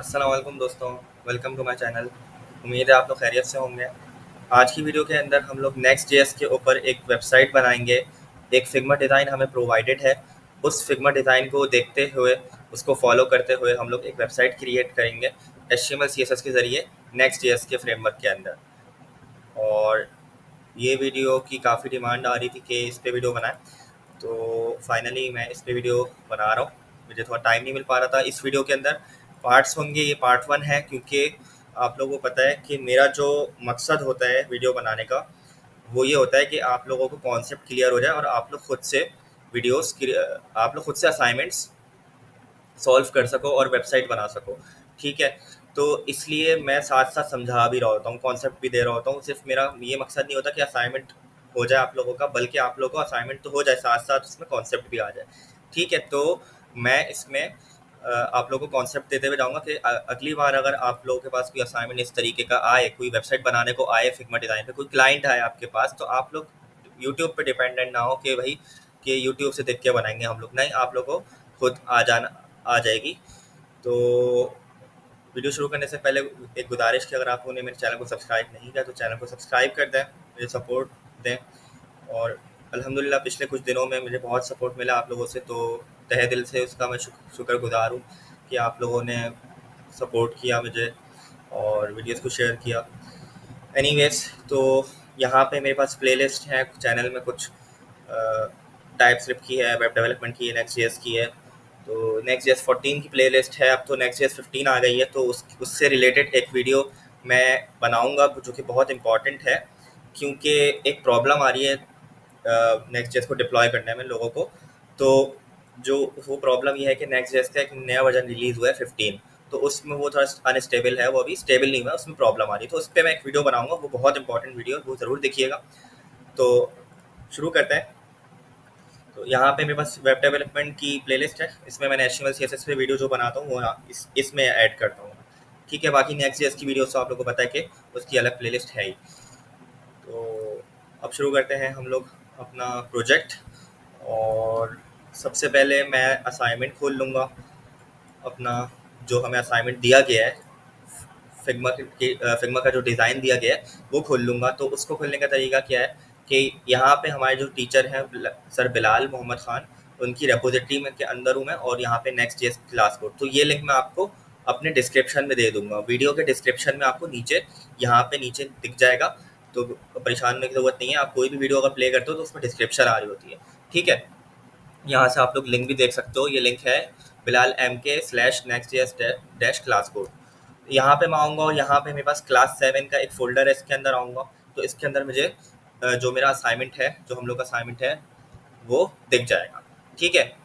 अस्सलाम वालेकुम दोस्तों, वेलकम टू माय चैनल। उम्मीद है आप लोग खैरियत से होंगे। आज की वीडियो के अंदर हम लोग नेक्स्ट जेएस के ऊपर एक वेबसाइट बनाएंगे। एक फिग्मा डिज़ाइन हमें प्रोवाइडेड है। उस फिग्मा डिज़ाइन को देखते हुए, उसको फॉलो करते हुए हम लोग एक वेबसाइट क्रिएट करेंगे HTML CSS के ज़रिए नेक्स्ट जेएस के फ्रेमवर्क के अंदर। और ये वीडियो की काफ़ी डिमांड आ रही थी कि इस पे वीडियो बनाएं, तो फाइनली मैं इस पे वीडियो बना रहा हूँ। मुझे थोड़ा टाइम नहीं मिल पा रहा था। इस वीडियो के अंदर पार्ट्स होंगे, ये पार्ट 1 है क्योंकि आप लोगों को पता है कि मेरा जो मकसद होता है वीडियो बनाने का वो ये होता है कि आप लोगों को कॉन्सेप्ट क्लियर हो जाए और आप लोग खुद से वीडियोस आप लोग खुद से असाइनमेंट्स सॉल्व कर सको और वेबसाइट बना सको। ठीक है, तो इसलिए मैं साथ साथ समझा भी रहा होता हूँ, कॉन्सेप्ट भी दे रहा होता हूँ। सिर्फ मेरा ये मकसद नहीं होता कि असाइनमेंट हो जाए आप लोगों का, बल्कि आप लोगों को असाइनमेंट तो हो जाए, साथ साथ उसमें कॉन्सेप्ट भी आ जाए। ठीक है, तो मैं इसमें आप लोगों को कॉन्सेप्ट देते हुए जाऊँगा कि अगली बार अगर आप लोगों के पास कोई असाइनमेंट इस तरीके का आए, कोई वेबसाइट बनाने को आए फिग्मा डिज़ाइन पे, कोई क्लाइंट आए आपके पास, तो आप लोग यूट्यूब पे डिपेंडेंट ना हो कि भाई कि यूट्यूब से देख के बनाएंगे हम लोग। नहीं, आप लोग को खुद आ जाएगी। तो वीडियो शुरू करने से पहले एक गुजारिश कि अगर आप लोगों ने मेरे चैनल को सब्सक्राइब नहीं किया तो चैनल को सब्सक्राइब कर दें, मुझे सपोर्ट दें। और अल्हम्दुलिल्लाह पिछले कुछ दिनों में मुझे बहुत सपोर्ट मिला आप लोगों से, तो तहे दिल से उसका मैं शुक्रगुजार हूँ कि आप लोगों ने सपोर्ट किया मुझे और वीडियोस को शेयर किया। एनीवेज, तो यहाँ पे मेरे पास प्लेलिस्ट है चैनल में। कुछ टाइप स्क्रिप्ट की है, वेब डेवलपमेंट की है, नेक्स्ट जेएस की है। तो नेक्स्ट जेएस 14 की प्लेलिस्ट है। अब तो नेक्स्ट जेएस 15 आ गई है, तो उससे रिलेटेड एक वीडियो मैं बनाऊंगा जो कि बहुत इंपॉर्टेंट है, क्योंकि एक प्रॉब्लम आ रही है नेक्स्ट जेएस को डिप्लॉय करने में लोगों को। तो जो वो प्रॉब्लम ये है कि नेक्स्ट जेएस का एक नया वर्जन रिलीज़ हुआ है 15, तो उसमें वो थोड़ा अनस्टेबल है, वो अभी स्टेबल नहीं हुआ, उसमें प्रॉब्लम आ रही है। तो उस पर मैं एक वीडियो बनाऊंगा, वो बहुत इंपॉर्टेंट वीडियो, वो ज़रूर देखिएगा। तो शुरू करते हैं। तो यहाँ पे मेरे पास वेब डेवलपमेंट की प्लेलिस्ट है, इसमें मैंने HTML CSS पे वीडियो जो बनाता हूँ वो इसमें ऐड करता हूँ। ठीक है, बाकी नेक्स्ट जेएस की वीडियो तो आप लोगों को पता है कि उसकी अलग प्लेलिस्ट है ही। तो अब शुरू करते हैं हम लोग अपना प्रोजेक्ट। और सबसे पहले मैं असाइनमेंट खोल लूँगा अपना, जो हमें असाइनमेंट दिया गया है फिग्मा का जो डिज़ाइन दिया गया है वो खोल लूँगा। तो उसको खोलने का तरीका क्या है कि यहाँ पे हमारे जो टीचर हैं सर बिलाल मोहम्मद ख़ान, उनकी रेपोजिटरी में के अंदर हूँ मैं, और यहाँ पे नेक्स्ट जेएस क्लास कोड। तो ये लिंक मैं आपको अपने डिस्क्रिप्शन में दे दूँगा, वीडियो के डिस्क्रिप्शन में आपको नीचे, यहाँ पे नीचे दिख जाएगा। तो परेशान होने की ज़रूरत नहीं है, आप कोई भी वीडियो अगर प्ले करते हो तो उसमें डिस्क्रिप्शन आ रही होती है। ठीक है, यहाँ से आप लोग लिंक भी देख सकते हो, ये लिंक है bilalmk/nextjs-class code। यहाँ पे मैं आऊँगा और यहाँ पे मेरे पास क्लास 7 का एक फ़ोल्डर है, इसके अंदर आऊँगा तो इसके अंदर मुझे जो मेरा असाइनमेंट है, जो हम लोग का असाइनमेंट है, वो दिख जाएगा। ठीक है,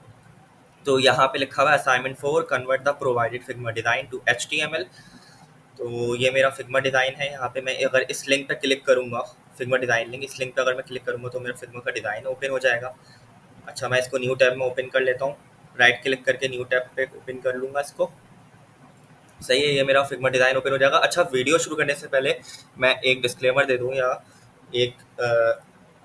तो यहाँ पे लिखा हुआ है assignment 4, convert the provided Figma design to HTML। तो ये मेरा फिग्मा डिज़ाइन है। यहाँ पे मैं अगर इस लिंक पे क्लिक करूँगा, फिग्मा डिज़ाइन लिंक, इस लिंक पे अगर मैं क्लिक करूँगा तो मेरा फिग्मा का डिज़ाइन ओपन हो जाएगा। अच्छा, मैं इसको न्यू टैब में ओपन कर लेता हूँ, राइट क्लिक करके न्यू टैब पे ओपन कर लूँगा इसको। सही है, ये मेरा फिग्मा डिज़ाइन ओपन हो जाएगा। अच्छा, वीडियो शुरू करने से पहले मैं एक डिस्क्लेमर दे दूँ या एक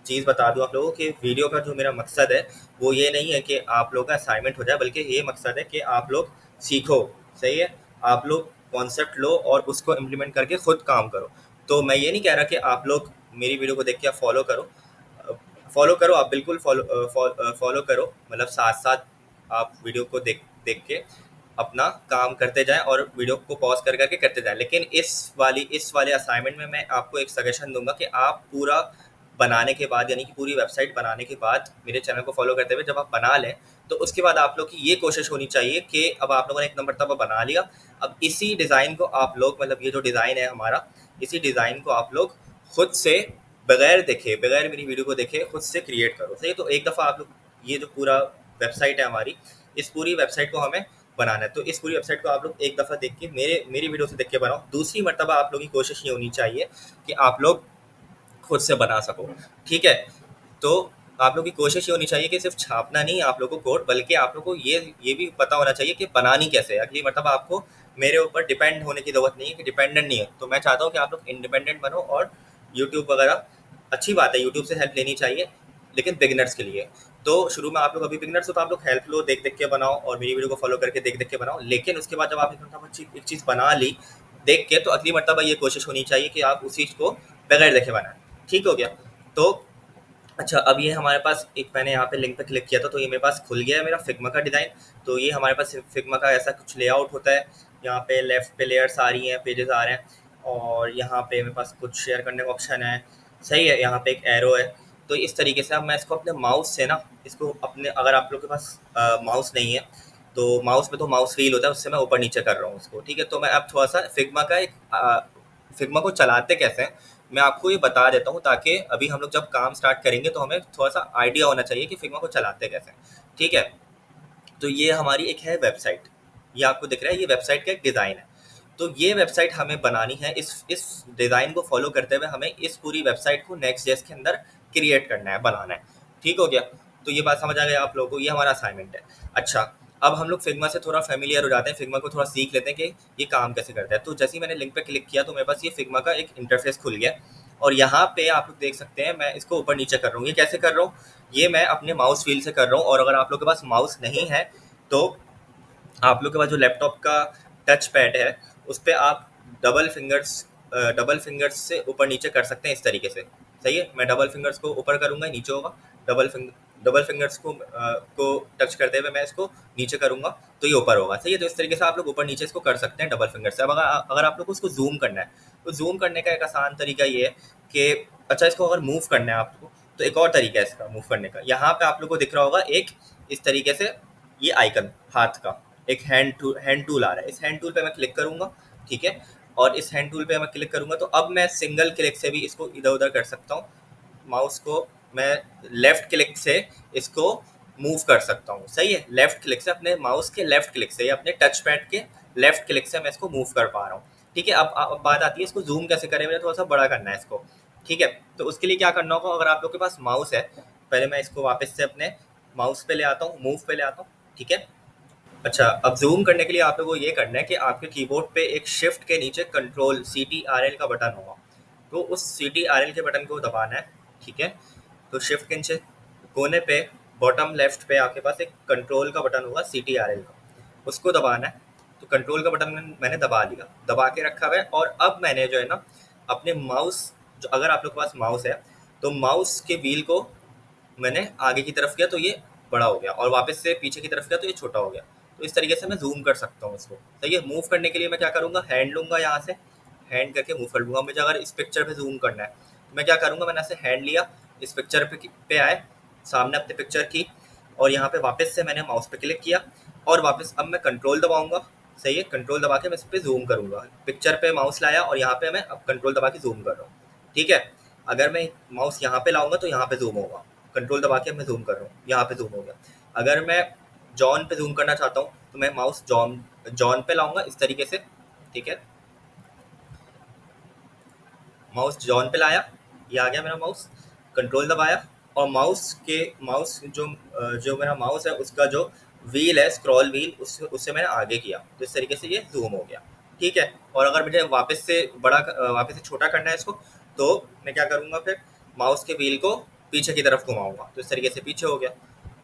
चीज़ बता दूँ आप लोगों को कि वीडियो का जो मेरा मकसद है वो ये नहीं है कि आप लोगों का असाइनमेंट हो जाए, बल्कि ये मकसद है कि आप लोग सीखो। सही है, आप लोग कॉन्सेप्ट लो और उसको इम्प्लीमेंट करके खुद काम करो। तो मैं ये नहीं कह रहा कि आप लोग मेरी वीडियो को देख के आप फॉलो करो, आप बिल्कुल फॉलो करो, मतलब साथ साथ आप वीडियो को देख देख के अपना काम करते जाएं और वीडियो को पॉज कर करके करते जाएं। लेकिन इस वाले असाइनमेंट में मैं आपको एक सजेशन दूंगा कि आप पूरा बनाने के बाद, यानी कि पूरी वेबसाइट बनाने के बाद, मेरे चैनल को फॉलो करते हुए जब आप बना लें, तो उसके बाद आप लोग की ये कोशिश होनी चाहिए कि अब आप लोगों ने एक नंबर तब बना लिया, अब इसी डिज़ाइन को आप लोग, मतलब ये जो डिज़ाइन है हमारा, इसी डिज़ाइन को आप लोग खुद से, बगैर देखे, बगैर मेरी वीडियो को देखे, खुद से क्रिएट करो। सही है, तो एक दफ़ा आप लोग, ये जो पूरा वेबसाइट है हमारी, इस पूरी वेबसाइट को हमें बनाना है। तो इस पूरी वेबसाइट को आप लोग एक दफ़ा देख के, मेरी वीडियो से देख के बनाओ। दूसरी मर्तबा आप लोगों की कोशिश ये होनी चाहिए कि आप लोग खुद से बना सको। ठीक है, तो आप लोग की कोशिश ये होनी चाहिए कि सिर्फ छापना नहीं आप लोगों को कोड, बल्कि आप लोग को ये भी पता होना चाहिए कि बनानी कैसे है। अगली मर्तबा आपको मेरे ऊपर डिपेंड होने की ज़रूरत नहीं है, कि डिपेंडेंट नहीं है। तो मैं चाहता हूँ कि आप लोग इंडिपेंडेंट बनो, और यूट्यूब वगैरह अच्छी बात है, यूट्यूब से हेल्प लेनी चाहिए, लेकिन बिगिनर्स के लिए। तो शुरू में आप लोग अभी बिगनर्स हो तो आप लोग हेल्प लो, देख देख के बनाओ और मेरी वीडियो को फॉलो करके देख देख के बनाओ। लेकिन उसके बाद जब आप एक चीज़ बना ली देख के, तो अगली मरतबा ये कोशिश होनी चाहिए कि आप उस चीज़ को बगैर देखे बनाएं। ठीक हो गया? तो अच्छा, अब ये हमारे पास एक, मैंने यहाँ पे लिंक पे क्लिक किया था तो ये मेरे पास खुल गया है मेरा फिग्मा का डिज़ाइन। तो ये हमारे पास फिग्मा का ऐसा कुछ लेआउट होता है। यहाँ पे लेफ्ट पे लेयर्स आ रही हैं, पेजेस आ रहे हैं, और यहाँ पे मेरे पास कुछ शेयर करने का ऑप्शन है। सही है, यहाँ पे एक एरो है। तो इस तरीके से अब मैं इसको अपने माउस से ना, इसको अपने, अगर आप लोग के पास माउस नहीं है तो माउस में तो माउस व्हील होता है, उससे मैं ऊपर नीचे कर रहा हूँ उसको। ठीक है, तो मैं अब थोड़ा सा फिग्मा का एक फिग्मा को चलाते कैसे हैं मैं आपको ये बता देता हूँ, ताकि अभी हम लोग जब काम स्टार्ट करेंगे तो हमें थोड़ा सा आइडिया होना चाहिए कि फिग्मा को चलाते कैसे हैं। ठीक है, तो ये हमारी एक है वेबसाइट, ये आपको दिख रहा है, ये वेबसाइट का एक डिज़ाइन है। तो ये वेबसाइट हमें बनानी है, इस डिज़ाइन को फॉलो करते हुए हमें इस पूरी वेबसाइट को नेक्स्ट.जेएस के अंदर क्रिएट करना है, बनाना है। ठीक हो गया? तो ये बात समझ आ गई आप लोगों को, ये हमारा असाइनमेंट है। अच्छा, अब हम लोग फिग्मा से थोड़ा फेमिलियर हो जाते हैं, फिग्मा को थोड़ा सीख लेते हैं कि ये काम कैसे करता है। तो जैसे ही मैंने लिंक पे क्लिक किया तो मेरे पास ये फिग्मा का एक इंटरफेस खुल गया, और यहाँ पे आप लोग देख सकते हैं मैं इसको ऊपर नीचे कर रहा हूँ। ये कैसे कर रहा हूँ? ये मैं अपने माउस व्हील से कर रहा हूँ, और अगर आप लोग के पास माउस नहीं है तो आप लोग के पास जो लैपटॉप का टच पैड है उस पर आप डबल फिंगर्स से ऊपर नीचे कर सकते हैं इस तरीके से। सही है, मैं डबल फिंगर्स को ऊपर करूंगा, नीचे होगा। डबल फिंगर्स को टच करते हुए मैं इसको नीचे करूंगा तो ये ऊपर होगा। सही है, तो इस तरीके से आप लोग ऊपर नीचे इसको कर सकते हैं डबल फिंगर से। अब अगर आप लोग को इसको जूम करना है तो जूम करने का एक आसान तरीका ये है कि, अच्छा, इसको अगर मूव करना है आपको तो एक और तरीका है इसका मूव करने का। यहाँ पे आप लोग को दिख रहा होगा एक इस तरीके से, ये आइकन हाथ का एक हैंड टूल आ रहा है। इस हैंड टूल पे मैं क्लिक करूंगा। ठीक है, और इस हैंड टूल पे मैं क्लिक करूंगा तो अब मैं सिंगल क्लिक से भी इसको इधर उधर कर सकता हूँ। माउस को मैं लेफ्ट क्लिक से इसको मूव कर सकता हूँ। सही है, लेफ्ट क्लिक से, अपने माउस के लेफ्ट क्लिक से या अपने टच पैड के लेफ्ट क्लिक से मैं इसको मूव कर पा रहा हूँ। ठीक है, अब बात आती है इसको जूम कैसे करें, मुझे थोड़ा सा बड़ा करना है इसको। ठीक है, तो उसके लिए क्या करना होगा, अगर आप लोग के पास माउस है, पहले मैं इसको वापस से अपने माउस पे ले आता हूँ, मूव पे ले आता हूँ। ठीक है, अच्छा, अब ज़ूम करने के लिए आप लोगों को ये करना है कि आपके कीबोर्ड पे एक शिफ्ट के नीचे कंट्रोल CTRL का बटन होगा, तो उस CTRL के बटन को दबाना है। ठीक है, तो शिफ्ट के नीचे कोने पे बॉटम लेफ्ट पे आपके पास एक कंट्रोल का बटन होगा CTRL का, उसको दबाना है। तो कंट्रोल का बटन मैंने दबा लिया, दबा के रखा हुआ है। और अब मैंने जो है ना अपने माउस, जो, अगर आप लोग के पास माउस है तो माउस के व्हील को मैंने आगे की तरफ किया तो ये बड़ा हो गया, और वापस से पीछे की तरफ किया तो ये छोटा हो गया। तो इस तरीके से मैं जूम कर सकता हूँ इसको। सही है, मूव करने के लिए मैं क्या करूँगा, हैंड लूँगा, यहाँ से हैंड करके मूव कर लूँगा। मुझे अगर इस पिक्चर पे जूम करना है तो मैं क्या करूँगा, मैंने ऐसे हैंड लिया, इस पिक्चर पे आए, सामने अपने पिक्चर की, और यहाँ पे वापस से मैंने माउस पे क्लिक किया, और वापस अब मैं कंट्रोल दबाऊंगा। सही है, कंट्रोल दबा के मैं इस पर जूम करूँगा, पिक्चर पे माउस लाया और यहाँ पे मैं अब कंट्रोल दबा के जूम कर रहा हूँ। ठीक है, अगर मैं माउस यहाँ पे लाऊंगा तो यहाँ पे जूम होगा, कंट्रोल दबा के मैं जूम कर रहा हूँ, यहाँ पे जूम हो गया। अगर मैं जॉन पे जूम करना चाहता हूँ तो मैं माउस जॉन पे लाऊंगा इस तरीके से। ठीक है, माउस जॉन पे लाया, ये आ गया मेरा माउस, कंट्रोल दबाया, और माउस जो मेरा माउस है उसका जो व्हील है, स्क्रॉल व्हील, उससे मैंने आगे किया, तो इस तरीके से ये जूम हो गया। ठीक है, और अगर मुझे वापस से छोटा करना है इसको, तो मैं क्या करूँगा, फिर माउस के व्हील को पीछे की तरफ घुमाऊंगा, तो इस तरीके से पीछे हो गया।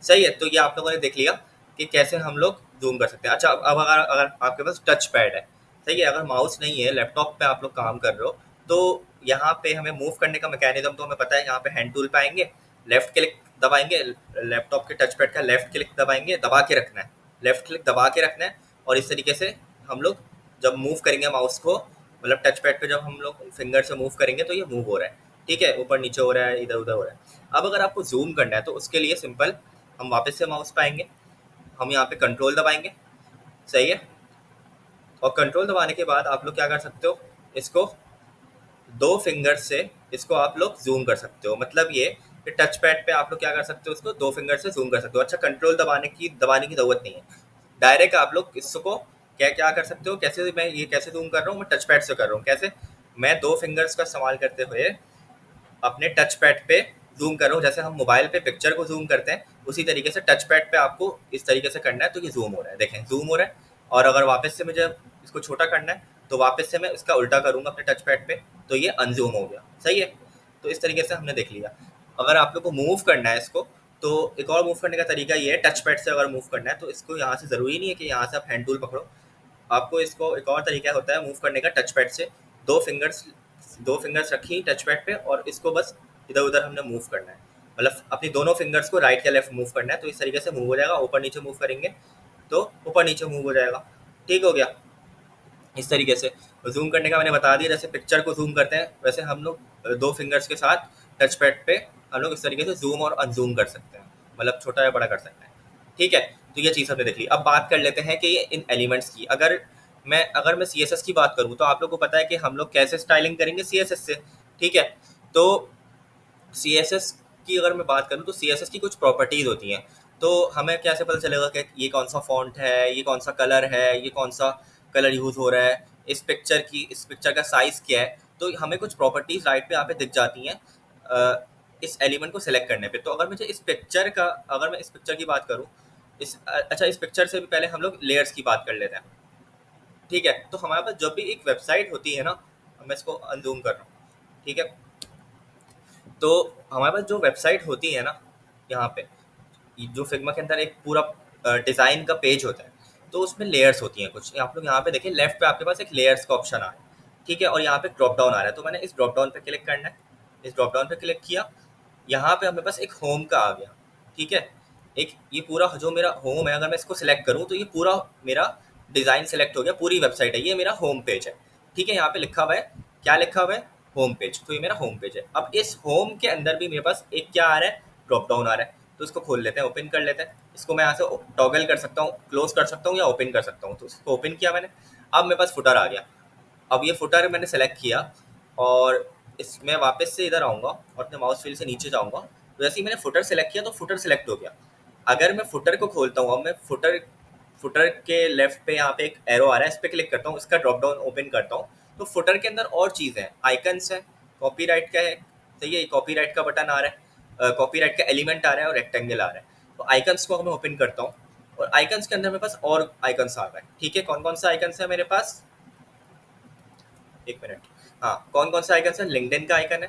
सही है, तो ये आप लोगों ने देख लिया कि कैसे हम लोग जूम कर सकते हैं। अच्छा, अब अगर आपके पास टच पैड है, सही है, अगर माउस नहीं है, लैपटॉप पे आप लोग काम कर रहे हो, तो यहाँ पे हमें मूव करने का मैकेनिज्म तो हमें पता है। यहाँ पे हैंड टूल पे आएंगे, लेफ्ट क्लिक दबाएंगे, लैपटॉप के टच पैड का लेफ्ट क्लिक दबाएंगे, दबा के रखना है, लेफ्ट क्लिक दबा के रखना है, और इस तरीके से हम लोग जब मूव करेंगे माउस को, मतलब टच पैड पे जब हम लोग फिंगर से मूव करेंगे तो ये मूव हो रहा है। ठीक है, ऊपर नीचे हो रहा है, इधर उधर हो रहा है। अब अगर आपको जूम करना है तो उसके लिए सिंपल, हम वापस से माउस पे आएंगे, हम यहाँ पे कंट्रोल दबाएंगे। सही है, और कंट्रोल दबाने के बाद आप लोग क्या कर सकते हो, इसको दो फिंगर से इसको आप लोग जूम कर सकते हो। मतलब ये कि टच पैड पे आप लोग क्या कर सकते हो, उसको दो फिंगर से जूम कर सकते हो। अच्छा, कंट्रोल दबाने की ज़रूरत नहीं है, डायरेक्ट आप लोग इसको क्या क्या कर सकते हो, कैसे, मैं ये कैसे जूम कर रहा हूँ, मैं टच पैड से कर रहा हूँ। कैसे, मैं दो फिंगर्स का इस्तेमाल करते हुए अपने टच पैड पे जूम कर रहा हूँ। जैसे हम मोबाइल पे पिक्चर को जूम करते हैं, उसी तरीके से टच पैड पे आपको इस तरीके से करना है, तो ये जूम हो रहा है, देखें जूम हो रहा है। और अगर वापस से मुझे इसको छोटा करना है तो वापस से मैं इसका उल्टा करूँगा अपने टच पैड पे, तो ये अनजूम हो गया। सही है, तो इस तरीके से हमने देख लिया। अगर आप लोग को मूव करना है इसको, तो एक और मूव करने का तरीका ये है, टच पैड से अगर मूव करना है तो इसको यहाँ से ज़रूरी नहीं है कि यहाँ से आप हैंड टूल पकड़ो, आपको इसको एक और तरीका होता है मूव करने का टच पैड से। दो फिंगर्स दो फिंगर्स रखी टच पैड पे और इसको बस इधर उधर हमने मूव करना है, मतलब अपनी दोनों फिंगर्स को राइट या लेफ्ट मूव करना है, तो इस तरीके से मूव हो जाएगा। ऊपर नीचे मूव करेंगे तो ऊपर नीचे मूव हो जाएगा। ठीक हो गया। इस तरीके से जूम करने का मैंने बता दिया, जैसे पिक्चर को जूम करते हैं वैसे हम लोग दो फिंगर्स के साथ टच पैड पे हम लोग इस तरीके से जूम और अनजूम कर सकते हैं, मतलब छोटा या बड़ा कर सकते हैं। ठीक है, तो ये चीज़ हमने देख ली। अब बात कर लेते हैं कि ये इन एलिमेंट्स की, अगर मैं सी एस एस की बात करूँ तो आप लोग को पता है कि हम लोग कैसे स्टाइलिंग करेंगे सी एस एस से। ठीक है, तो सी एस एस की अगर मैं बात करूँ तो सी एस एस की कुछ प्रॉपर्टीज़ होती हैं, तो हमें कैसे पता चलेगा कि ये कौन सा फॉन्ट है, ये कौन सा कलर है, ये कौन सा कलर यूज़ हो रहा है, इस पिक्चर का साइज़ क्या है। तो हमें कुछ प्रॉपर्टीज़ राइट पे यहाँ पे दिख जाती हैं इस एलिमेंट को सिलेक्ट करने पे। तो अगर मैं इस पिक्चर की बात करूँ, अच्छा इस पिक्चर से भी पहले हम लोग लेयर्स की बात कर लेते हैं। ठीक है, तो हमारे पास जब भी एक वेबसाइट होती है ना, मैं इसको अनजूम कर रहा हूँ। ठीक है, तो हमारे पास जो वेबसाइट होती है ना, यहाँ पे जो फिग्मा के अंदर एक पूरा डिज़ाइन का पेज होता है, तो उसमें लेयर्स होती हैं कुछ। आप लोग यहाँ पे देखिए, लेफ्ट पे आपके पास एक लेयर्स का ऑप्शन आ रहा है। ठीक है, और यहाँ पे ड्रॉप डाउन आ रहा है, तो मैंने इस ड्रॉप डाउन पे क्लिक करना है। इस ड्रॉप डाउन पे क्लिक किया, यहाँ पे हमें पास एक होम का आ गया। ठीक है, एक ये पूरा जो मेरा होम है, अगर मैं इसको सिलेक्ट करूँ तो ये पूरा मेरा डिज़ाइन सेलेक्ट हो गया, पूरी वेबसाइट है, ये मेरा होम पेज है। ठीक है, यहाँ पे लिखा हुआ है, क्या लिखा हुआ है, होम पेज, तो ये मेरा होम पेज है। अब इस होम के अंदर भी मेरे पास एक क्या आ रहा है, ड्रॉप डाउन आ रहा है, तो इसको खोल लेते हैं, ओपन कर लेते हैं। इसको मैं यहाँ से टॉगल कर सकता हूँ, क्लोज कर सकता हूँ या ओपन कर सकता हूँ, तो इसको ओपन किया मैंने। अब मेरे पास फुटर आ गया। अब ये फुटर मैंने सेलेक्ट किया और इसमें वापस से इधर आऊँगा और अपने माउस व्हील से नीचे जाऊँगा, तो जैसे ही मैंने फुटर सेलेक्ट किया तो फुटर सेलेक्ट हो गया। अगर मैं फुटर को खोलता हूँ, अब मैं फुटर के लेफ्ट पे यहाँ पे एक एरो आ रहा है, इस पर क्लिक करता हूँ, इसका ड्रॉप डाउन ओपन करता हूँ, तो फुटर के अंदर और चीज़ें हैं, आइकन्स है, कॉपीराइट का है। सही है, कॉपीराइट का बटन आ रहा है, कॉपीराइट का एलिमेंट आ रहा है और रेक्टेंगल आ रहा है। तो आइकन्स को मैं ओपन करता हूँ और आइकन्स के अंदर मेरे पास और आइकन्स आ रहा है। ठीक है, कौन कौन सा आइकन्स है मेरे पास, एक मिनट। हाँ, कौन कौन सा आइकन है, लिंक्डइन का आइकन है,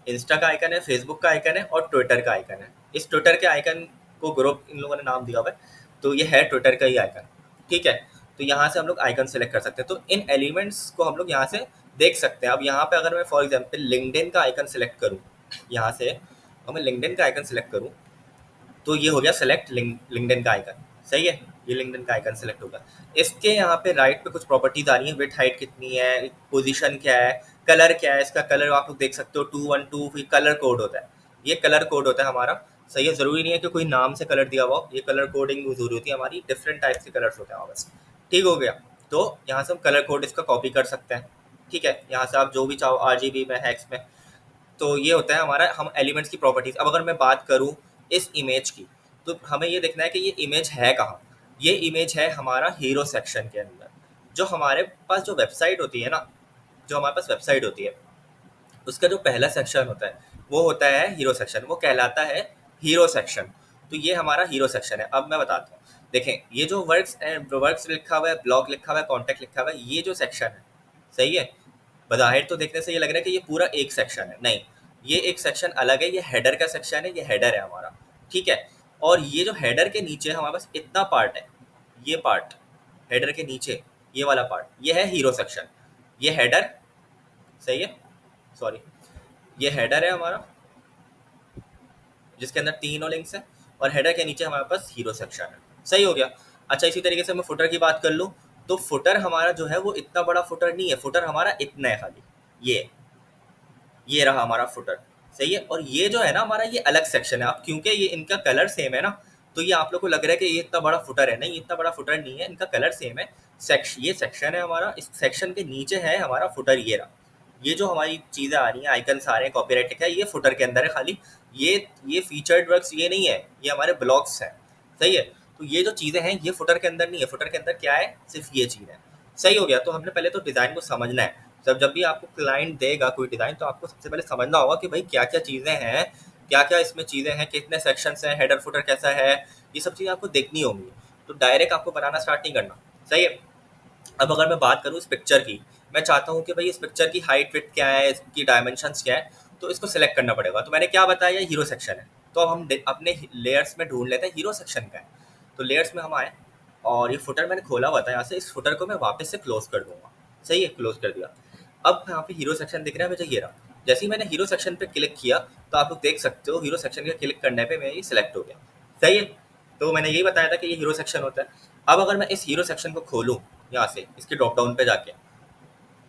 इंस्टा का आइकन है, फेसबुक का आइकन है और ट्विटर का आइकन है। इस ट्विटर के आइकन को ग्रुप इन लोगों ने नाम दिया हुआ है, तो ये है ट्विटर का ही आइकन। ठीक है, तो यहाँ से हम लोग आइकन सेलेक्ट कर सकते हैं, तो इन एलिमेंट्स को हम लोग यहाँ से देख सकते हैं। अब यहाँ पे अगर मैं फॉर एग्जाम्पल लिंक्डइन का आइकन सेलेक्ट करूँ यहाँ से, और मैं लिंक्डइन का आइकन सेलेक्ट करूँ, तो ये हो गया सेलेक्ट लिंक्डइन का आइकन। सही है, ये लिंक्डइन का आइकन सेलेक्ट होगा। इसके यहाँ पे राइट पे कुछ प्रॉपर्टीज आ रही हैं, विड्थ हाइट कितनी है, पोजीशन क्या है, कलर क्या है, इसका कलर आप लोग देख सकते हो 212, फिर कलर कोड होता है, ये कलर कोड होता है हमारा। सही है, ज़रूरी नहीं है कि कोई नाम से कलर दिया हुआ हो, ये कलर कोडिंग जरूरी होती है हमारी, डिफरेंट टाइप के कलर्स होते हैं हमारे पास। ठीक हो गया, तो यहाँ से हम कलर कोड इसका कॉपी कर सकते हैं। ठीक है, यहाँ से आप जो भी चाहो RGB में, हैक्स में, तो ये होता है हमारा, हम एलिमेंट्स की प्रॉपर्टीज। अब अगर मैं बात करूँ इस इमेज की, तो हमें ये देखना है कि ये इमेज है कहाँ। ये इमेज है हमारा हीरो सेक्शन के अंदर। जो हमारे पास जो वेबसाइट होती है ना, जो हमारे पास वेबसाइट होती है, उसका जो पहला सेक्शन होता है वो होता है हीरो सेक्शन, वो कहलाता है हीरो सेक्शन। तो ये हमारा हीरो सेक्शन है। अब मैं बताता हूँ, देखें ये जो वर्क्स लिखा हुआ है, ब्लॉग लिखा हुआ है, कॉन्टैक्ट लिखा हुआ है, ये जो सेक्शन है, सही है, बज़ाहिर तो देखने से ये लग रहा है कि ये पूरा एक सेक्शन है, नहीं, ये एक सेक्शन अलग है, ये हेडर का सेक्शन है, ये हेडर है हमारा। ठीक है, और ये जो हेडर के नीचे हमारे पास इतना पार्ट है, ये पार्ट हेडर के नीचे, ये वाला पार्ट, ये है हीरो सेक्शन, ये हेडर, सही है, सॉरी, ये हेडर है हमारा जिसके अंदर तीनों लिंक्स हैं, और हेडर के नीचे हमारे पास हीरो सेक्शन है। सही हो गया। अच्छा, इसी तरीके से मैं फुटर की बात कर लूँ, तो फुटर हमारा जो है वो इतना बड़ा फुटर नहीं है, फुटर हमारा इतना है खाली, ये रहा हमारा फुटर। सही है, और ये जो है ना हमारा, ये अलग सेक्शन है। अब क्योंकि ये इनका कलर सेम है ना, तो ये आप लोग को लग रहा है कि ये इतना बड़ा फुटर है, नहीं, इतना बड़ा फुटर नहीं है, इनका कलर सेम है। ये सेक्शन है हमारा, इस सेक्शन के नीचे है हमारा फुटर, ये रहा। ये जो हमारी चीज़ें आ रही हैं, आइकन्स आ रहे हैं, कॉपीराइट है, ये फुटर के अंदर है खाली। ये फीचर्ड वर्क्स ये नहीं है, ये हमारे ब्लॉग्स हैं। सही है, तो ये जो चीज़ें हैं ये फुटर के अंदर नहीं है, फुटर के अंदर क्या है, सिर्फ ये चीज़ है। सही हो गया। तो हमने पहले तो डिज़ाइन को समझना है। जब भी आपको क्लाइंट देगा कोई डिज़ाइन, तो आपको सबसे पहले समझना होगा कि भाई क्या क्या चीज़ें हैं, क्या क्या इसमें चीज़ें हैं, कितने सेक्शंस हैं, हेडर फुटर कैसा है, ये सब चीज़ें आपको देखनी होंगी। तो डायरेक्ट आपको बनाना स्टार्ट नहीं करना। सही है। अब अगर मैं बात करूँ इस पिक्चर की, मैं चाहता हूँ कि भाई इस पिक्चर की हाइट विड्थ क्या है, इसकी डायमेंशंस क्या है, तो इसको सेलेक्ट करना पड़ेगा। तो मैंने क्या बताया, हीरो सेक्शन है। तो अब हम अपने लेयर्स में ढूंढ लेते हैं हीरो सेक्शन का है। तो लेयर्स में हम आए और ये फुटर मैंने खोला हुआ था यहाँ से, इस फुटर को मैं वापस से क्लोज कर दूंगा। सही है, क्लोज कर दिया। अब यहाँ पे हीरो सेक्शन दिख रहा है मुझे, ये रहा। जैसे ही मैंने हीरो सेक्शन पे क्लिक किया तो आप लोग देख सकते हो हीरो सेक्शन के क्लिक करने पे मैं ये सिलेक्ट हो गया। सही है, तो मैंने यही बताया था कि ये हीरो सेक्शन होता है। अब अगर मैं इस हीरो सेक्शन को खोलूँ यहाँ से, इसके ड्रॉप डाउन पे जाके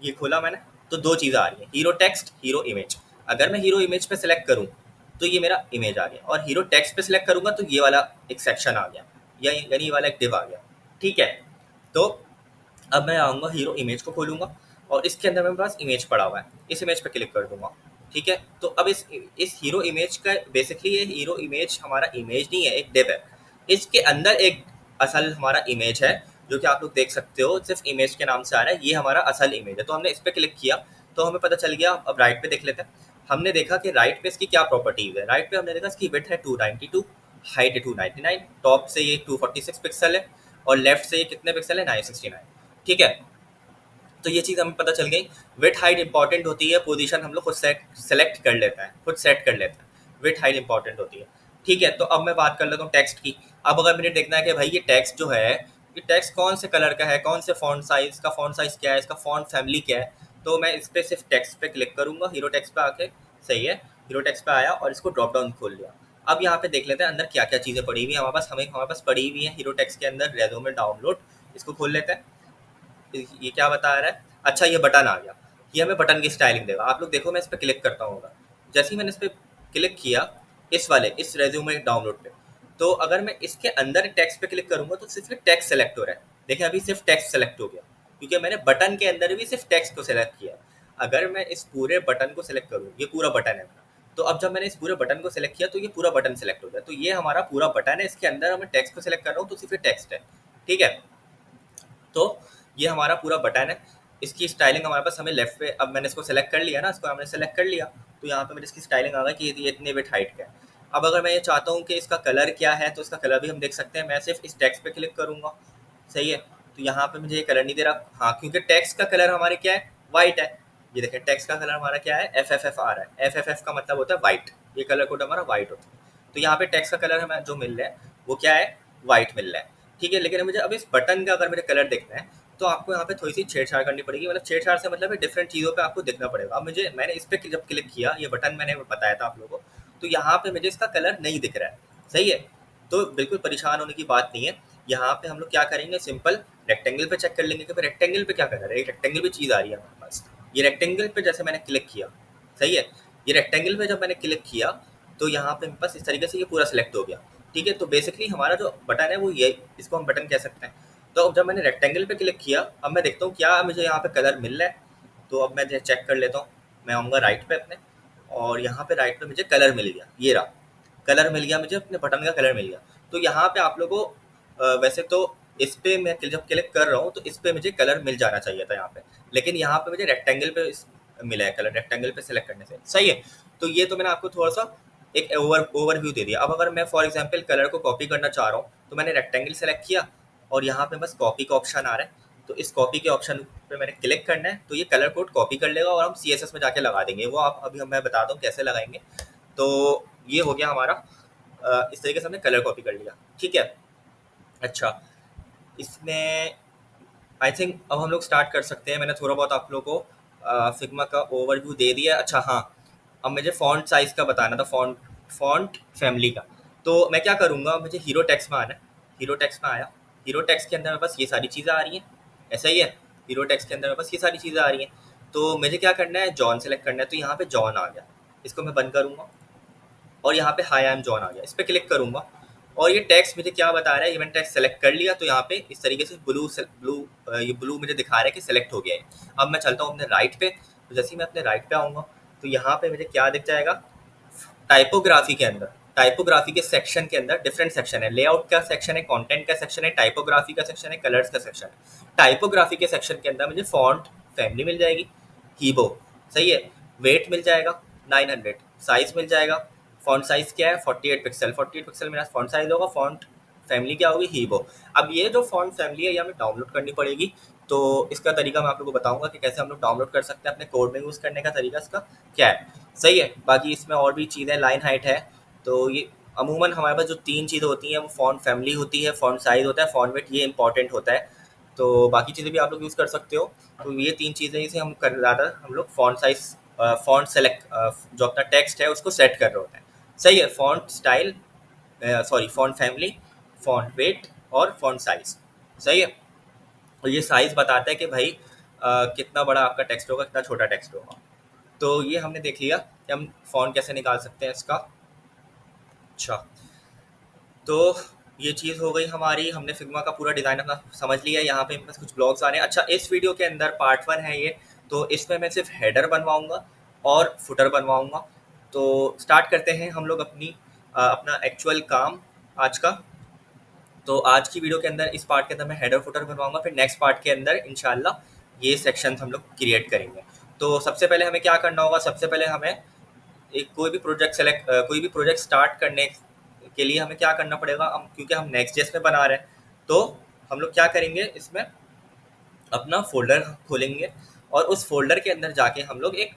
ये खोला मैंने, तो दो चीज़ें आ रही हैं, हीरो टेक्स्ट, हीरो इमेज। अगर मैं हीरो इमेज पे सिलेक्ट करूँ तो ये मेरा इमेज आ गया, और हीरो टेक्स्ट पे सिलेक्ट करूँगा तो ये वाला एक सेक्शन आ गया, या यानी ये वाला एक डिव आ गया। ठीक है, तो अब मैं आऊँगा हीरो इमेज को खोलूँगा और इसके अंदर मेरे पास इमेज पड़ा हुआ है, इस इमेज पे क्लिक कर दूँगा। ठीक है, तो अब इस हीरो इमेज का बेसिकली, ये हीरो इमेज हमारा इमेज नहीं है, एक डिव है। इसके अंदर एक असल हमारा इमेज है, जो कि आप लोग देख सकते हो सिर्फ इमेज के नाम से आ रहा है, ये हमारा असल इमेज है। तो हमने इस पर क्लिक किया तो हमें पता चल गया। अब राइट पे देख लेते हैं। हमने देखा कि राइट पे इसकी क्या प्रॉपर्टीज है। राइट पे हमने देखा इसकी विड्थ है 292, हाइट है 299, टॉप से ये 246 पिक्सल है, और लेफ्ट से ये कितने पिक्सल है, 969। ठीक है, तो ये चीज़ हमें पता चल गई। विथ हाइट इंपॉर्टेंट होती है, पोजीशन हम लोग खुद सेलेक्ट कर लेता है, खुद सेट कर लेता है। विथ हाइट इंपॉर्टेंट होती है। ठीक है, तो अब मैं बात कर लेता हूँ टेक्स्ट की। अब अगर मुझे देखना है कि भाई ये टेक्स्ट जो है, ये टेक्स्ट कौन से कलर का है, कौन से फॉन्ट साइज का, फॉन्ट साइज क्या है, इसका फॉन्ट फैमिली क्या है, तो मैं इस पर सिर्फ टेक्स्ट पे क्लिक करूंगा, हीरो टेक्स्ट पे आके। सही है, हीरो टेक्स्ट पे आया और इसको ड्रॉप डाउन खोल लिया। अब यहाँ पे देख लेते हैं अंदर क्या क्या चीज़ें पड़ी हुई है हमारे पास पड़ी हुई है हीरो टेक्स्ट के अंदर, रेज्यूमे डाउनलोड। इसको खोल लेते हैं। ये क्या बता रहा है, अच्छा ये बटन आ गया, ये हमें बटन की स्टाइलिंग देगा। आप लोग देखो, मैं इस पर क्लिक करता हूँ। जैसे ही मैंने इस पर क्लिक किया, इस रेज्यूमे डाउनलोड पे, तो अगर मैं इसके अंदर टेक्स्ट पे क्लिक करूंगा तो सिर्फ टेक्स्ट सेलेक्ट हो रहा है। देखिए अभी सिर्फ टेक्स्ट सेलेक्ट हो गया, क्योंकि मैंने बटन के अंदर भी सिर्फ टेक्स्ट को सेलेक्ट किया। अगर मैं इस पूरे बटन को सिलेक्ट करूँ, ये पूरा बटन है मेरा, तो अब जब मैंने इस पूरे बटन को सिलेक्ट किया तो ये पूरा बटन सेलेक्ट हो गया। तो ये हमारा पूरा बटन है, इसके अंदर मैं टेक्स्ट को सिलेक्ट कर रहा हूँ तो सिर्फ टेक्स्ट है। ठीक है, तो ये हमारा पूरा बटन है। इसकी स्टाइलिंग हमारे पास, हमें लेफ्ट पे, अब मैंने इसको सेलेक्ट कर लिया ना, इसको हमने सेलेक्ट कर लिया, तो यहाँ पे मेरी इसकी स्टाइलिंग आ गई कि ये इतने बिट हाइट का है। अब अगर मैं ये चाहता हूँ कि इसका कलर क्या है, तो इसका कलर भी हम देख सकते हैं। मैं सिर्फ इस टेक्स्ट पे क्लिक करूँगा। सही है, तो यहाँ पे मुझे ये कलर नहीं दे रहा, हाँ, क्योंकि टेक्स्ट का कलर हमारे क्या है, वाइट है। ये देखें, टेक्स्ट का कलर हमारा क्या है, FFF आ रहा है। FFF का मतलब होता है वाइट, ये कलर कोड हमारा वाइट होता है। तो यहाँ पे टेक्स्ट का कलर हमें जो मिल रहा है वो क्या है, वाइट मिल रहा है। ठीक है, लेकिन मुझे अब इस बटन का अगर मुझे कलर देखना है तो आपको यहाँ पे थोड़ी सी छेड़छाड़ करनी पड़ेगी। मतलब छेड़छाड़ से मतलब डिफरेंट चीज़ों पे आपको देखना पड़ेगा। अब मैंने इस पर जब क्लिक किया, ये बटन मैंने बताया था आप लोगों को, तो यहाँ पे मुझे इसका कलर नहीं दिख रहा है। सही है, तो बिल्कुल परेशान होने की बात नहीं है। यहाँ पे हम लोग क्या करेंगे, सिंपल रेक्टेंगल पे चेक कर लेंगे कि रेक्टेंगल पे क्या कलर है। एक रेक्टेंगल पे चीज़ आ रही है हमारे पास। ये रेक्टेंगल पे जैसे मैंने क्लिक किया, सही है, ये रेक्टेंगल पे जब मैंने क्लिक किया तो यहाँ पे बस इस तरीके से ये पूरा सिलेक्ट हो गया। ठीक है, तो बेसिकली हमारा जो बटन है वो ये, इसको हम बटन कह सकते हैं। तो अब जब मैंने रेक्टेंगल पे क्लिक किया, अब मैं देखता हूँ क्या मुझे यहाँ पे कलर मिल रहा है। तो अब मैं चेक कर लेता हूँ। मैं आऊँगा राइट पे अपने, और यहाँ पे राइट पे मुझे कलर मिल गया, ये रहा कलर मिल गया मुझे, अपने बटन का कलर मिल गया। तो यहाँ पे आप लोगों को वैसे तो इस पे मैं जब क्लिक कर रहा हूँ तो इस पे मुझे कलर मिल जाना चाहिए था यहाँ पे, लेकिन यहाँ पे मुझे रेक्टेंगल पे मिला है कलर, रेक्टेंगल पे सिलेक्ट करने से। सही है, तो ये तो मैंने आपको थोड़ा सा एक ओवरव्यू दे दिया। अब अगर मैं फॉर एग्जांपल कलर को कॉपी करना चाह रहा हूँ, तो मैंने रेक्टेंगल सेलेक्ट किया और यहाँ पे बस कॉपी का ऑप्शन आ रहा है। तो इस कॉपी के ऑप्शन पे मैंने क्लिक करना है, तो ये कलर कोड कॉपी कर लेगा और हम CSS में जाके लगा देंगे। वो आप अभी मैं बताता हूँ कैसे लगाएंगे। तो ये हो गया हमारा, इस तरीके से हमने कलर कॉपी कर लिया। ठीक है, अच्छा, इसमें आई थिंक अब हम लोग स्टार्ट कर सकते हैं। मैंने थोड़ा बहुत आप लोगों को फिग्मा का ओवरव्यू दे दिया। अच्छा हाँ, अब मुझे फ़ॉन्ट साइज़ का बताना था, फ़ॉन्ट फैमिली का। तो मैं क्या करूँगा, मुझे हीरो टेक्स्ट में आना है। हीरो टेक्स्ट में आया, हीरो टेक्स्ट के अंदर मेरे पास ये सारी चीज़ें आ रही हैं, ऐसा ही है। हीरो टेक्स्ट के अंदर मेरे पास ये सारी चीज़ें आ रही हैं। तो मुझे क्या करना है, जॉन सेलेक्ट करना है। तो यहाँ पे जॉन आ गया, इसको मैं बंद करूँगा और यहाँ पे हाई आई एम जॉन आ गया, इस पर क्लिक करूँगा। और ये टेक्स्ट मुझे क्या बता रहा है, ये मैंने टेक्स्ट सेलेक्ट कर लिया। तो यहाँ पे इस तरीके से ये ब्लू मुझे दिखा रहा है कि सेलेक्ट हो गया है। अब मैं चलता हूँ अपने राइट पे। तो जैसे ही मैं अपने राइट पे आऊँगा तो यहाँ पे मुझे क्या दिख जाएगा, टाइपोग्राफी के अंदर, टाइपोग्राफी के सेक्शन के अंदर डिफरेंट सेक्शन है। लेआउट का सेक्शन है, कंटेंट का सेक्शन है, टाइपोग्राफी का सेक्शन है, कलर्स का सेक्शन है। टाइपोग्राफी के सेक्शन के अंदर मुझे फॉन्ट फैमिली मिल जाएगी, हीबो। सही है, वेट मिल जाएगा 900, साइज मिल जाएगा। फॉन्ट साइज क्या है, 48 पिक्सल, 48 पिक्सल मेरा फॉन्ट साइज होगा। फॉन्ट फैमिली क्या होगी, हीबो। अब ये जो फॉन्ट फैमिली है ये हमें डाउनलोड करनी पड़ेगी। तो इसका तरीका मैं आप लोगों को बताऊंगा कि कैसे हम लोग डाउनलोड कर सकते हैं, अपने कोड में यूज़ करने का तरीका इसका क्या है। सही है, बाकी इसमें और भी चीज़ें, लाइन हाइट है, तो ये अमूमन हमारे पास जो 3 चीज़ें होती हैं वो फ़ॉन्ट फैमिली होती है, फ़ॉन्ट साइज़ होता है, फ़ॉन्ट वेट, ये इंपॉर्टेंट होता है। तो बाकी चीज़ें भी आप लोग यूज़ कर सकते हो। तो ये 3 चीज़ें से हम कर ज़्यादा हम लोग फ़ॉन्ट साइज़ फ़ॉन्ट सेलेक्ट जो अपना टेक्स्ट है उसको सेट कर रहे होते हैं। सही है? Font style sorry font family, font weight और फ़ॉन्ट साइज़। सही है? और ये साइज़ बताता है कि भाई कितना बड़ा आपका टेक्स्ट होगा, कितना छोटा टेक्स्ट होगा। तो ये हमने देख लिया कि हम फ़ॉन्ट कैसे निकाल सकते हैं इसका। अच्छा, तो ये चीज़ हो गई हमारी, हमने फिग्मा का पूरा डिज़ाइन अपना समझ लिया। यहाँ पे मेरे पास कुछ ब्लॉग्स आ रहे हैं। अच्छा, इस वीडियो के अंदर पार्ट 1 है ये, तो इसमें मैं सिर्फ हेडर बनवाऊँगा और फुटर बनवाऊँगा। तो स्टार्ट करते हैं हम लोग अपना एक्चुअल काम आज का। तो आज की वीडियो के अंदर इस पार्ट के अंदर मैं हेडर फुटर बनवाऊँगा, फिर नेक्स्ट पार्ट के अंदर इंशाल्लाह ये सेक्शन हम लोग क्रिएट करेंगे। तो सबसे पहले हमें क्या करना होगा, सबसे पहले हमें एक कोई भी प्रोजेक्ट स्टार्ट करने के लिए हमें क्या करना पड़ेगा, हम क्योंकि हम नेक्स्ट जेस में बना रहे हैं, तो हम लोग क्या करेंगे, इसमें अपना फ़ोल्डर खोलेंगे और उस फ़ोल्डर के अंदर जाके हम लोग एक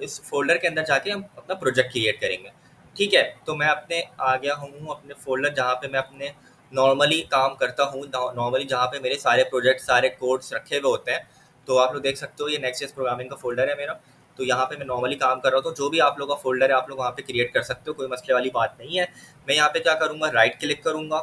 इस फ़ोल्डर के अंदर जाके हम अपना प्रोजेक्ट क्रिएट करेंगे। ठीक है? तो मैं आ गया हूँ अपने फ़ोल्डर जहाँ पे मैं अपने नॉर्मली काम करता हूँ, नॉर्मली जहाँ पे मेरे सारे प्रोजेक्ट, सारे कोड्स रखे हुए होते हैं। तो आप लोग देख सकते हो ये नेक्स्ट जेस प्रोग्रामिंग का फ़ोल्डर है मेरा। तो यहाँ पे मैं नॉर्मली काम कर रहा हूँ, तो जो भी आप लोग का फ़ोल्डर है आप लोग वहाँ पे क्रिएट कर सकते हो, कोई मसले वाली बात नहीं है। मैं यहाँ पे क्या करूँगा, राइट क्लिक करूँगा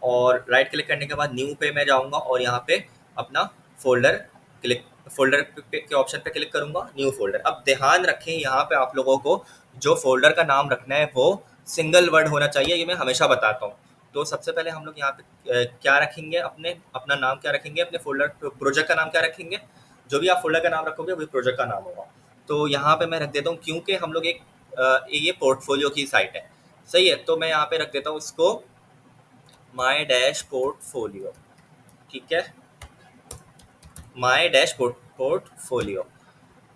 और राइट क्लिक करने के बाद न्यू पे मैं जाऊँगा और यहाँ पे अपना फ़ोल्डर क्लिक फ़ोल्डर के ऑप्शन पे क्लिक करूँगा, न्यू फ़ोल्डर। अब ध्यान रखें यहाँ पे आप लोगों को जो फ़ोल्डर का नाम रखना है वो सिंगल वर्ड होना चाहिए, ये मैं हमेशा बताता हूँ। तो सबसे पहले हम लोग यहाँ पे क्या रखेंगे, अपना नाम क्या रखेंगे, अपने फ़ोल्डर प्रोजेक्ट का नाम क्या रखेंगे, जो भी आप फ़ोल्डर का नाम रखोगे वही प्रोजेक्ट का नाम होगा। तो यहाँ पे मैं रख देता हूँ, क्योंकि हम लोग ये पोर्टफोलियो की साइट है। सही है? तो मैं यहाँ पे रख देता हूँ उसको माई डैश पोर्टफोलियो। ठीक है? माई डैश पोर्टफोलियो।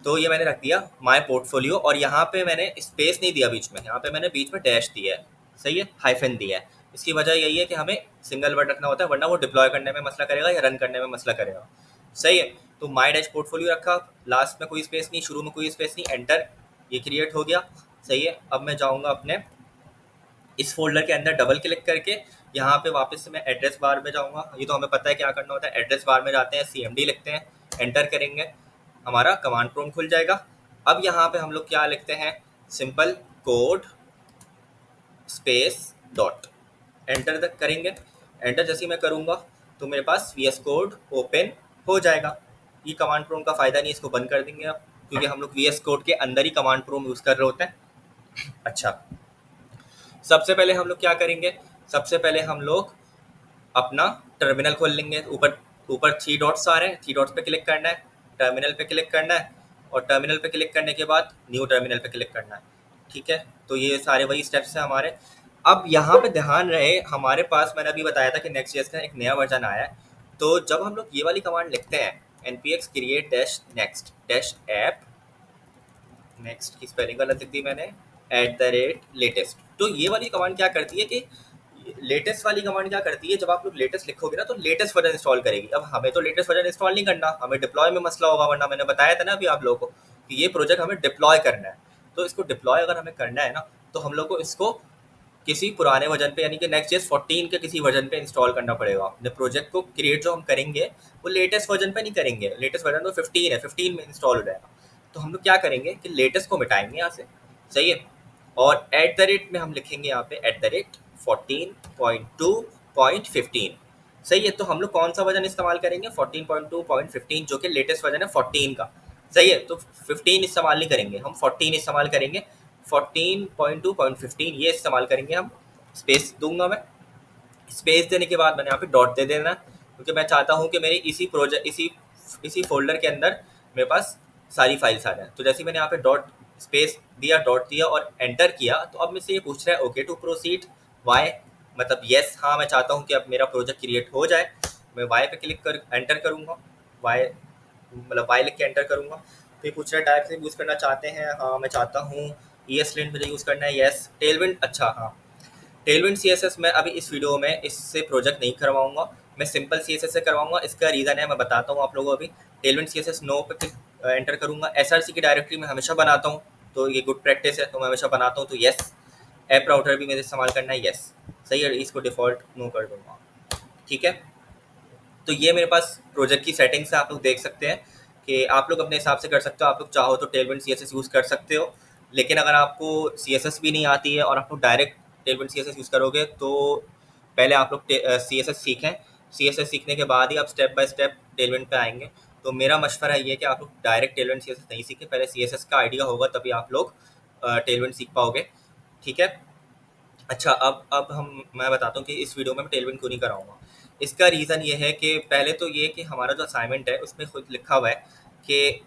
तो ये मैंने रख दिया माई पोर्टफोलियो, और यहाँ पे मैंने स्पेस नहीं दिया बीच में, यहाँ पे मैंने बीच में डैश दिया है। सही है? हाइफन दिया है। इसकी वजह यही है कि हमें सिंगल वर्ड रखना होता है, वरना वो डिप्लॉय करने में मसला करेगा या रन करने में मसला करेगा। सही है? तो माई डैश पोर्टफोलियो रखा, लास्ट में कोई स्पेस नहीं, शुरू में कोई स्पेस नहीं, एंटर, ये क्रिएट हो गया। सही है? अब मैं जाऊँगा अपने इस फोल्डर के अंदर, डबल क्लिक करके यहाँ पे वापस से मैं एड्रेस बार में जाऊँगा। ये तो हमें पता है क्या करना होता है, एड्रेस बार में जाते हैं, CMD लिखते हैं, एंटर करेंगे, हमारा कमांड प्रॉम्प्ट खुल जाएगा। अब यहाँ पे हम लोग क्या लिखते हैं, simple code space dot, enter तक करेंगे। एंटर जैसे ही मैं करूँगा तो मेरे पास VS कोड ओपन हो जाएगा। ये कमांड प्रॉम्प्ट का फ़ायदा नहीं, इसको बंद कर देंगे अब, क्योंकि हम लोग VS कोड के अंदर ही कमांड प्रॉम्प्ट यूज़ कर रहे होते हैं। अच्छा, सबसे पहले हम लोग क्या करेंगे, सबसे पहले हम लोग अपना टर्मिनल खोल लेंगे। ऊपर ऊपर 3 डॉट्स आ रहे हैं, 3 डॉट्स पे क्लिक करना है, टर्मिनल पे क्लिक करना है, और टर्मिनल पे क्लिक करने के बाद न्यू टर्मिनल पे क्लिक करना है। ठीक है? तो ये सारे वही स्टेप्स हैं हमारे। अब यहाँ पे ध्यान रहे, हमारे पास मैंने अभी बताया था कि नेक्स्ट जेएस का एक नया वर्जन आया है। तो जब हम लोग ये वाली कमांड लिखते हैं, npx create dash next dash app, next की स्पेलिंग गलत लिख दी मैंने, @लेटेस्ट। तो ये वाली कमांड क्या करती है कि लेटेस्ट वाली कमांड क्या करती है, जब आप लोग लेटेस्ट लिखोगे ना तो लेटेस्ट वर्जन इंस्टॉल करेगी। अब हमें तो लेटेस्ट वर्जन इंस्टॉल नहीं करना, हमें डिप्लॉय में मसला होगा, वरना मैंने बताया था ना अभी आप लोगों को कि ये प्रोजेक्ट हमें डिप्लॉय करना है। तो इसको डिप्लॉय अगर हमें करना है ना, तो हम लोग को इसको किसी पुराने वर्जन पे, यानी कि नेक्स्ट जेएस 14 के किसी वर्जन पे इंस्टॉल करना पड़ेगा। अपने प्रोजेक्ट को क्रिएट जो हम करेंगे वो लेटेस्ट वर्जन पे नहीं करेंगे, लेटेस्ट वर्जन तो 15 है, 15 में इंस्टॉल हो जाएगा। तो हम लोग क्या करेंगे कि लेटेस्ट को मिटाएंगे यहाँ से। सही है? और @ में हम लिखेंगे यहाँ पे @14.2.15। सही है? तो हम लोग कौन सा वर्जन इस्तेमाल करेंगे, 14.2.15, जो कि लेटेस्ट वर्जन है 14 का। सही है? तो 15 इस्तेमाल नहीं करेंगे हम, 14 इस्तेमाल करेंगे, 14.2.15 ये इस्तेमाल करेंगे हम। स्पेस दूंगा मैं, स्पेस देने के बाद मैंने यहाँ पे डॉट दे देना, क्योंकि मैं चाहता हूँ कि मेरी इसी फोल्डर के अंदर मेरे पास सारी फाइल्स आ जाए। तो जैसे मैंने यहाँ पे डॉट स्पेस दिया, डॉट दिया और एंटर किया, तो अब मुझसे ये पूछ रहा है ओके टू प्रोसीड, वाई मतलब येस, हाँ मैं चाहता हूँ कि अब मेरा प्रोजेक्ट क्रिएट हो जाए। मैं वाई पे क्लिक कर एंटर करूँगा, वाई मतलब वाई लिख के एंटर करूँगा। तो ये पूछ रहा है टाइप से यूज़ करना चाहते हैं, हाँ मैं चाहता हूँ। ESLint मुझे यूज़ करना है, येस। टेलविंड, अच्छा हाँ, टेलविंड CSS मैं अभी इस वीडियो में इससे प्रोजेक्ट नहीं करवाऊंगा, मैं सिंपल CSS से करवाऊंगा। इसका रीज़न है, मैं बताता हूँ आप लोगों को। अभी टेलविंड CSS नो पे एंटर करूँगा। SRC की डायरेक्टरी में हमेशा बनाता हूँ, तो ये गुड प्रैक्टिस है, तो मैं हमेशा बनाता हूँ। तो येस, ऐप राउटर भी मुझे इस्तेमाल करना है, यस सही है, इसको डिफ़ॉल्ट नो कर दूँगा। ठीक है, तो ये मेरे पास प्रोजेक्ट की सेटिंग्स है, आप लोग देख सकते हैं कि आप लोग अपने हिसाब से कर सकते हो। आप लोग चाहो तो टेलविंड CSS यूज़ कर सकते हो, लेकिन अगर आपको CSS भी नहीं आती है और आप लोग डायरेक्ट टेलविंड CSS यूज़ करोगे तो पहले आप लोग CSS सीखें। CSS सीखने के बाद ही आप स्टेप बाय स्टेप टेलविंड पे आएंगे। तो मेरा मशवरा ये है कि आप लोग डायरेक्ट टेलविंड CSS नहीं सीखें, पहले CSS का आइडिया होगा तभी आप लोग टेलविंड सीख पाओगे। ठीक है, अच्छा अब मैं बताता हूँ कि इस वीडियो में मैं टेलविंड क्यों नहीं कराऊंगा। इसका रीज़न ये है कि पहले तो ये कि हमारा जो असाइनमेंट है उसमें खुद लिखा हुआ है कि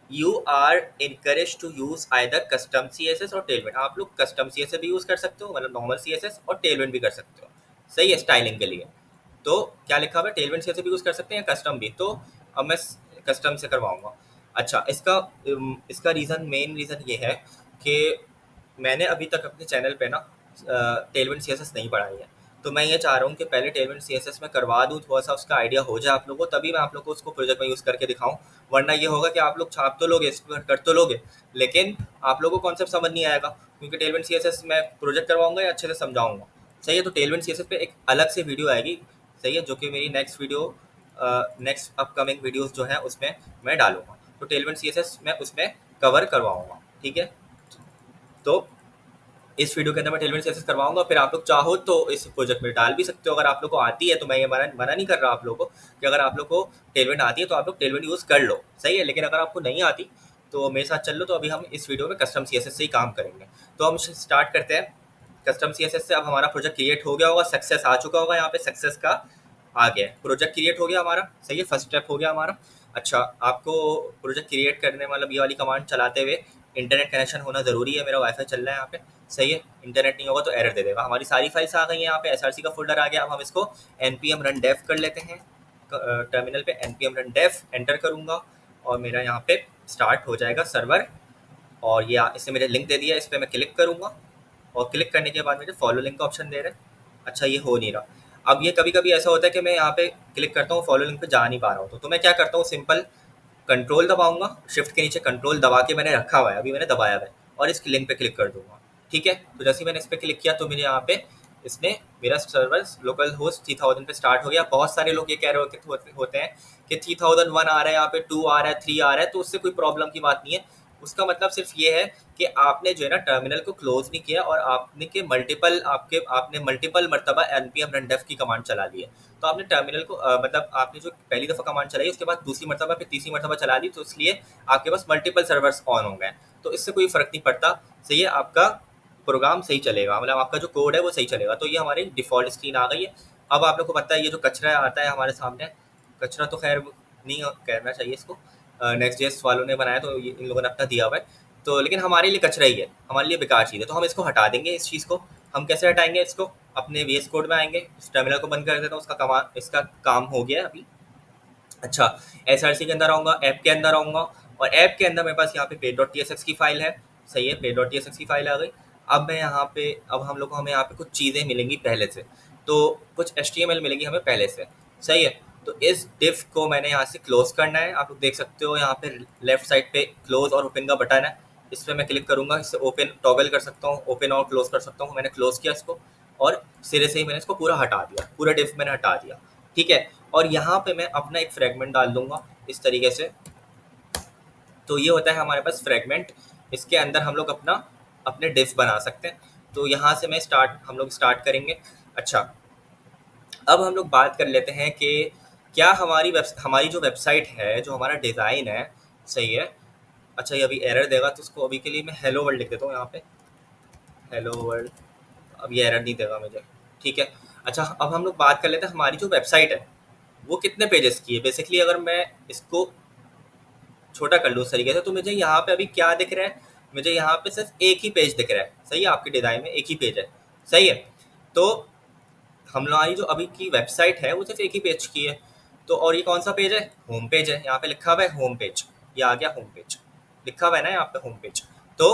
you are encourage to use either custom CSS और टेलविंड। आप लोग कस्टम CSS भी यूज़ कर सकते हो, मतलब नॉर्मल CSS, और टेलविंड भी कर सकते हो, सही है, स्टाइलिंग के लिए। तो क्या लिखा हुआ है, टेलविंड CSS भी यूज़ कर सकते हैं या कस्टम भी, तो अब मैं कस्टम से करवाऊंगा। अच्छा, इसका रीज़न, मेन रीज़न ये है कि मैंने अभी तक अपने चैनल पे ना टेलविंड CSS नहीं पढ़ाई है, तो मैं ये चाह रहा हूँ कि पहले टेलविंड CSS में करवा दूँ, थोड़ा सा उसका आइडिया हो जाए आप लोगों को, तभी मैं आप लोगों को उसको प्रोजेक्ट में यूज़ करके दिखाऊँ। वरना ये होगा कि आप लोग छाप तो लोगे, इसको कर तो लोगे, लेकिन आप लोगों को कॉन्सेप्ट समझ नहीं आएगा, क्योंकि टेलविंड CSS मैं प्रोजेक्ट करवाऊंगा या अच्छे से समझाऊंगा, सही है। तो टेलविंड CSS पे एक अलग से वीडियो आएगी, सही है, जो कि मेरी next video, next upcoming videos जो हैं उसमें मैं डालूंगा। तो टेलविंड CSS मैं उसमें कवर करवाऊंगा। ठीक है, तो इस वीडियो के अंदर मैं टेलविंड CSS करवाऊंगा, फिर आप लोग चाहो तो इस प्रोजेक्ट में डाल भी सकते हो अगर आप लोग को आती है। तो मैं ये मना नहीं कर रहा आप लोगों को कि अगर आप लोग को टेलविंड आती है तो आप लोग टेलविंड यूज़ कर लो, सही है, लेकिन अगर आपको नहीं आती तो मेरे साथ चल लो। तो अभी हम इस वीडियो में कस्टम CSS से ही काम करेंगे। तो हम स्टार्ट करते हैं कस्टम CSS से। अब हमारा प्रोजेक्ट क्रिएट हो गया होगा, सक्सेस आ चुका होगा, यहाँ पे सक्सेस का आ गया है, प्रोजेक्ट क्रिएट हो गया हमारा, सही है, फर्स्ट स्टेप हो गया हमारा। अच्छा, आपको प्रोजेक्ट क्रिएट करने मतलब ये वाली कमांड चलाते हुए इंटरनेट कनेक्शन होना ज़रूरी है। मेरा वाईफाई चल रहा है यहाँ पे, सही है, इंटरनेट नहीं होगा तो एरर दे देगा। हमारी सारी फाइल्स आ गई हैं, यहाँ पे SRC का फोल्डर आ गया। अब हम इसको npm run dev कर लेते हैं। टर्मिनल पे npm run dev एंटर करूँगा और मेरा यहाँ पे स्टार्ट हो जाएगा सर्वर। और ये इसने मुझे लिंक दे दिया, इस पर मैं क्लिक करूँगा और क्लिक करने के बाद मुझे फॉलो लिंक का ऑप्शन दे रहा है। अच्छा, ये हो नहीं रहा। अब ये कभी कभी ऐसा होता है कि मैं यहाँ पे क्लिक करता हूँ, फॉलो लिंक पे जा नहीं पा रहा हूँ, तो मैं क्या करता हूँ, सिंपल कंट्रोल दबाऊंगा, शिफ्ट के नीचे कंट्रोल दबा के मैंने रखा हुआ है, अभी मैंने दबाया हुआ है, और इस लिंक पे क्लिक कर दूंगा। ठीक है, तो जैसे ही मैंने इस पर क्लिक किया तो मेरे यहाँ पे इसने मेरा सर्वर लोकल होस्ट 3000 पे स्टार्ट हो गया। बहुत सारे लोग ये कह रहे होते हैं कि 3001 आ रहा है, यहाँ पे 2 आ रहा है, 3 आ रहा है, तो उससे कोई प्रॉब्लम की बात नहीं है। उसका मतलब सिर्फ ये है कि आपने जो है ना टर्मिनल को क्लोज नहीं किया और आपने मल्टीपल मरतबा npm run dev की कमांड चला ली है। तो आपने टर्मिनल को मतलब आपने जो पहली दफ़ा कमांड चलाई उसके बाद दूसरी मरतबा फिर तीसरी मरतबा चला दी, तो इसलिए आपके पास मल्टीपल सर्वर्स ऑन हो गए। तो इससे कोई फ़र्क नहीं पड़ता, सही है, आपका प्रोग्राम सही चलेगा, मतलब आपका जो कोड है वो सही चलेगा। तो ये हमारी डिफ़ॉल्ट स्क्रीन आ गई है। अब आप लोग को पता है ये जो कचरा आता है हमारे सामने, कचरा तो खैर नहीं कहना चाहिए इसको, नेक्स्ट जेएस वालों ने बनाया तो इन लोगों ने अपना दिया हुआ है, तो लेकिन हमारे लिए कचरा ही है, हमारे लिए बेकार चीज़ है, तो हम इसको हटा देंगे। इस चीज़ को हम कैसे हटाएंगे, इसको अपने VS कोड में आएंगे, इस टर्मिनल को बंद कर देता हूँ, इसका काम हो गया है अभी। अच्छा, SRC के अंदर आऊँगा, ऐप के अंदर आऊँगा, और ऐप के अंदर मेरे पास यहाँ पे page.tsx की फाइल है, सही है, page.tsx की फाइल आ गई। अब मैं यहाँ पे, अब हमें यहाँ पे कुछ चीज़ें मिलेंगी पहले से, तो कुछ HTML मिलेंगी हमें पहले से, सही है। तो इस डिफ को मैंने यहाँ से क्लोज करना है। आप लोग देख सकते हो यहाँ पे लेफ्ट साइड पे क्लोज और ओपन का बटन है, इस पर मैं क्लिक करूँगा, इससे ओपन टॉगल कर सकता हूँ, ओपन और क्लोज कर सकता हूँ। मैंने क्लोज किया इसको और सिरे से ही मैंने इसको पूरा हटा दिया, पूरा डिफ मैंने हटा दिया। ठीक है, और यहाँ पे मैं अपना एक फ्रेगमेंट डाल दूंगा इस तरीके से। तो ये होता है हमारे पास फ्रेगमेंट, इसके अंदर हम लोग अपने डिफ बना सकते हैं। तो यहाँ से हम लोग स्टार्ट करेंगे। अच्छा, अब हम लोग बात कर लेते हैं कि क्या हमारी जो वेबसाइट है, जो हमारा डिज़ाइन है, सही है। अच्छा, ये अभी एरर देगा, तो उसको अभी के लिए मैं हेलो वर्ल्ड लिख देता हूँ यहाँ पे, हेलो वर्ल्ड। अब ये एरर नहीं देगा मुझे, ठीक है। अच्छा, अब हम लोग बात कर लेते हैं हमारी जो वेबसाइट है वो कितने पेजेस की है। बेसिकली अगर मैं इसको छोटा कर लूँ उस तरीके से, तो मुझे यहाँ पे अभी क्या दिख रहा है, मुझे यहाँ पे सिर्फ एक ही पेज दिख रहा है, सही है, आपके डिज़ाइन में एक ही पेज है, सही है। तो हमारी जो अभी की वेबसाइट है वो सिर्फ एक ही पेज की है। तो और ये कौन सा पेज है, होम पेज है, यहाँ पे लिखा हुआ है होम पेज, ये आ गया होम पेज, लिखा हुआ है ना यहाँ पे होम पेज, तो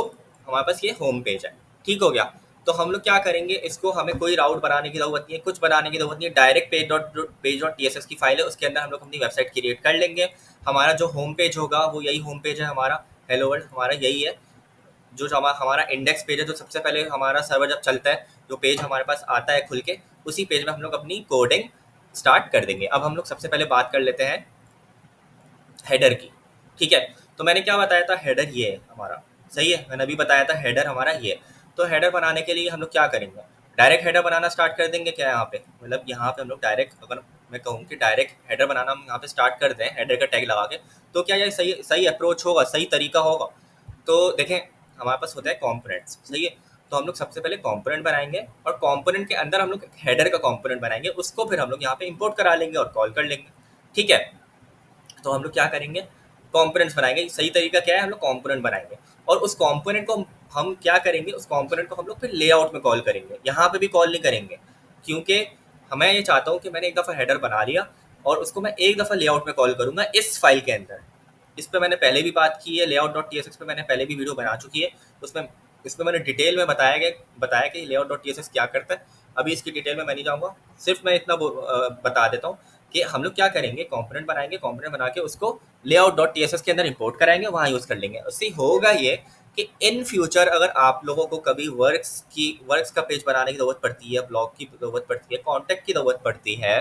हमारे पास ये होम पेज है, ठीक हो गया। तो हम लोग क्या करेंगे, इसको हमें कोई राउट बनाने की ज़रूरत नहीं है, कुछ बनाने की ज़रूरत नहीं है, डायरेक्ट पेज.tsx की फाइल है, उसके अंदर हम लोग अपनी वेबसाइट क्रिएट कर लेंगे। हमारा जो होम पेज होगा वो यही होम पेज है हमारा, हेलो वर्ल्ड हमारा यही है। जो हमारा इंडेक्स पेज है, जो सबसे पहले हमारा सर्वर जब चलता है, जो पेज हमारे पास आता है खुल के, उसी पेज में हम लोग अपनी कोडिंग स्टार्ट कर देंगे। अब हम लोग सबसे पहले बात कर लेते हैं हेडर की। ठीक है, तो मैंने क्या बताया था, हेडर ये है हमारा, सही है, मैंने अभी बताया था हेडर हमारा ये है। तो हेडर बनाने के लिए हम लोग क्या करेंगे, डायरेक्ट हेडर बनाना स्टार्ट कर देंगे क्या यहाँ पे, मतलब यहाँ पे हम लोग डायरेक्ट, अगर मैं कहूँ कि डायरेक्ट हेडर बनाना हम यहाँ पे स्टार्ट कर दें हेडर का टैग लगा के, तो क्या ये सही सही अप्रोच होगा, सही तरीका होगा? तो देखें, हमारे पास होता है कॉम्पोनेंट्स, सही है, तो हम लोग सबसे पहले कॉम्पोनेंट बनाएंगे और कॉम्पोनेंट के अंदर हम लोग हेडर का कॉम्पोनेंट बनाएंगे, उसको फिर हम लोग यहाँ पे इंपोर्ट करा लेंगे और कॉल कर लेंगे। ठीक है, तो हम लोग क्या करेंगे, कंपोनेंट्स बनाएंगे। सही तरीका क्या है, हम लोग कंपोनेंट बनाएंगे और उस कंपोनेंट को हम क्या करेंगे, उस कंपोनेंट को हम लोग फिर लेआउट में कॉल करेंगे, यहाँ पे भी कॉल नहीं करेंगे, क्योंकि मैं ये चाहता हूँ कि मैंने एक दफ़ा हेडर बना लिया और उसको मैं एक दफ़ा लेआउट में कॉल करूँगा इस फाइल के अंदर। इस पर मैंने पहले भी बात की है, layout dot T S x पर मैंने पहले भी वीडियो बना चुकी है, उसमें इसमें मैंने डिटेल में बताया कि layout dot T S x क्या करता है। अभी इसकी डिटेल में मैं नहीं जाऊँगा, सिर्फ मैं इतना बता देता हूँ कि हम लोग क्या करेंगे, कंपोनेंट बनाएंगे, कंपोनेंट बना के उसको layout dot T S S के अंदर इंपोर्ट कराएंगे, वहाँ यूज़ कर लेंगे। उससे होगा ये कि इन फ्यूचर अगर आप लोगों को कभी वर्क्स का पेज बनाने की ज़रूरत पड़ती है, ब्लॉग की ज़रूरत पड़ती है, कॉन्टैक्ट की ज़रूरत पड़ती है,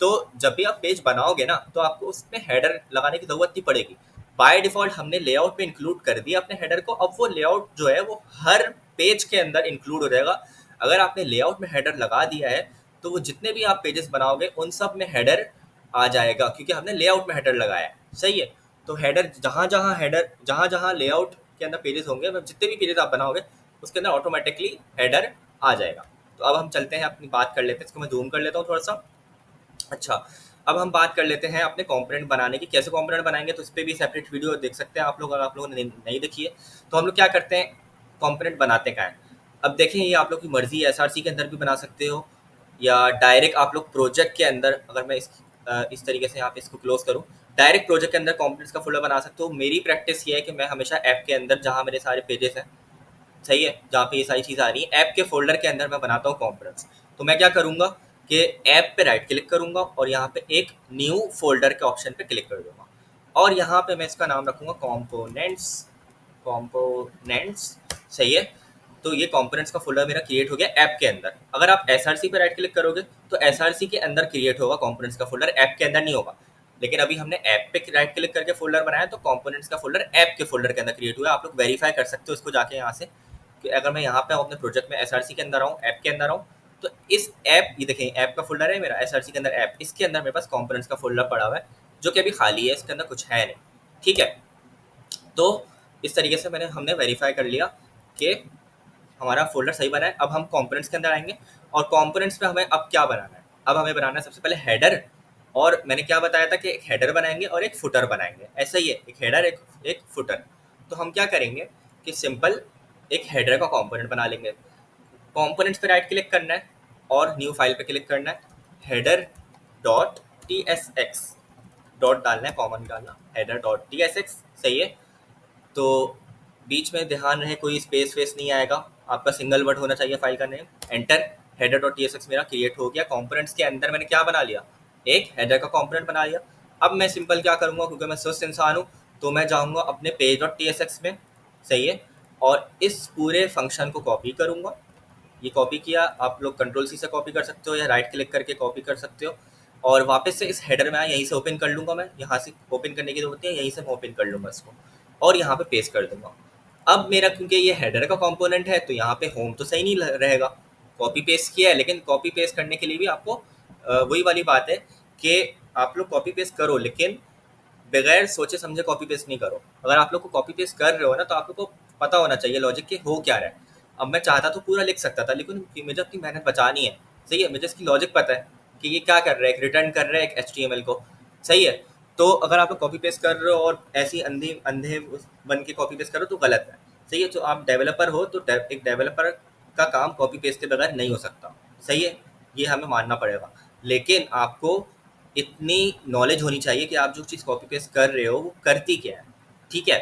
तो जब भी आप पेज बनाओगे ना, तो आपको उसमें हेडर लगाने की ज़रूरत नहीं पड़ेगी। बाय डिफ़ॉल्ट हमने लेआउट में इंक्लूड कर दिया अपने हेडर को, अब वो लेआउट जो है वो हर पेज के अंदर इंक्लूड हो जाएगा। अगर आपने लेआउट में हेडर लगा दिया है, तो वो जितने भी आप पेजेस बनाओगे उन सब में हेडर आ जाएगा, क्योंकि हमने लेआउट में हेडर लगाया है, सही है। तो हेडर जहाँ जहाँ लेआउट के अंदर पेजेस होंगे, मतलब जितने भी पेजेस आप बनाओगे उसके अंदर ऑटोमेटिकली हेडर आ जाएगा। तो अब हम चलते हैं, अपनी बात कर लेते हैं, इसको मैं जूम कर लेता हूँ थोड़ा सा। अच्छा, अब हम बात कर लेते हैं अपने कंपोनेंट बनाने की, कैसे कंपोनेंट बनाएंगे, तो इस पर भी सेपरेट वीडियो देख सकते हैं आप लोग, अगर आप लोगों ने नहीं देखी है। तो हम लोग क्या करते हैं, कंपोनेंट बनाते क्या है। अब देखें, ये आप लोग की मर्जी है, एसआरसी के अंदर भी बना सकते हो या डायरेक्ट आप लोग प्रोजेक्ट के अंदर, अगर मैं इस तरीके से यहाँ पे इसको क्लोज करूँ, डायरेक्ट प्रोजेक्ट के अंदर कंपोनेंट्स का फोल्डर बना सकते हो। मेरी प्रैक्टिस ये है कि मैं हमेशा ऐप के अंदर, जहाँ मेरे सारे पेजेस हैं, सही है, जहाँ पे ये सारी चीज़ आ रही है, ऐप के फोल्डर के अंदर मैं बनाता हूँ कंपोनेंट्स। तो मैं क्या करूँगा कि ऐप पे राइट क्लिक करूँगा और यहाँ पे एक न्यू फोल्डर के ऑप्शन पे क्लिक कर दूँगा और यहाँ पे मैं इसका नाम रखूँगा कॉम्पोनेंट्स, सही है। तो ये कंपोनेंट्स का फोल्डर मेरा क्रिएट हो गया ऐप के अंदर। अगर आप एसआरसी पे राइट क्लिक करोगे तो एसआरसी के अंदर क्रिएट होगा कंपोनेंट्स का फोल्डर, ऐप के अंदर नहीं होगा। लेकिन अभी हमने ऐप पे राइट क्लिक करके फोल्डर बनाया, तो कंपोनेंट्स का फोल्डर ऐप के फोल्डर के अंदर क्रिएट हुआ। आप लोग वेरीफाई कर सकते हो इसको जाके यहाँ से, कि अगर मैं यहाँ पे अपने प्रोजेक्ट में एसआरसी के अंदर आऊँ, ऐप के अंदर आऊँ, तो इस ऐप, ये देखें ऐप का फोल्डर है मेरा, एसआरसी के अंदर ऐप, इसके अंदर मेरे पास कंपोनेंट्स का फोल्डर पड़ा हुआ है, जो कि अभी खाली है, इसके अंदर कुछ है नहीं। ठीक है, तो इस तरीके से हमने वेरीफाई कर लिया कि हमारा फोल्डर सही बना है। अब हम कंपोनेंट्स के अंदर आएंगे और कंपोनेंट्स पे हमें अब क्या बनाना है, अब हमें बनाना है सबसे पहले हेडर। और मैंने क्या बताया था कि एक हेडर बनाएंगे और एक फुटर बनाएंगे, ऐसा ही है, एक हेडर एक फुटर। तो हम क्या करेंगे कि सिंपल एक हेडर का कंपोनेंट बना लेंगे। कंपोनेंट्स पे राइट क्लिक करना है और न्यू फाइल पे क्लिक करना है, header dot T S x, dot डालना है, कॉमन डालना, header dot T S x, सही है। तो बीच में ध्यान रहे कोई स्पेस वेस नहीं आएगा, आपका सिंगल वर्ड होना चाहिए फाइल का name, enter. Header dot T S x मेरा क्रिएट हो गया। कंपोनेंट्स के अंदर मैंने क्या बना लिया, एक हेडर का कंपोनेंट बना लिया। अब मैं सिंपल क्या करूँगा, क्योंकि मैं स्वस्थ इंसान हूँ, तो मैं जाऊँगा अपने page dot T S x में, सही है, और इस पूरे फंक्शन को कॉपी करूँगा। ये कॉपी किया, आप लोग कंट्रोल सी से कॉपी कर सकते हो या राइट क्लिक करके कॉपी कर सकते हो, और वापस से इस हेडर में आया, यहीं से ओपन कर लूँगा। मैं यहाँ से ओपन करने की जरूरत नहीं है, यहीं से मैं ओपन कर लूँगा इसको और यहाँ पे पेस्ट कर दूँगा। अब मेरा, क्योंकि ये हेडर का कंपोनेंट है, तो यहाँ पे होम तो सही नहीं रहेगा, कॉपी पेस्ट किया है, लेकिन कॉपी पेस्ट करने के लिए भी आपको वही वाली बात है कि आप लोग कॉपी पेस्ट करो, लेकिन बगैर सोचे समझे कॉपी पेस्ट नहीं करो। अगर आप लोग को कॉपी पेस्ट कर रहे हो ना, तो आप लोग को पता होना चाहिए लॉजिक के हो क्या रहा है। अब मैं चाहता तो पूरा लिख सकता था, लेकिन मुझे अपनी मेहनत बचानी है, सही है, मुझे इसकी लॉजिक पता है कि ये क्या कर रहा है, एक रिटर्न कर रहा है एक HTML को, सही है। तो अगर आप लोग कॉपी पेस्ट कर रहे हो और ऐसी अंधे बन के कॉपी पेस्ट करो तो गलत है, सही है। तो आप डेवलपर हो, तो एक डेवलपर का काम कॉपी पेस्ट के बगैर नहीं हो सकता, सही है, ये हमें मानना पड़ेगा। लेकिन आपको इतनी नॉलेज होनी चाहिए कि आप जो चीज़ कॉपी पेस्ट कर रहे हो वो करती क्या है, ठीक है।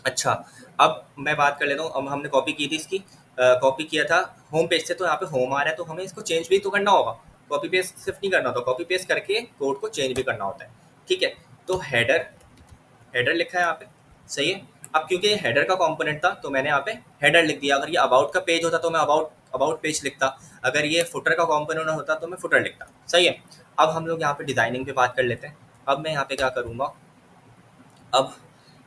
अच्छा, अब मैं बात कर लेता हूँ। अब हमने कॉपी की थी इसकी, कॉपी किया था होम पेज से, तो यहाँ पे होम आ रहा है, तो हमें इसको चेंज भी तो करना होगा, कॉपी पेस्ट सिर्फ नहीं करना होता, कॉपी पेस्ट करके कोड को चेंज भी करना होता है, ठीक है। तो हेडर लिखा है यहाँ पे, सही है। अब क्योंकि ये हेडर का कंपोनेंट था तो मैंने यहाँ पे हेडर लिख दिया। अगर ये अबाउट का पेज होता तो मैं अबाउट पेज लिखता। अगर ये फुटर का कंपोनेंट होता तो मैं फुटर लिखता। सही है। अब हम लोग यहाँ पे डिजाइनिंग पे बात कर लेते हैं। अब मैं यहाँ पे क्या करूँगा, अब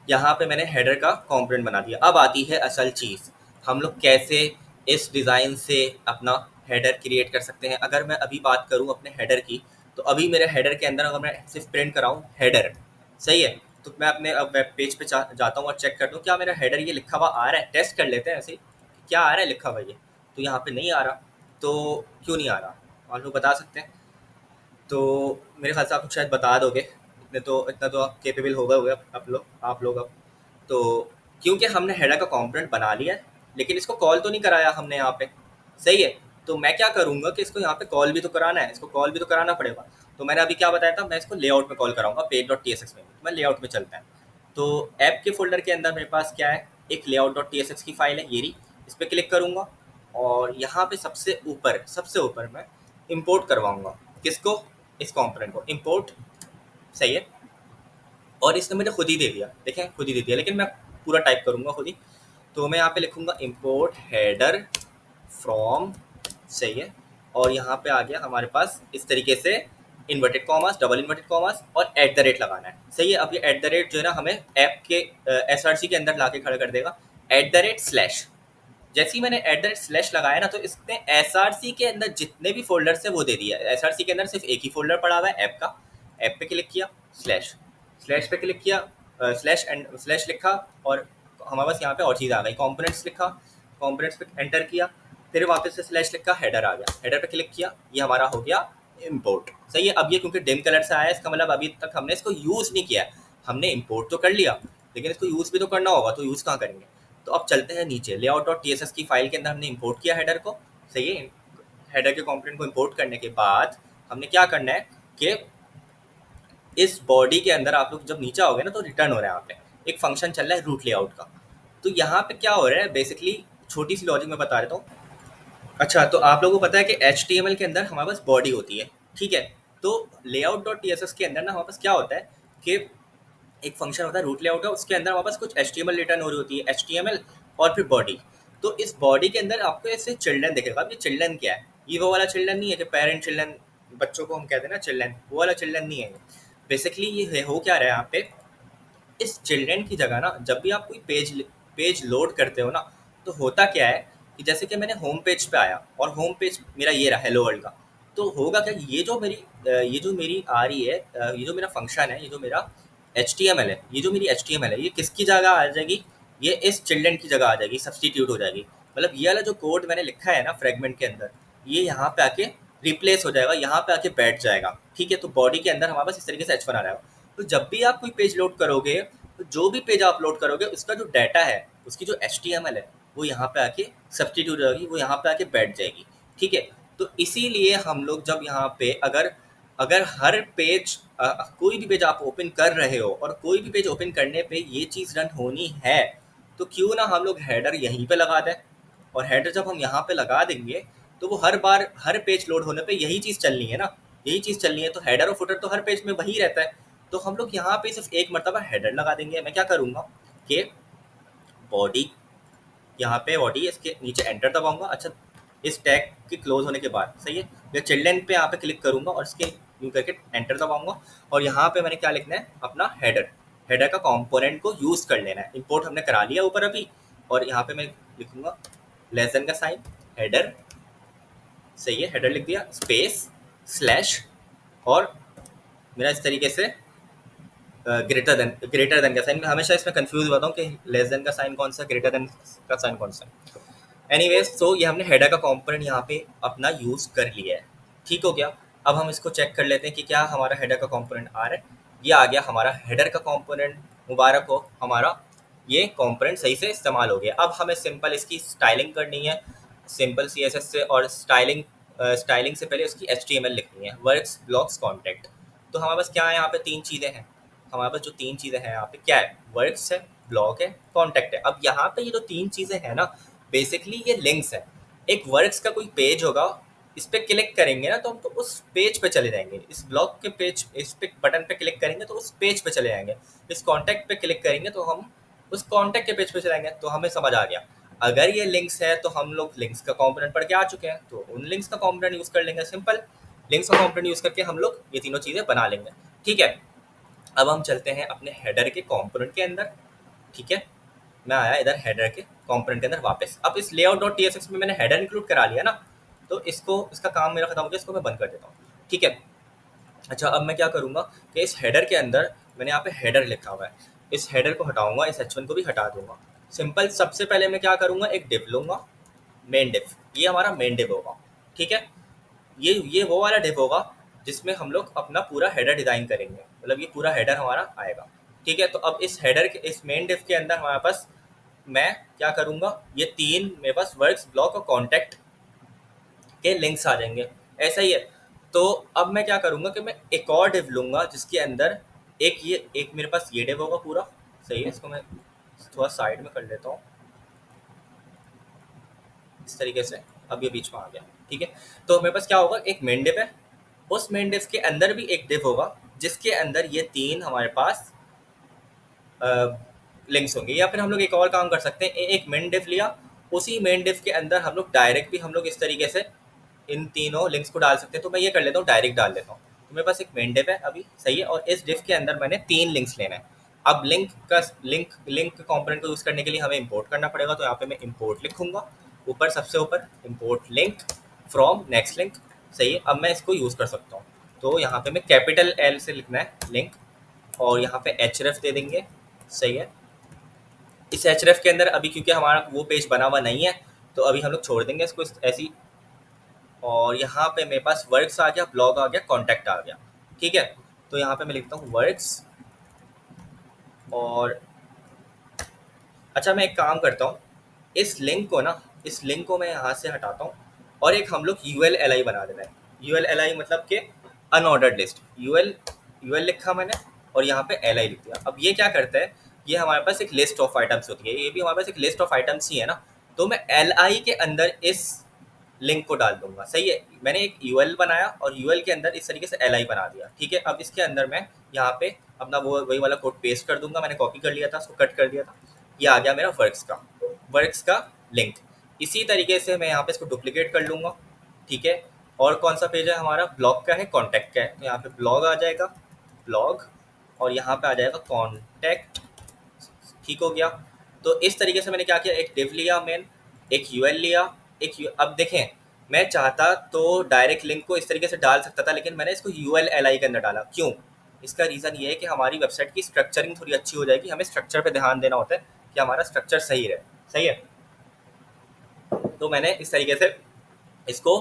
यहाँ पे मैंने हेडर का कंपोनेंट बना दिया। अब आती है असल चीज़, हम लोग कैसे इस डिज़ाइन से अपना हेडर क्रिएट कर सकते हैं। अगर मैं अभी बात करूँ अपने हेडर की, तो अभी मेरे हेडर के अंदर अगर मैं सिर्फ प्रिंट कराऊँ हेडर, सही है, तो मैं अपने अब वेब पेज पे जाता हूँ और चेक करता हूँ क्या मेरा हेडर ये लिखा हुआ आ रहा है। टेस्ट कर लेते हैं ऐसे ही, क्या आ रहा है लिखा हुआ ये। तो यहाँ पे नहीं आ रहा, तो क्यों नहीं आ रहा आप लोग बता सकते हैं? तो मेरे ख्याल से आप लोग शायद बता दोगे, इतना तो आप केपेबल होगा आप लोग अब। तो क्योंकि हमने हेडर का कंपोनेंट बना लिया है, लेकिन इसको कॉल तो नहीं कराया हमने यहाँ पे, सही है। तो मैं क्या करूँगा कि इसको यहाँ पे कॉल भी तो कराना है, इसको कॉल भी तो कराना पड़ेगा। तो मैंने अभी क्या बताया था, मैं इसको लेआउट में कॉल कराऊंगा page dot T S x में। तो मैं लेआउट में चलता है। तो ऐप के फोल्डर के अंदर मेरे पास क्या है, एक layout dot T S x की फाइल है, ये रही। इस पर क्लिक करूँगा और यहाँ पे सबसे ऊपर मैं इम्पोर्ट करवाऊँगा। किसको? इस कॉम्पोनेंट को इम्पोर्ट, सही है। और इसने मुझे खुद ही दे दिया, देखें खुद ही दे दिया, लेकिन मैं पूरा टाइप करूँगा खुद ही। तो मैं यहाँ पे लिखूँगा इम्पोर्ट हेडर फ्रॉम, सही है। और यहाँ पे आ गया हमारे पास इस तरीके से inverted commas, double inverted commas और एट द रेट लगाना है, सही है। अब ये एट द रेट जो है ना हमें ऐप के एस आर सी के अंदर ला के खड़ा कर देगा। एट द रेट स्लैश, जैसे ही मैंने एट द रेट स्लैश लगाया ना, तो इसने एस आर सी के अंदर जितने भी फोल्डर्स है वो दे दिया। एस आर सी के अंदर सिर्फ एक ही फोल्डर पड़ा हुआ है ऐप का। ऐप पे क्लिक किया, स्लैश, स्लैश पे क्लिक किया, स्लैश एंड स्लैश लिखा, और हमारे पास यहाँ पे और चीज़ आ गई, कॉम्पोनेंट्स लिखा, कॉम्पोनेंट्स पे एंटर किया, फिर वापस से स्लैश लिखा, हेडर आ गया, हेडर पे क्लिक किया, ये हमारा हो गया इम्पोर्ट, सही है। अब ये क्योंकि डिम कलर से आया है, इसका मतलब अभी तक हमने इसको यूज़ नहीं किया है। हमने इम्पोर्ट तो कर लिया, लेकिन इसको यूज़ भी तो करना होगा, तो यूज़ कहाँ करेंगे। तो अब चलते हैं नीचे, layout dot T S S की फाइल के अंदर हमने इम्पोर्ट किया हेडर को, सही है। हेडर के कॉम्पोनेंट को इम्पोर्ट करने के बाद हमने क्या करना है कि इस बॉडी के अंदर आप लोग जब नीचे आओगे ना, तो रिटर्न हो रहा है यहाँ पे एक फंक्शन चल रहा है रूट लेआउट का। तो यहाँ पे क्या हो रहा है, बेसिकली छोटी सी लॉजिक में बता देता हूँ। अच्छा, तो आप लोगों को पता है कि एच टी एम एल के अंदर हमारे पास बॉडी होती है, ठीक है। तो layout dot T S S के अंदर ना हमारे पास क्या होता है कि एक फंक्शन होता है रूट लेआउट का, उसके अंदर हमारे पास कुछ H T M L return हो रही होती है, एच टी एम एल और फिर बॉडी। तो इस बॉडी के अंदर आपको ऐसे चिल्ड्रन दिखेगा। अब ये चिल्ड्रन क्या है, ये वो वाला चिल्ड्रन नहीं है कि पेरेंट चिल्ड्रन, बच्चों को हम कहते हैं ना चिल्ड्रन, वो वाला चिल्ड्रन नहीं है। बेसिकली ये हो क्या रहा है यहाँ पे, इस चिल्ड्रन की जगह ना जब भी आप कोई पेज लोड करते हो ना, तो होता क्या है कि जैसे कि मैंने होम पेज पे आया और होम पेज मेरा ये रहा हेलो वर्ल्ड का। तो होगा क्या, ये जो मेरी आ रही है, ये जो मेरा फंक्शन है, ये जो मेरा एच टी एम एल है, ये जो मेरी एच टी एम एल है, ये किसकी जगह आ जाएगी, ये इस चिल्ड्रन की जगह आ जाएगी, सब्सटीट्यूट हो जाएगी। मतलब ये वाला जो कोड मैंने लिखा है ना फ्रेगमेंट के अंदर, ये यहाँ पे आके रिप्लेस हो जाएगा, यहाँ पे आके बैठ जाएगा, ठीक है। तो बॉडी के अंदर हमारे पास इस तरीके से एच वन आ रहा है। तो जब भी आप कोई पेज लोड करोगे, तो जो भी पेज आप लोड करोगे उसका जो डाटा है, उसकी जो एच टी एम एल है, वो यहाँ पे आके सब्सटीट्यूट हो जाएगी, वो यहाँ पे आके बैठ जाएगी, ठीक है। तो इसीलिए हम लोग जब यहाँ पे अगर अगर हर पेज कोई भी पेज आप ओपन कर रहे हो और कोई भी पेज ओपन करने पे ये चीज़ रन होनी है, तो क्यों ना हम लोग हेडर यहीं पे लगा दें। और हेडर जब हम यहाँ पे लगा देंगे, तो वो हर बार हर पेज लोड होने पे यही चीज़ चलनी है ना, यही चीज़ चलनी है। तो हेडर और फुटर तो हर पेज में वही रहता है। तो हम लोग यहाँ पे सिर्फ एक मरतबा हेडर लगा देंगे। मैं क्या करूँगा कि बॉडी, यहाँ पे बॉडी, इसके नीचे एंटर दबाऊंगा। अच्छा, इस टैग के क्लोज होने के बाद, सही है, मैं चिल्ड्रन पे यहाँ पे क्लिक करूँगा और इसके यूँ करके एंटर दबाऊंगा। और यहाँ पे मैंने क्या लिखना है, अपना हेडर, हेडर का कंपोनेंट को यूज़ कर लेना है। इंपोर्ट हमने करा लिया ऊपर अभी, और यहाँ पे मैं लिखूँगा लेस देन का साइन, हेडर, सही है, हेडर लिख दिया, स्पेस, स्लैश, और मेरा इस तरीके से ग्रेटर देन का साइन। मैं हमेशा इसमें कंफ्यूज होता हूँ कि लेस देन का साइन कौन सा, ग्रेटर देन का साइन कौन सा। एनीवेज, तो ये हमने हेडर का कंपोनेंट यहाँ पे अपना यूज़ कर लिया है, ठीक हो गया। अब हम इसको चेक कर लेते हैं कि क्या हमारा हेडर का कंपोनेंट आ रहा है। ये आ गया हमारा हेडर का कंपोनेंट, मुबारक हो, हमारा ये कंपोनेंट सही से इस्तेमाल हो गया। अब हमें सिंपल इसकी स्टाइलिंग करनी है, सिंपल CSS से, और स्टाइलिंग से पहले उसकी HTML लिखनी है, वर्क्स, ब्लॉक्स, कॉन्टेक्ट। तो हमारे पास क्या है, यहाँ पे तीन चीज़ें हैं। हमारे पास जो तीन चीज़ें हैं यहाँ पे क्या है, वर्क्स है, ब्लॉक है, कॉन्टेक्ट है। अब यहाँ पे ये जो तीन चीज़ें हैं ना, बेसिकली ये लिंक्स है। एक वर्क्स का कोई पेज होगा, इस पर क्लिक करेंगे ना तो हम तो उस पेज पे चले जाएंगे। इस ब्लॉक के पेज, इस पे बटन पे क्लिक करेंगे तो उस पेज पे चले जाएंगे। इस कॉन्टैक्ट पे क्लिक करेंगे तो हम उस कॉन्टैक्ट के पेज पे चलाएंगे तो हमें समझ आ गया। अगर ये लिंक्स है तो हम लोग लिंक्स का कंपोनेंट पढ़ के आ चुके हैं, तो उन लिंक्स का कंपोनेंट यूज़ कर लेंगे। सिंपल, लिंक्स का कंपोनेंट यूज़ करके हम लोग ये तीनों चीज़ें बना लेंगे। ठीक है, अब हम चलते हैं अपने हेडर के कंपोनेंट के अंदर। ठीक है, मैं आया इधर हेडर के कंपोनेंट के अंदर वापस। अब इस लेआउट डॉट टीएसएक्स में मैंने हेडर इंक्लूड करा लिया ना, तो इसका काम मेरा खत्म हो गया, इसको मैं बंद कर देता हूँ। ठीक है, अच्छा अब मैं क्या करूँगा कि इस हेडर के अंदर मैंने यहाँ पे हेडर लिखा हुआ है, इस हेडर को हटाऊंगा, इस H1 को भी हटा दूंगा। सिंपल, सबसे पहले मैं क्या करूँगा, एक डिव लूँगा, मेन डिव। ये हमारा मेन डिव होगा। ठीक है, ये वो वाला डिव होगा जिसमें हम लोग अपना पूरा हेडर डिज़ाइन करेंगे, मतलब ये पूरा हेडर हमारा आएगा। ठीक है, तो अब इस हेडर के, इस मेन डिव के अंदर हमारे पास मैं क्या करूँगा, ये तीन मेरे पास वर्क्स, ब्लॉक और कॉन्टैक्ट के लिंक्स आ जाएंगे। ऐसा ही है। तो अब मैं क्या करूँगा कि मैं एक और डिव लूँगा जिसके अंदर एक मेरे पास ये डिव होगा पूरा। सही है, इसको मैं थोड़ा साइड में कर लेता हूँ इस तरीके से। अब ये बीच में आ गया। ठीक है, तो मेरे पास क्या होगा, एक मेन डिव है, उस मेन डिव के अंदर भी एक डिव होगा जिसके अंदर ये तीन हमारे पास लिंक्स होंगे। या फिर हम लोग एक और काम कर सकते हैं, एक मेन डिव लिया, उसी मेन डिव के अंदर हम लोग डायरेक्ट भी हम लोग इस तरीके से इन तीनों लिंक्स को डाल सकते हैं। तो मैं ये कर लेता हूँ, डायरेक्ट डाल लेता हूँ। तो मेरे पास एक मेन डिव है अभी, सही है, और इस डिव के अंदर मैंने तीन लिंक्स लेना है। अब लिंक कंपोनेंट को यूज़ करने के लिए हमें इंपोर्ट करना पड़ेगा, तो यहाँ पे मैं इंपोर्ट लिखूंगा, ऊपर सबसे ऊपर import link from next link. सही है, अब मैं इसको यूज़ कर सकता हूँ। तो यहाँ पे मैं कैपिटल एल से लिखना है लिंक, और यहाँ पे एच दे देंगे। सही है, इस एच के अंदर अभी क्योंकि हमारा वो पेज बना हुआ नहीं है, तो अभी हम लोग छोड़ देंगे इसको ऐसी। और यहाँ पे मेरे पास वर्क्स आ गया, ब्लॉग आ गया, कॉन्टैक्ट आ गया। ठीक है, तो यहाँ पे मैं लिखता हूँ वर्क्स। और अच्छा, मैं एक काम करता हूँ, इस लिंक को मैं यहाँ से हटाता हूँ, और एक हम लोग ULLI बना देना है। ULLI मतलब कि अनऑर्डर्ड लिस्ट। यूएल लिखा मैंने, और यहाँ पे LI लिख दिया। अब ये क्या करता है, ये हमारे पास एक लिस्ट ऑफ आइटम्स होती है, ये भी हमारे पास एक लिस्ट ऑफ आइटम्स ही है ना। तो मैं LI के अंदर इस लिंक को डाल दूंगा। सही है, मैंने एक यूएल बनाया और यूएल के अंदर इस तरीके से LI बना दिया। ठीक है, अब इसके अंदर मैं यहाँ पे अपना वो वही वाला कोड पेस्ट कर दूंगा, मैंने कॉपी कर लिया था, उसको कट कर दिया था। ये आ गया मेरा वर्क्स का लिंक। इसी तरीके से मैं यहाँ पे इसको डुप्लीकेट कर लूँगा। ठीक है, और कौन सा पेज है हमारा, ब्लॉग का है, कॉन्टैक्ट का है, तो यहाँ पे ब्लॉग आ जाएगा, ब्लॉग, और यहाँ पे आ जाएगा कॉन्टैक्ट। ठीक हो गया। तो इस तरीके से मैंने क्या किया, एक डिव लिया मेन, एक यूएल लिया, अब देखें, मैं चाहता तो डायरेक्ट लिंक को इस तरीके से डाल सकता था, लेकिन मैंने इसको ULLI के अंदर डाला। क्यों? इसका रीज़न ये है कि हमारी वेबसाइट की स्ट्रक्चरिंग थोड़ी अच्छी हो जाएगी। हमें स्ट्रक्चर पे ध्यान देना होता है कि हमारा स्ट्रक्चर सही रहे। सही है, तो मैंने इस तरीके से इसको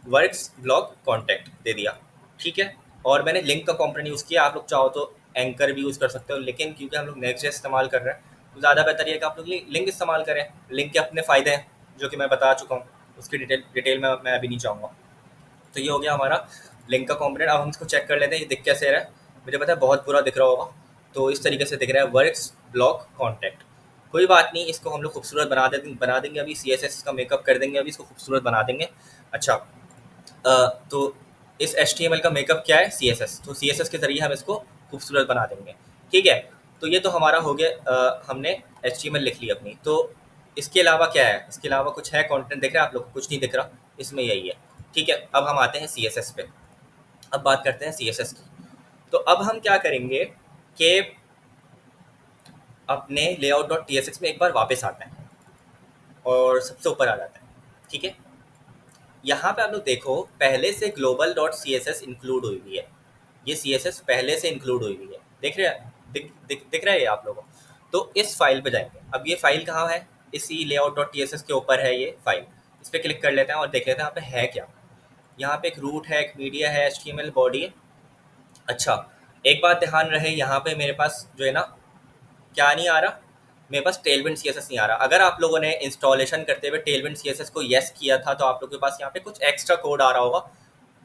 वर्क्स ब्लॉग कॉन्टैक्ट दे दिया। ठीक है, और मैंने लिंक का कॉम्पोनेंट यूज़ किया। आप लोग चाहो तो एंकर भी यूज़ कर सकते हो, लेकिन क्योंकि हम लोग नेक्स्ट इस्तेमाल कर रहे हैं, तो ज़्यादा बेहतर ये है कि आप लोग लिंक इस्तेमाल करें। लिंक के अपने फ़ायदे हैं जो कि मैं बता चुका हूँ, उसकी डिटेल में मैं अभी नहीं चाहूँगा। तो ये हो गया हमारा लिंक का कॉम्पोनेंट। अब हम इसको चेक कर लेते हैं ये दिख कैसे रहा है। मुझे पता है बहुत बुरा दिख रहा होगा, तो इस तरीके से दिख रहा है, वर्क्स ब्लॉक कॉन्टैक्ट। कोई बात नहीं, इसको हम लोग खूबसूरत बना देंगे अभी, CSS का मेकअप कर देंगे, अभी इसको खूबसूरत बना देंगे। अच्छा, तो इस HTML का मेकअप क्या है, CSS। तो CSS के ज़रिए हम इसको खूबसूरत बना देंगे। ठीक है, तो ये तो हमारा हो गया, हमने HTML लिख ली अपनी। तो इसके अलावा क्या है, इसके अलावा कुछ है कंटेंट दिख रहा है आप लोग को? कुछ नहीं दिख रहा, इसमें यही है। ठीक है, अब हम आते हैं CSS पे। अब बात करते हैं CSS की। तो अब हम क्या करेंगे कि अपने layout.tsx में एक बार वापस आते हैं और सबसे ऊपर आ जाते हैं। ठीक है, यहाँ पे आप लोग देखो, पहले से global.css इंक्लूड हुई हुई है। ये CSS पहले से इंक्लूड हुई हुई है, देख रहे हैं, दिख रहा है ये आप लोगों को? तो इस फाइल पे जाएंगे। अब ये फाइल कहाँ है, इसी layout.tss के ऊपर है ये फाइल। इस पर क्लिक कर लेते हैं और देख लेते हैं यहाँ पे है क्या। यहाँ पे एक रूट है, एक मीडिया है, HTML बॉडी है। अच्छा, एक बात ध्यान रहे, यहाँ पे मेरे पास जो है ना, क्या नहीं आ रहा, मेरे पास टेलविंड CSS नहीं आ रहा। अगर आप लोगों ने इंस्टॉलेशन करते हुए टेलविंड CSS को येस किया था, तो आप लोगों के पास यहाँ पे कुछ एक्स्ट्रा कोड आ रहा होगा।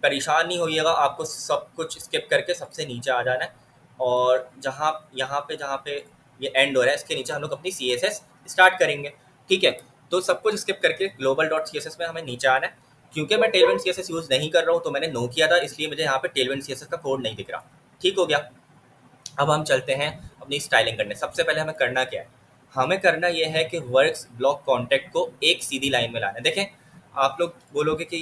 परेशान नहीं होइएगा, आपको सब कुछ स्किप करके सबसे नीचे आ जाना है, और जहाँ पे ये एंड हो रहा है, इसके नीचे हम लोग अपनी CSS स्टार्ट करेंगे। ठीक है, तो सब कुछ स्किप करके global.css में हमें नीचे आना है। क्योंकि मैं टेलविंड CSS यूज़ नहीं कर रहा हूँ, तो मैंने नो किया था, इसलिए मुझे यहाँ पे टेलविंड CSS का कोड नहीं दिख रहा। ठीक हो गया। अब हम चलते हैं अपनी स्टाइलिंग करने। सबसे पहले हमें करना क्या है, हमें करना ये है कि वर्क्स ब्लॉक कॉन्टैक्ट को एक सीधी लाइन में लाना है। देखें, आप लोग बोलोगे कि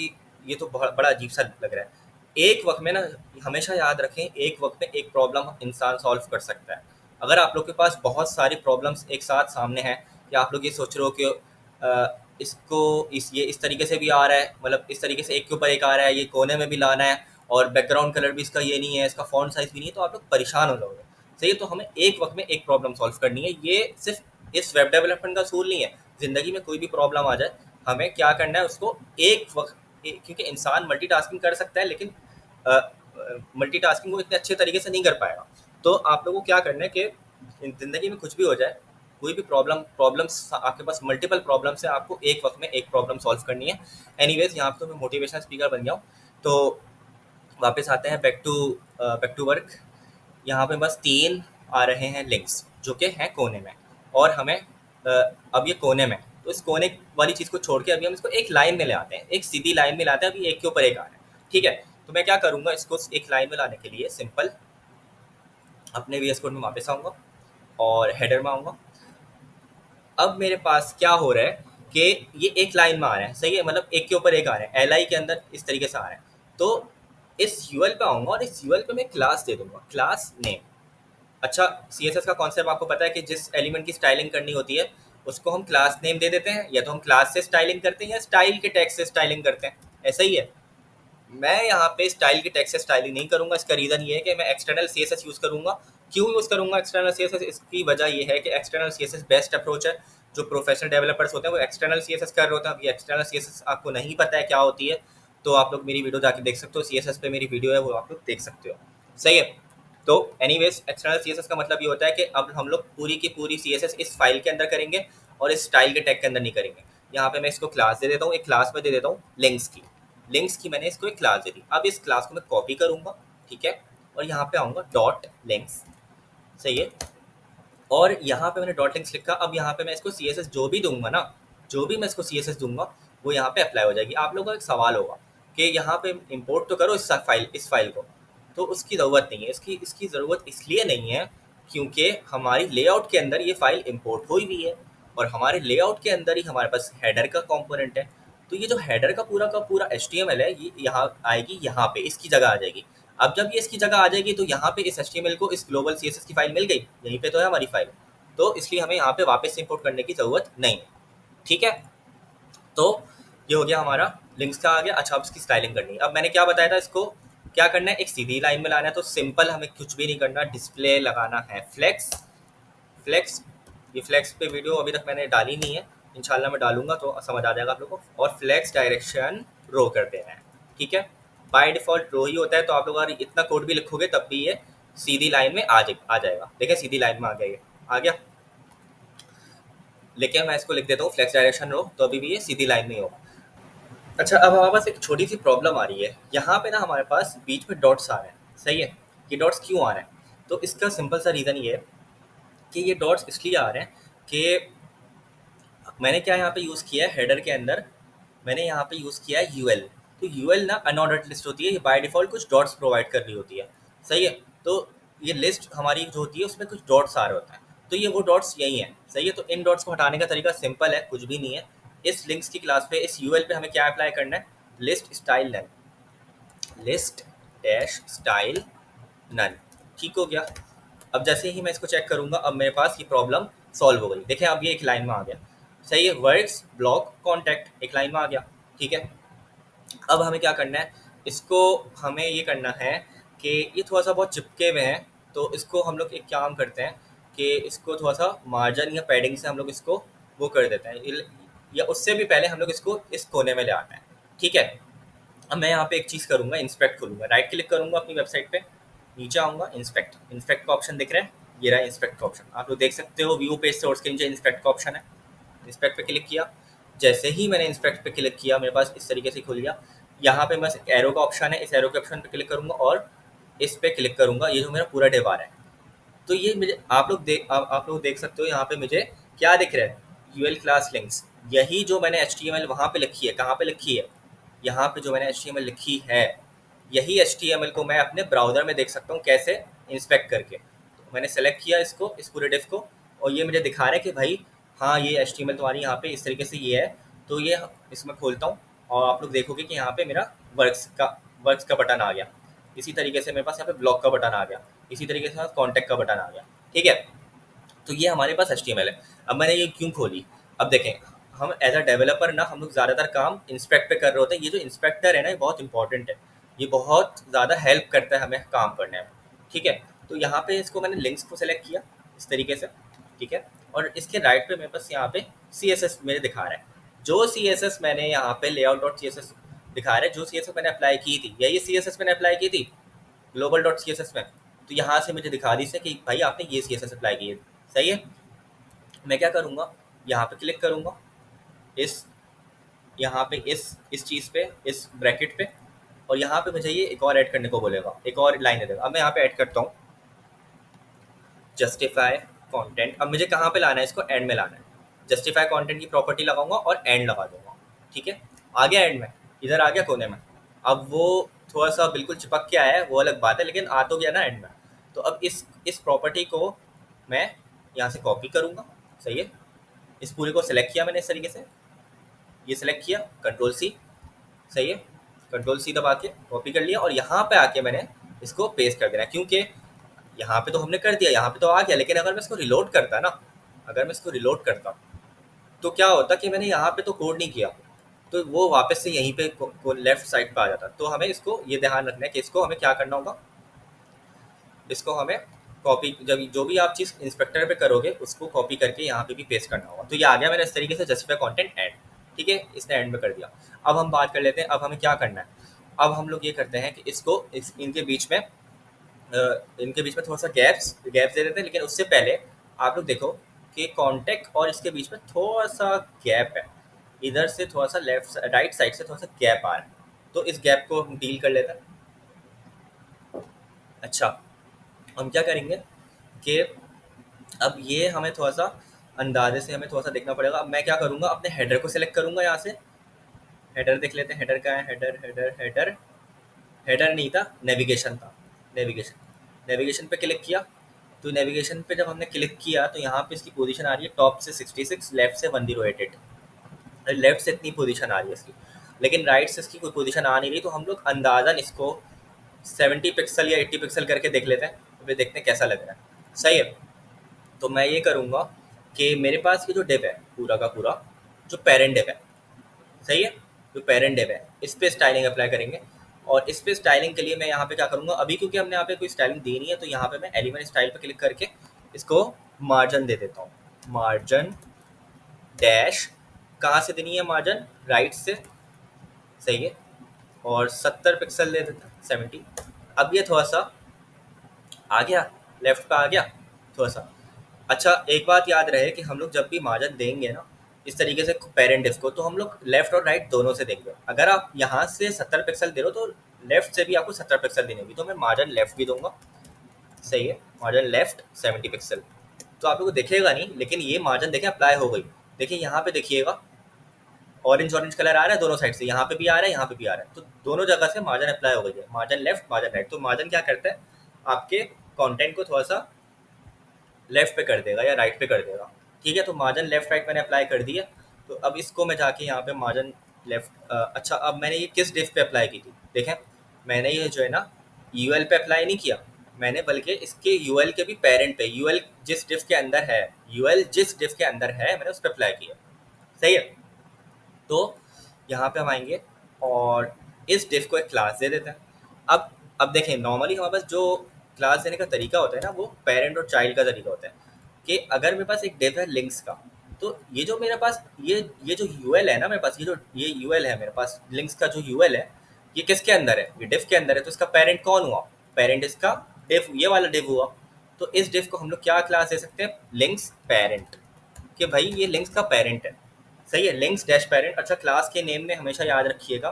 ये तो बहुत बड़ा अजीब सा लग रहा है। एक वक्त में ना, हमेशा याद रखें, एक वक्त में एक प्रॉब्लम इंसान सॉल्व कर सकता है। अगर आप लोग के पास बहुत सारी प्रॉब्लम्स एक साथ सामने हैं, या आप लोग ये सोच रहे हो कि इसको ये इस तरीके से भी आ रहा है, मतलब इस तरीके से एक के ऊपर एक आ रहा है, ये कोने में भी लाना है, और बैकग्राउंड कलर भी इसका ये नहीं है, इसका फॉन्ट साइज भी नहीं है, तो आप लोग परेशान हो जाओगे। सही है, तो हमें एक वक्त में एक प्रॉब्लम सॉल्व करनी है। ये सिर्फ इस वेब डेवलपमेंट का असूल नहीं है, ज़िंदगी में कोई भी प्रॉब्लम आ जाए, हमें क्या करना है उसको एक वक्त क्योंकि इंसान मल्टीटास्किंग कर सकता है, लेकिन मल्टीटास्किंग वो इतने अच्छे तरीके से नहीं कर पाएगा। तो आप लोगों को क्या करना है कि ज़िंदगी में कुछ भी हो जाए, कोई भी प्रॉब्लम्स आपके पास मल्टीपल प्रॉब्लम्स है, आपको एक वक्त में एक प्रॉब्लम सॉल्व करनी है। एनीवेज, यहाँ पे तो मैं मोटिवेशनल स्पीकर बन गया हूँ। तो वापस आते हैं बैक टू वर्क। यहाँ पे बस 3 आ रहे हैं लिंक्स, जो कि हैं कोने में, और हमें अब ये कोने में, तो इस कोने वाली चीज़ को छोड़ के अभी हम इसको एक लाइन में ले आते हैं, एक सीधी लाइन में लाते हैं। अभी एक के ऊपर एक आ रहा है, ठीक है। तो मैं क्या करूँगा, इसको एक लाइन में लाने के लिए सिंपल अपने वीएस कोड में वापस आऊँगा और हेडर में आऊँगा। अब मेरे पास क्या हो रहा है कि ये एक लाइन में आ रहा है, सही है, मतलब एक के ऊपर एक आ रहा है, एल आई के अंदर इस तरीके से आ रहा है। तो इस यूएल पे आऊँगा और इस यूएल पे मैं क्लास दे दूंगा, क्लास नेम। अच्छा, सीएसएस का कॉन्सेप्ट आपको पता है कि जिस एलिमेंट की स्टाइलिंग करनी होती है उसको हम क्लास नेम दे देते हैं, या तो हम क्लास से स्टाइलिंग करते हैं या स्टाइल के टैग से स्टाइलिंग करते हैं, ऐसा ही है। मैं यहाँ पे स्टाइल के टैग से स्टाइलिंग नहीं करूँगा। इसका रीज़न ये है कि मैं एक्सटर्नल सीएसएस यूज़ करूँगा। क्यों यूज़ करूँगा एक्सटर्नल सीएसएस? इसकी वजह ये है कि एक्सटर्नल सीएसएस बेस्ट अप्रोच है। जो प्रोफेशनल डेवलपर्स होते हैं वो एक्सटर्नल सीएसएस कर रहे होते हैं। अब ये एक्सटर्नल सीएसएस आपको नहीं पता है क्या होती है, तो आप लोग मेरी वीडियो जाके देख सकते हो, सीएसएस पे मेरी वीडियो है, वो आप लोग देख सकते हो, सही है। तो एनीवेज, एक्सटर्नल सीएसएस का मतलब ये होता है कि अब हम लोग पूरी की पूरी सीएसएस इस फाइल के अंदर करेंगे और इस स्टाइल के टैग के अंदर नहीं करेंगे। यहाँ पे मैं इसको क्लास दे देता हूँ, एक क्लास में दे देता हूँ लिंक्स की मैंने इसको एक क्लास दे दी। अब इस क्लास को मैं कॉपी करूँगा, ठीक है, और यहाँ पे आऊँगा डॉट लिंक्स, सही है। और यहाँ पे मैंने डॉट लिंक्स लिखा। अब यहाँ पे मैं इसको सीएसएस जो भी दूंगा ना, जो भी मैं इसको सीएसएस दूंगा वो यहाँ पे अप्लाई हो जाएगी। आप लोगों का एक सवाल होगा कि यहाँ पे इंपोर्ट तो करो इस फाइल को, तो उसकी ज़रूरत नहीं है। इसकी ज़रूरत इसलिए नहीं है क्योंकि हमारी लेआउट के अंदर ये फाइल इंपोर्ट हुई हुई है, और हमारे लेआउट के अंदर ही हमारे पास हेडर का कंपोनेंट है। तो ये जो हेडर का पूरा HTML है, ये यहाँ आएगी, यहाँ पे इसकी जगह आ जाएगी। अब जब ये इसकी जगह आ जाएगी तो यहाँ पे इस HTML को इस ग्लोबल CSS की फाइल मिल गई, यहीं पे तो है हमारी फाइल, तो इसलिए हमें यहाँ पे वापस से इंपोर्ट करने की ज़रूरत नहीं है, ठीक है। तो ये हो गया हमारा लिंक्स का आ गया। अच्छा, अब इसकी स्टाइलिंग करनी है। अब मैंने क्या बताया था, इसको क्या करना है, एक सीधी लाइन में लाना है। तो सिंपल, हमें कुछ भी नहीं करना, डिस्प्ले लगाना है फ्लेक्स। ये फ्लेक्स पे वीडियो अभी तक मैंने डाली नहीं है, इंशाल्लाह मैं डालूंगा तो समझ आ जाएगा आप लोगों को। और फ्लेक्स डायरेक्शन रो कर देना है, ठीक है। बाय डिफ़ॉल्ट रो ही होता है, तो आप लोग अगर इतना कोड भी लिखोगे तब भी ये सीधी लाइन में आ जाएगा। देखिए, सीधी लाइन में आ गया, ये आ गया। लेकिन मैं इसको लिख देता हूँ फ्लेक्स डायरेक्शन रो, तो अभी भी ये सीधी लाइन में ही होगा। अच्छा, अब हमारे पास एक छोटी सी प्रॉब्लम आ रही है। यहाँ पे ना हमारे पास बीच में डॉट्स आ रहे हैं, सही है। ये डॉट्स क्यों आ रहे हैं? तो इसका सिंपल सा रीज़न ये है कि ये डॉट्स इसलिए आ रहे हैं कि मैंने क्या यहाँ पे यूज़ किया है, हेडर के अंदर मैंने यहाँ पे यूज़ किया है यूएल। तो यूएल ना अनऑर्डर्ड लिस्ट होती है, ये बाय डिफ़ॉल्ट कुछ डॉट्स प्रोवाइड कर रही होती है, सही है। तो ये लिस्ट हमारी जो होती है उसमें कुछ डॉट्स आ रहे होता है, तो ये वो डॉट्स यही हैं, सही है। तो इन डॉट्स को हटाने का तरीका सिंपल है, कुछ भी नहीं है। इस लिंक्स की क्लास पे, इस यूएल पे हमें क्या अप्लाई करना है, लिस्ट डैश स्टाइल नन, ठीक हो गया। अब जैसे ही मैं इसको चेक करूंगा, अब मेरे पास ये प्रॉब्लम सॉल्व हो गई। देखें, अब ये एक लाइन में आ गया, सही है। वर्ड्स ब्लॉक कॉन्टैक्ट एक लाइन में आ गया, ठीक है। अब हमें क्या करना है, इसको हमें ये करना है कि ये थोड़ा सा बहुत चिपके हुए हैं, तो इसको हम लोग एक काम करते हैं कि इसको थोड़ा सा मार्जिन या पैडिंग से हम लोग इसको वो कर देते हैं, या उससे भी पहले हम लोग इसको इस कोने में ले आते हैं, ठीक है। अब मैं यहाँ पे एक चीज़ करूँगा, इंस्पेक्ट खोलूँगा, राइट क्लिक करूँगा अपनी वेबसाइट पे, नीचे आऊँगा, इंस्पेक्ट का ऑप्शन दिख रहा है, ये रहा इंस्पेक्ट का ऑप्शन। आप लोग देख सकते हो व्यू पेज सोर्स के नीचे इंस्पेक्ट का ऑप्शन है। इंस्पेक्ट पे क्लिक किया, जैसे ही मैंने इंस्पेक्ट पे क्लिक किया मेरे पास इस तरीके से खुल गया। यहाँ पे बस एरो का ऑप्शन है, इस एरो के ऑप्शन पे क्लिक करूँगा और इस पे क्लिक करूँगा, ये जो मेरा पूरा डिव आ रहा है। तो ये मुझे आप लोग देख सकते हो, यहाँ पे मुझे क्या दिख रहा है, यूएल क्लास लिंक्स। यही जो मैंने HTML वहाँ पे लिखी है, कहाँ पे लिखी है, यहाँ पे जो मैंने HTML लिखी है, यही HTML को मैं अपने ब्राउज़र में देख सकता हूँ कैसे, इंस्पेक्ट करके। तो मैंने सेलेक्ट किया इसको, इस पूरे डिव को, और ये मुझे दिखा रहा है कि भाई हाँ ये HTML तुम्हारी यहाँ पे इस तरीके से ये है। तो ये इसमें खोलता हूँ और आप लोग देखोगे कि यहाँ पे मेरा वर्क्स का बटन आ गया। इसी तरीके से मेरे पास यहाँ पे ब्लॉग का बटन आ गया। इसी तरीके से कॉन्टैक्ट का बटन आ गया। ठीक है, तो ये हमारे पास HTML है। अब मैंने ये क्यों खोली, अब देखें, हम एज अ डेवलपर ना हम लोग ज़्यादातर काम इंस्पेक्ट पे कर रहे होते हैं। ये जो इंस्पेक्टर है ना ये बहुत इंपॉर्टेंट है, ये बहुत ज़्यादा हेल्प करता है हमें काम करने में। ठीक है, तो यहाँ पे इसको मैंने लिंक्स को सेलेक्ट किया इस तरीके से। ठीक है, और इसके राइट पे मेरे पास यहाँ पे CSS मेरे दिखा रहा है। जो CSS मैंने यहाँ पे लेआउट डॉट CSS दिखा रहा है, जो CSS मैंने अप्लाई की थी, यही CSS मैंने अप्लाई की थी ग्लोबल डॉट CSS में। तो यहाँ से मुझे दिखा दी से कि भाई आपने ये CSS अप्लाई की है। सही है, मैं क्या करूँगा, यहाँ पे क्लिक करूँगा, इस यहाँ पे इस चीज़ पे, इस ब्रैकेट पे, और यहाँ पे मुझे ये एक और ऐड करने को बोलेगा, एक और लाइन दे देगा। अब मैं यहाँ पे ऐड करता हूँ जस्टिफाई कंटेंट। अब मुझे कहाँ पे लाना है, इसको एंड में लाना है। जस्टिफाई कंटेंट की प्रॉपर्टी लगाऊंगा और एंड लगा दूंगा। ठीक है, आ गया एंड में, इधर आ गया कोने में। अब वो थोड़ा सा बिल्कुल चिपक के आया है वो अलग बात है, लेकिन आ तो गया ना एंड में। तो अब इस प्रॉपर्टी को मैं यहाँ से कॉपी करूँगा। सही है, इस पूरे को सिलेक्ट किया मैंने इस तरीके से, ये सिलेक्ट किया, कंट्रोल सी। सही है, कंट्रोल सी दबा के कॉपी कर लिया और यहाँ पे आके मैंने इसको पेस्ट कर देना है, क्योंकि यहाँ पे तो हमने कर दिया, यहाँ पे तो आ गया। लेकिन अगर मैं इसको रिलोड करता ना, अगर मैं इसको रिलोड करता तो क्या होता कि मैंने यहाँ पे तो कोड नहीं किया, तो वो वापस से यहीं पे लेफ्ट साइड पे आ जाता। तो हमें इसको ये ध्यान रखना है कि इसको हमें क्या करना होगा, इसको हमें कॉपी, जब जो भी आप चीज़ इंस्पेक्टर पे करोगे उसको कॉपी करके यहाँ पे भी पेस्ट करना होगा। तो ये आ गया मेरा इस तरीके से जस्टिफाई कंटेंट एंड। ठीक है, इसने एंड में कर दिया। अब हम बात कर लेते हैं अब हमें क्या करना है। अब हम लोग ये करते हैं कि इसको इनके बीच में थोड़ा सा गैप्स दे देते हैं। लेकिन उससे पहले आप लोग देखो कि कॉन्टेक्ट और इसके बीच में थोड़ा सा गैप है, इधर से थोड़ा सा राइट साइड से थोड़ा सा गैप आ रहा है। तो इस गैप को हम डील कर लेते हैं। अच्छा, हम क्या करेंगे कि अब ये हमें थोड़ा सा अंदाजे से हमें थोड़ा सा देखना पड़ेगा। अब मैं क्या करूँगा, अपने हेडर को सिलेक्ट करूँगा। यहाँ से हेडर देख लेते हैं, हेडर का है, हेडर हेडर हेडर हेडर नहीं था, नेविगेशन था। नेविगेशन पे क्लिक किया। तो नेविगेशन पे जब हमने क्लिक किया तो यहाँ पे इसकी पोजीशन आ रही है टॉप से 66, लेफ्ट से 1088। लेफ्ट से इतनी पोजीशन आ रही है इसकी, लेकिन राइट से इसकी कोई पोजीशन आ नहीं रही। तो हम लोग अंदाज़न इसको 70 पिक्सल या 80 पिक्सल करके देख लेते हैं, तो फिर देखते हैं कैसा लग रहा है। सही है, तो मैं ये करूँगा कि मेरे पास ये जो डिव है पूरा का पूरा, जो पेरेंट डिव है, सही है, जो पेरेंट डिव है, इस पर स्टाइलिंग अप्लाई करेंगे। और इस पे स्टाइलिंग के लिए मैं यहाँ पे क्या करूँगा, अभी क्योंकि हमने यहाँ पे कोई स्टाइलिंग दी नहीं है, तो यहाँ पे मैं एलिमेंट स्टाइल पे क्लिक करके इसको मार्जिन दे देता हूँ। मार्जिन डैश, कहाँ से देनी है मार्जिन, राइट से। सही है, और 70 पिक्सल दे देता, 70। अब ये थोड़ा सा आ गया, लेफ्ट पे आ गया थोड़ा सा। अच्छा, एक बात याद रहे कि हम लोग जब भी मार्जिन देंगे ना इस तरीके से पेरेंट डिव को, तो हम लोग लेफ्ट और राइट दोनों से देंगे। अगर आप यहाँ से 70 पिक्सल दे रहे हो तो लेफ्ट से भी आपको 70 पिक्सल देने होगी। तो मैं मार्जिन लेफ्ट भी दूंगा। सही है, मार्जिन लेफ्ट 70 पिक्सल। तो आप लोग को दिखेगा नहीं, लेकिन ये मार्जिन देखें अप्लाई हो गई। देखिए यहाँ पे देखिएगा ऑरेंज ऑरेंज कलर आ रहा है दोनों साइड से, यहाँ पे भी आ रहा है, यहाँ पे भी आ रहा है। तो दोनों जगह से मार्जिन अप्लाई हो गई है, मार्जिन लेफ्ट मार्जिन राइट। तो मार्जिन क्या करता है, आपके कंटेंट को थोड़ा सा लेफ्ट पे कर देगा या राइट पे कर देगा। ठीक है, तो मार्जिन लेफ्ट राइट मैंने अप्लाई कर दिया। तो अब इसको मैं जाके यहाँ पे मार्जिन लेफ्ट, अच्छा अब मैंने ये किस डिव पे अप्लाई की थी, देखें मैंने ये जो है ना यूएल पे अप्लाई नहीं किया मैंने, बल्कि इसके यूएल के भी पेरेंट पे, यूएल जिस डिव के अंदर है, यूएल जिस डिव के अंदर है मैंने उस पर अप्लाई किया। सही है, तो यहाँ पे हम आएंगे और इस डिव को एक क्लास दे देते हैं। अब देखें, नॉर्मली हमारे पास जो क्लास देने का तरीका होता है ना वो पेरेंट और चाइल्ड का तरीका होता है। कि अगर मेरे पास एक डिव है लिंक्स का, तो ये जो मेरे पास ये जो यूएल है ना मेरे पास, ये यूएल है मेरे पास, लिंक्स का जो यूएल है ये किसके अंदर है, ये डिव के अंदर है। तो इसका पेरेंट कौन हुआ, पेरेंट इसका डिव, ये वाला डिव हुआ। तो इस डिव को हम लोग क्या क्लास दे सकते हैं, लिंक्स पेरेंट, कि भाई ये लिंक्स का पेरेंट है। सही है, लिंक्स डैश पेरेंट। अच्छा, क्लास के नेम में हमेशा याद रखिएगा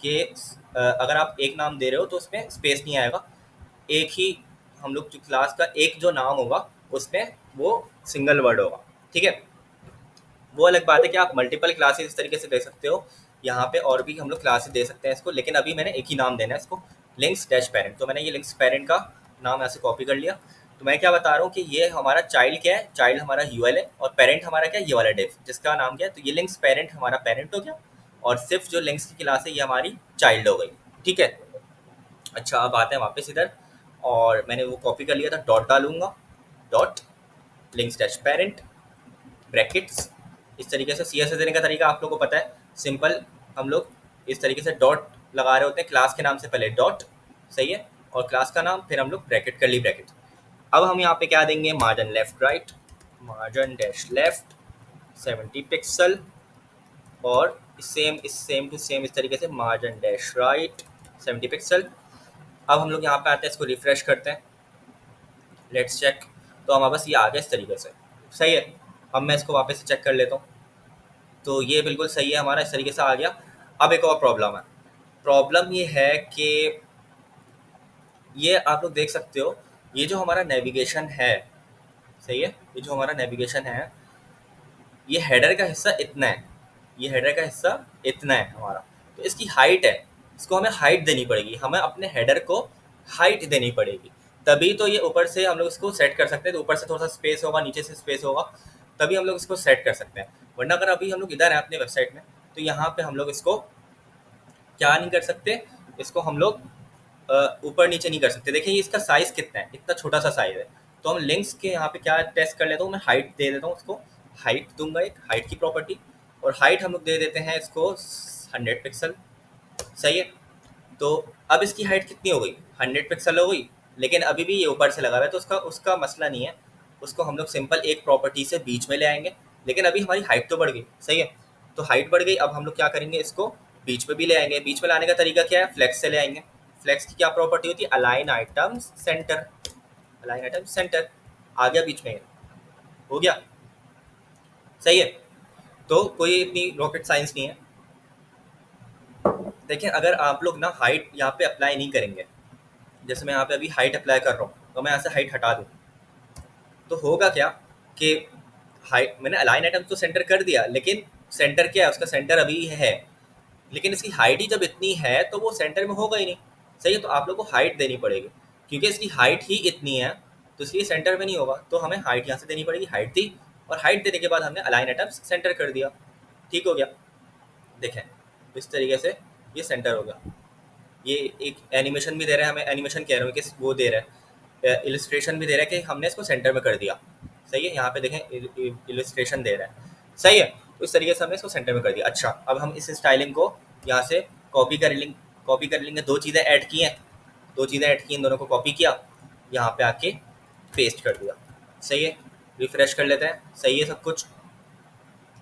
कि अगर आप एक नाम दे रहे हो तो उसमें स्पेस नहीं आएगा। एक ही हम लोग जो क्लास का एक जो नाम होगा उसमें वो सिंगल वर्ड होगा। ठीक है, वो अलग बात है कि आप मल्टीपल क्लासेस इस तरीके से दे सकते हो, यहाँ पे और भी हम लोग क्लासेस दे सकते हैं इसको, लेकिन अभी मैंने एक ही नाम देना है इसको, लिंक्स डैश पेरेंट। तो मैंने ये लिंक्स पेरेंट का नाम ऐसे कॉपी कर लिया। तो मैं क्या बता रहा हूँ कि ये हमारा चाइल्ड क्या है, चाइल्ड हमारा यूएल है, और पेरेंट हमारा क्या है, ये वाला डिफ जिसका नाम क्या है। तो ये लिंक्स पेरेंट हमारा पेरेंट हो गया, और सिर्फ जो लिंक्स की क्लास है ये हमारी चाइल्ड हो गई। ठीक है। अच्छा, अब आते हैं वापस इधर, और मैंने वो कॉपी कर लिया था, डॉट डालूंगा, dot links dash parent brackets. इस तरीके से सीएसएस देने का तरीका आप लोगों को पता है, सिंपल। हम लोग इस तरीके से डॉट लगा रहे होते हैं, क्लास के नाम से पहले डॉट, सही है, और क्लास का नाम, फिर हम लोग ब्रैकेट कर ली ब्रैकेट। अब हम यहाँ पे क्या देंगे, margin left right, margin dash left 70 pixel, और सेम टू सेम इस तरीके से मार्जिन डैश राइट 70 पिक्सल। अब हम लोग यहाँ पे आते हैं, इसको रिफ्रेश करते हैं, लेट्स चेक। तो हमारे पास ये आ गया इस तरीके से, सही है। अब मैं इसको वापस से चेक कर लेता हूँ, तो ये बिल्कुल सही है हमारा, इस तरीके से आ गया। अब एक और प्रॉब्लम है, प्रॉब्लम ये है कि ये आप लोग देख सकते हो, ये जो हमारा नेविगेशन है, सही है, ये जो हमारा नेविगेशन है, ये हेडर का हिस्सा इतना है, ये हेडर का हिस्सा इतना है हमारा। तो इसकी हाइट है, इसको हमें हाइट देनी पड़ेगी, हमें अपने हेडर को हाइट देनी पड़ेगी, तभी तो ये ऊपर से हम लोग इसको सेट कर सकते हैं। तो ऊपर से थोड़ा सा स्पेस होगा, नीचे से स्पेस होगा, तभी हम लोग इसको सेट कर सकते हैं। वरना अगर अभी हम लोग इधर हैं अपने वेबसाइट में, तो यहाँ पे हम लोग इसको क्या नहीं कर सकते, इसको हम लोग ऊपर नीचे नहीं कर सकते। देखिए ये इसका साइज कितना है, इतना छोटा सा साइज है। तो हम लिंक्स के यहाँ पे क्या टेस्ट कर लेता हूँ, मैं हाइट दे देता हूँ इसको, हाइट दूंगा, एक हाइट की प्रॉपर्टी, और हाइट हम लोग दे देते हैं इसको 100 पिक्सल, सही है। तो अब इसकी हाइट कितनी हो गई, 100 पिक्सल हो गई, लेकिन अभी भी ये ऊपर से लगा हुआ है, तो उसका उसका मसला नहीं है, उसको हम लोग सिंपल एक प्रॉपर्टी से बीच में ले आएंगे। लेकिन अभी हमारी हाइट तो बढ़ गई, सही है, तो हाइट बढ़ गई। अब हम लोग क्या करेंगे, इसको बीच में भी ले आएंगे। बीच में लाने का तरीका क्या है, फ्लेक्स से ले आएंगे। फ्लेक्स की क्या प्रॉपर्टी होती है, align items center, align item center, आ गया बीच में, हो गया, सही है। तो कोई इतनी रॉकेट साइंस नहीं है। देखिए अगर आप लोग ना हाइट यहाँ पे अप्लाई नहीं करेंगे, जैसे मैं यहाँ पे अभी हाइट अप्लाई कर रहा हूँ, तो मैं यहाँ से हाइट हटा दूँ, तो होगा क्या कि हाइट, मैंने अलाइन आइटम तो सेंटर कर दिया, लेकिन सेंटर क्या है, उसका सेंटर अभी है, लेकिन इसकी हाइट ही जब इतनी है तो वो सेंटर में होगा ही नहीं, सही है। तो आप लोग को हाइट देनी पड़ेगी, क्योंकि इसकी हाइट ही इतनी है, तो इसलिए सेंटर में नहीं होगा, तो हमें हाइट यहाँ से देनी पड़ेगी। हाइट दी, और हाइट देने के बाद हमने अलाइन आइटम्स सेंटर कर दिया, ठीक हो गया। देखें इस तरीके से ये सेंटर हो गया। ये एक एनिमेशन भी दे रहा है, हमें एनिमेशन कह रहा हूँ कि वो दे रहा है, इलस्ट्रेशन भी दे रहा है कि हमने इसको सेंटर में कर दिया, सही है। यहाँ पे देखें इलस्ट्रेशन दे रहा है, सही है। तो इस तरीके से हमने इसको सेंटर में कर दिया। अच्छा, अब हम इस स्टाइलिंग को यहाँ से कॉपी कर लेंगे। दो चीज़ें ऐड की हैं, दो चीज़ें ऐड की, इन दोनों को कॉपी किया, यहाँ पे आके पेस्ट कर दिया, सही है। रिफ्रेश कर लेते हैं, सही है सब कुछ,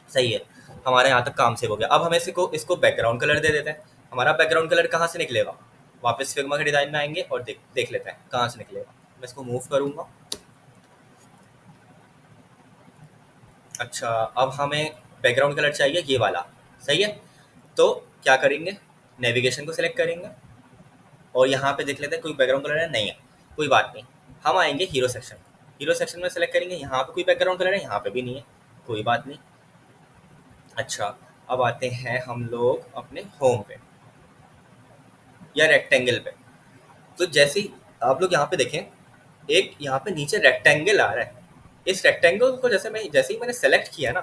सही है। हमारे यहाँ तक काम सेव हो गया। अब हमें इसको बैकग्राउंड कलर दे देते हैं। हमारा बैकग्राउंड कलर कहाँ से निकलेगा, वापस फिग्मा के डिज़ाइन में आएंगे और देख लेते हैं कहाँ से निकलेगा। मैं इसको मूव करूँगा। अच्छा, अब हमें बैकग्राउंड कलर चाहिए ये वाला, सही है। तो क्या करेंगे, नेविगेशन को सिलेक्ट करेंगे, और यहाँ पे देख लेते हैं कोई बैकग्राउंड कलर है, नहीं है, कोई बात नहीं। हम आएंगे हीरो सेक्शन, हीरो सेक्शन में सेलेक्ट करेंगे, यहाँ पे कोई बैकग्राउंड कलर है, यहाँ पे भी नहीं है, कोई बात नहीं। अच्छा, अब आते हैं हम लोग अपने होम पे या रेक्टेंगल पे। तो जैसे ही आप लोग यहाँ पे देखें, एक यहाँ पे नीचे रेक्टेंगल आ रहा है। इस रेक्टेंगल को जैसे ही मैंने सेलेक्ट किया ना,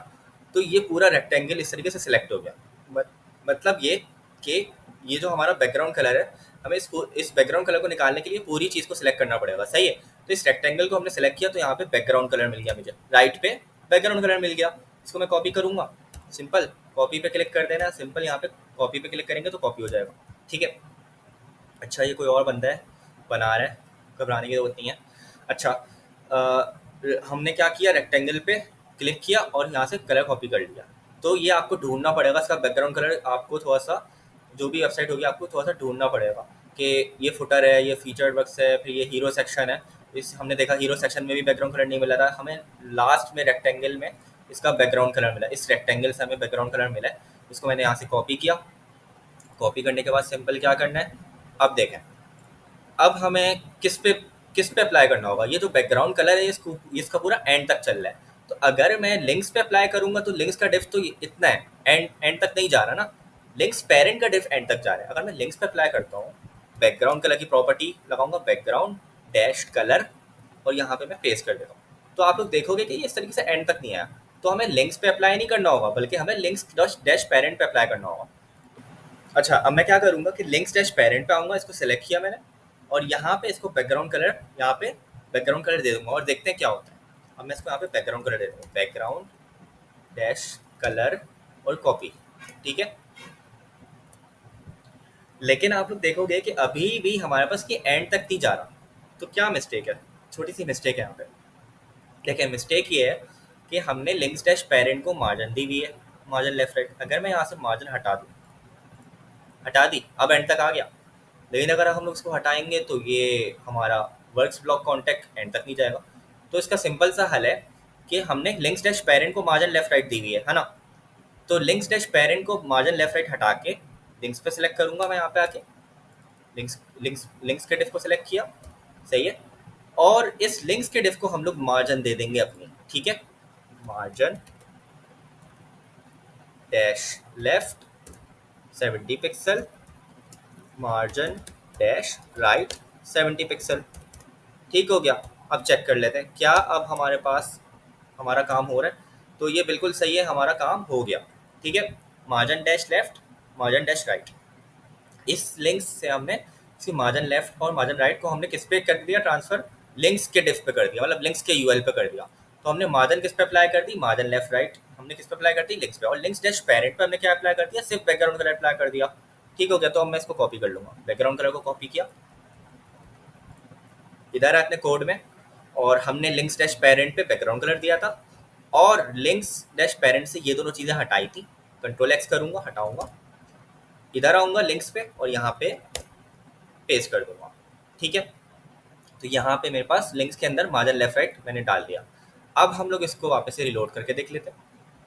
तो ये पूरा रेक्टेंगल इस तरीके से सेलेक्ट हो गया। मतलब ये कि ये जो हमारा बैकग्राउंड कलर है, हमें इस बैकग्राउंड कलर को निकालने के लिए पूरी चीज़ को सिलेक्ट करना पड़ेगा, सही है। तो इस रेक्टेंगल को हमने सेलेक्ट किया, तो यहाँ पे बैकग्राउंड कलर मिल गया मुझे, राइट पे बैकग्राउंड कलर मिल गया। इसको मैं कॉपी करूँगा, सिंपल कॉपी पे क्लिक कर देना, सिंपल यहाँ पे कॉपी पे क्लिक करेंगे तो कॉपी हो जाएगा, ठीक है। अच्छा, ये कोई और बंदा है बना रहा है, घबराने की जरूरत नहीं है। अच्छा, हमने क्या किया, रेक्टेंगल पे क्लिक किया और यहाँ से कलर कॉपी कर लिया। तो ये आपको ढूंढना पड़ेगा, इसका बैकग्राउंड कलर आपको थोड़ा सा, जो भी वेबसाइट होगी आपको थोड़ा सा ढूंढना पड़ेगा कि ये फुटर है, ये फीचर्ड वर्क्स है, फिर ये हीरो सेक्शन है। इस हमने देखा हीरो सेक्शन में भी बैकग्राउंड कलर नहीं मिला था हमें, लास्ट में रेक्टेंगल में इसका बैकग्राउंड कलर मिला, इस रेक्टेंगल से हमें बैकग्राउंड कलर मिला है। इसको मैंने यहाँ से कॉपी किया, कॉपी करने के बाद सिंपल क्या करना है, अब देखें, अब हमें किस पे अप्लाई करना होगा। ये जो बैकग्राउंड कलर है इसका पूरा एंड तक चल रहा है। तो अगर मैं लिंक्स पे अप्लाई करूंगा तो लिंक्स का डिफ तो इतना है, एंड तक नहीं जा रहा ना, लिंक्स पेरेंट का डिफ एंड तक जा रहा है। अगर मैं लिंक्स पे अप्लाई करता हूँ, बैकग्राउंड कलर की प्रॉपर्टी लगाऊंगा, बैकग्राउंड डैश कलर, और यहाँ पे मैं पेस्ट कर देता हूँ। तो आप लोग देखोगे कि ये इस तरीके से एंड तक नहीं आया। तो हमें लिंक्स पे अप्लाई नहीं करना होगा, बल्कि हमें लिंक्स डैश पेरेंट पे अप्लाई करना होगा। अच्छा, अब मैं क्या करूँगा कि लिंक्स डैश पेरेंट पे आऊँगा, इसको सेलेक्ट किया मैंने, और यहाँ पे इसको बैकग्राउंड कलर, यहाँ पे बैकग्राउंड कलर दे दूंगा और देखते हैं क्या होता है। अब मैं इसको यहाँ पे बैकग्राउंड कलर दे दूँगा, बैकग्राउंड डैश कलर और कॉपी। ठीक है, लेकिन आप लोग देखोगे कि अभी भी हमारे पास ये एंड तक नहीं जा रहा। तो क्या मिस्टेक है? छोटी सी मिस्टेक है यहाँ पे। देखिए, मिस्टेक ये है कि हमने लिंक्स डैश पेरेंट को मार्जिन दी हुई है, मार्जिन लेफ्ट राइट। अगर मैं यहाँ से मार्जिन हटा दूँ, हटा दी, अब एंड तक आ गया। लेकिन अगर हम लोग इसको हटाएंगे तो ये हमारा वर्क्स ब्लॉक कॉन्टैक्ट एंड तक नहीं जाएगा। तो इसका सिंपल सा हल है कि हमने लिंक्स डैश पेरेंट को मार्जिन लेफ्ट राइट दी हुई है ना। तो लिंक्स डैश पेरेंट को मार्जिन लेफ्ट राइट हटा के लिंक्स पे सिलेक्ट करूंगा मैं, यहाँ पे आके लिंक्स लिंक्स लिंक्स के डिफ को सिलेक्ट किया, सही है। और इस लिंक्स के डिफ को हम लोग मार्जिन दे देंगे अपनी, ठीक है। Margin dash left 70 pixel, margin dash right 70 pixel. ठीक हो गया। अब चेक कर लेते हैं क्या अब हमारे पास हमारा काम हो रहा है। तो ये बिल्कुल सही है, हमारा काम हो गया। ठीक है, margin dash left, margin dash right, इस लिंक्स से हमने इसकी मार्जिन लेफ्ट और मार्जिन राइट को हमने किस पे कर दिया ट्रांसफर, लिंक्स के डिफ पे कर दिया, मतलब लिंक्स के यूएल पे कर दिया। तो हमने मार्जिन किस पे अप्लाई कर दी, मार्जिन लेफ्ट राइट हमने किस पे अप्लाई कर दी, लिंक्स पे। और लिंक्स डैश पेरेंट पे हमने क्या अप्लाई कर दिया, सिर्फ बैकग्राउंड कलर अप्लाई कर दिया। ठीक हो गया। तो अब मैं इसको कॉपी कर लूंगा, बैकग्राउंड कलर को कॉपी किया, इधर है अपने कोड में, और हमने लिंक्स डैश पेरेंट पे बैकग्राउंड कलर दिया था, और लिंक्स डैश पेरेंट से ये दोनों चीज़ें हटाई थी। कंट्रोल एक्स करूंगा, हटाऊंगा, इधर आऊंगा लिंक्स पे और यहाँ पे पेस्ट कर दूंगा। ठीक है, तो यहाँ पे मेरे पास लिंक्स के अंदर मार्जिन लेफ्ट राइट मैंने डाल दिया। अब हम लोग इसको वापस से रिलोड करके देख लेते हैं।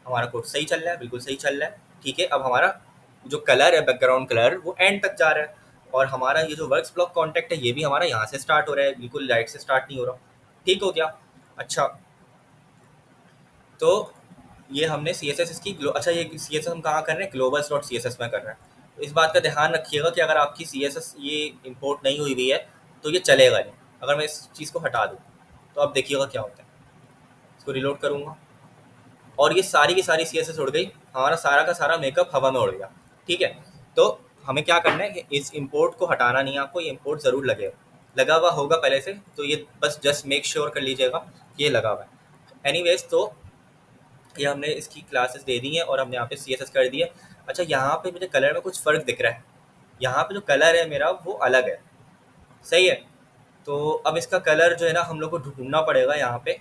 हमारा कोड सही चल रहा है, बिल्कुल सही चल रहा है। ठीक है, अब हमारा जो कलर है, बैकग्राउंड कलर, वो एंड तक जा रहा है, और हमारा ये जो वर्क्स ब्लॉक कॉन्टैक्ट है ये भी हमारा यहाँ से स्टार्ट हो रहा है, बिल्कुल राइट से स्टार्ट नहीं हो रहा। ठीक हो गया। अच्छा, तो ये हमने सी एस एस इसकी अच्छा, ये सी एस एस हम कहाँ कर रहे हैं, globals dot C S S में कर रहे हैं। तो इस बात का ध्यान रखिएगा कि अगर आपकी सी एस एस ये इम्पोर्ट नहीं हुई है तो ये चलेगा नहीं। अगर मैं इस चीज़ को हटा दूँ तो अब देखिएगा क्या होता है। इसको रिलोड करूँगा और ये सारी की सारी सी एस एस उड़ गई, हमारा सारा का सारा मेकअप हवा में उड़ गया। ठीक है, तो हमें क्या करना है कि इस इम्पोर्ट को हटाना नहीं है आपको, ये इम्पोर्ट ज़रूर लगेगा, लगा हुआ होगा पहले से, तो ये बस जस्ट मेक श्योर कर लीजिएगा कि ये लगा हुआ है। एनीवेज, तो ये हमने इसकी क्लासेस दे दी हैं और हमने यहाँ पे सी एस एस कर दिया। अच्छा, यहाँ पे मुझे कलर में कुछ फ़र्क दिख रहा है, यहाँ पे जो कलर है मेरा वो अलग है, सही है। तो अब इसका कलर जो है ना हम लोग को ढूंढना पड़ेगा यहाँ पे।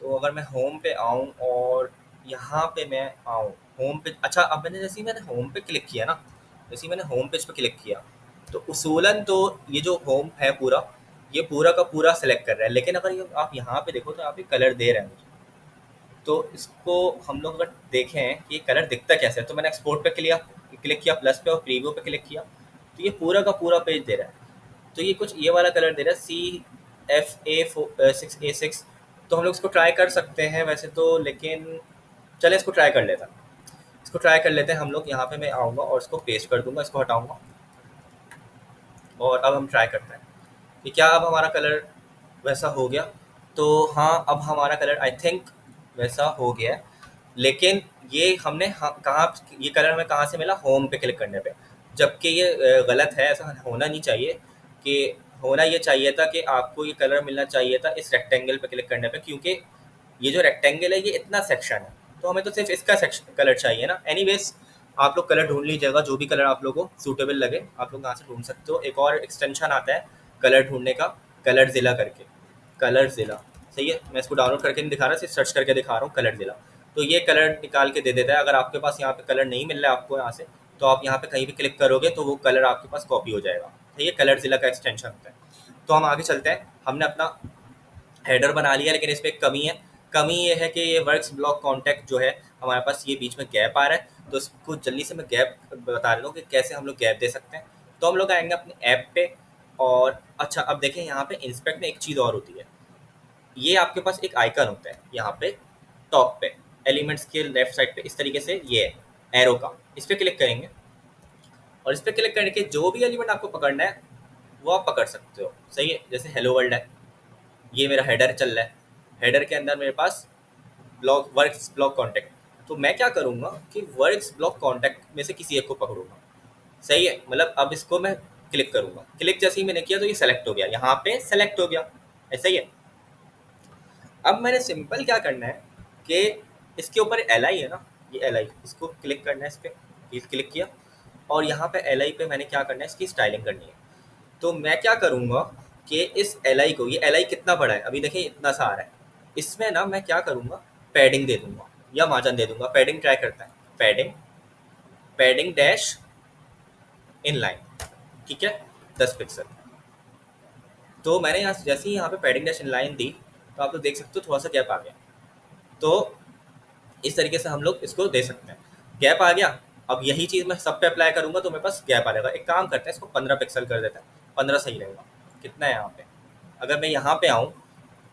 तो अगर मैं होम पे आऊँ और यहाँ पे मैं आऊँ होम पे, अच्छा अब जैसे ही मैंने होम पे क्लिक किया ना, जैसे ही मैंने होम पेज पे क्लिक किया तो उसूलन तो ये जो होम है पूरा, ये पूरा का पूरा सेलेक्ट कर रहा है। लेकिन अगर ये आप यहाँ पे देखो तो यहाँ पे कलर दे रहा है मुझे। तो इसको हम लोग अगर देखें कि ये कलर दिखता कैसे है, तो मैंने एक्सपोर्ट पे क्लिक किया प्लस पे और प्रीव्यू पे क्लिक किया, तो ये पूरा का पूरा पेज दे रहा है। तो ये कुछ ये वाला कलर दे रहा है, CF6A6। तो हम लोग इसको ट्राई कर सकते हैं वैसे तो, लेकिन चले इसको ट्राई कर लेते हैं। इसको ट्राई कर लेते हैं हम लोग। यहाँ पे मैं आऊँगा और इसको पेस्ट कर दूंगा, इसको हटाऊँगा, और अब हम ट्राई करते हैं कि क्या अब हमारा कलर वैसा हो गया। तो हाँ, अब हमारा कलर आई थिंक वैसा हो गया है। लेकिन ये हमने कहाँ, ये कलर हमें कहाँ से मिला, होम पे क्लिक करने पे। जबकि ये गलत है, ऐसा होना नहीं चाहिए। कि होना ये चाहिए था कि आपको ये कलर मिलना चाहिए था इस रेक्टेंगल पे क्लिक करने पे, क्योंकि ये जो रेक्टेंगल है ये इतना सेक्शन है, तो हमें तो सिर्फ इसका सेक्शन कलर चाहिए ना। एनीवेज, आप लोग कलर ढूंढ लीजिएगा, जो भी कलर आप लोगों को सूटेबल लगे आप लोग यहाँ से ढूंढ सकते हो। एक और एक्सटेंशन आता है कलर ढूंढने का, कलर ज़िला करके, कलर ज़िला, सही है। मैं इसको डाउनलोड करके नहीं दिखा रहा, सिर्फ सर्च करके दिखा रहा हूँ, कलर ज़िला। तो ये कलर निकाल के दे देता है। अगर आपके पास यहाँ पे कलर नहीं मिल रहा है आपको यहाँ से, तो आप यहाँ पे कहीं भी क्लिक करोगे तो वो कलर आपके पास कॉपी हो जाएगा। तो ये कलर ज़िला का एक्सटेंशन होता है। तो हम आगे चलते हैं। हमने अपना हेडर बना लिया, लेकिन इस पर एक कमी है। कमी ये है कि ये वर्क्स ब्लॉक कॉन्टैक्ट जो है हमारे पास, ये बीच में गैप आ रहा है। तो इसको जल्दी से मैं गैप बता देता हूँ कि कैसे हम लोग गैप दे सकते हैं। तो हम लोग आएंगे अपने ऐप पे, और अच्छा अब देखें यहाँ पे इंस्पेक्ट में एक चीज़ और होती है। ये आपके पास एक आइकन होता है यहाँ पे टॉप पे, एलिमेंट्स के लेफ्ट साइड पे, इस तरीके से ये है एरो का। इस पर क्लिक करेंगे और इस पर क्लिक करके जो भी एलिमेंट आपको पकड़ना है वो आप पकड़ सकते हो, सही है। जैसे हेलो वर्ल्ड है, ये मेरा हेडर चल रहा है, हेडर के अंदर मेरे पास ब्लॉक वर्क्स ब्लॉक कॉन्टैक्ट। तो मैं क्या करूँगा कि वर्क्स ब्लॉक कॉन्टैक्ट में से किसी एक को पकड़ूंगा। सही है, मतलब अब इसको मैं क्लिक करूँगा, क्लिक जैसे ही मैंने किया तो ये सेलेक्ट हो गया, यहाँ पे सेलेक्ट हो गया, ऐसा ही है। अब मैंने सिंपल क्या करना है कि इसके ऊपर एल आई है ना, ये एल आई, इसको क्लिक करना है, इस पर क्लिक किया और यहाँ पे एल आई पे मैंने क्या करना है, इसकी स्टाइलिंग करनी है। तो मैं क्या करूँगा कि इस एल आई को, ये एल आई कितना बड़ा है अभी देखिए, इतना सा आ रहा है, इसमें ना मैं क्या करूँगा, पैडिंग दे दूंगा या मार्जिन दे दूंगा। पैडिंग ट्राई करता है, padding, padding dash in line, ठीक है, 10 पिक्सल। तो मैंने यहाँ जैसे ही यहाँ पे पैडिंग डैश इन लाइन दी तो आप लोग देख सकते हो थोड़ा सा गैप आ गया। तो इस तरीके से हम लोग इसको दे सकते हैं, गैप आ गया। अब यही चीज़ मैं सब पे अप्लाई करूंगा तो मेरे पास गैप आ जाएगा। एक काम करते हैं, इसको 15 पिक्सल कर देते हैं, 15 सही रहेगा। कितना है यहाँ पे, अगर मैं यहाँ पे आऊँ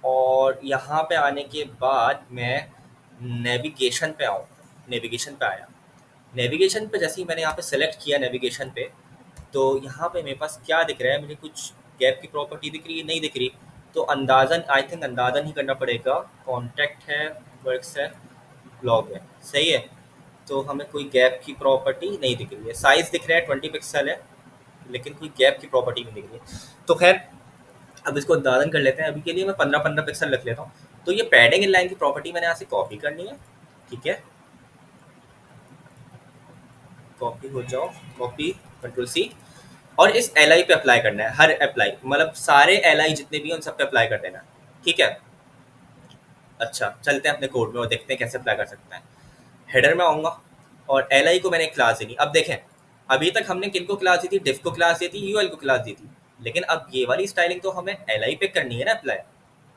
और यहाँ पे आने के बाद मैं नेविगेशन पे आऊँ, नेविगेशन पे आया, नेविगेशन पे जैसे ही मैंने यहाँ पे सेलेक्ट किया नेविगेशन पे, तो यहाँ पे मेरे पास क्या दिख रहा है, मुझे कुछ गैप की प्रॉपर्टी दिख रही है, नहीं दिख रही। तो अंदाजन, आई थिंक अंदाजन ही करना पड़ेगा, कॉन्टैक्ट है, वर्क्स है, ब्लॉग है, सही है। तो हमें कोई गैप की प्रॉपर्टी नहीं दिख रही है, साइज दिख रहा है 20 पिक्सल है, लेकिन कोई गैप की प्रॉपर्टी नहीं दिख रही है। तो खैर अब इसको अंदाजन कर लेते हैं, अभी के लिए मैं 15 पिक्सल रख लेता हूँ। तो ये पैडिंग इन लाइन की प्रॉपर्टी मैंने यहाँ से कॉपी करनी है, ठीक है, कॉपी हो जाओ, कॉपी, कंट्रोल सी, और इस एल आई पे अप्लाई करना है, हर अप्लाई मतलब सारे एल आई जितने भी हैं उन सब पे अप्लाई कर देना, ठीक है। अच्छा चलते हैं अपने कोड में और देखते हैं कैसे अप्लाई कर सकते हैं। हेडर में आऊँगा और एल आई को मैंने एक क्लास देनी। अब देखें, अभी तक हमने किन को क्लास दी थी, डिफ को क्लास दी थी, यूएल को क्लास दी थी, लेकिन अब ये वाली स्टाइलिंग तो हमें एल आई पे करनी है ना अप्लाई।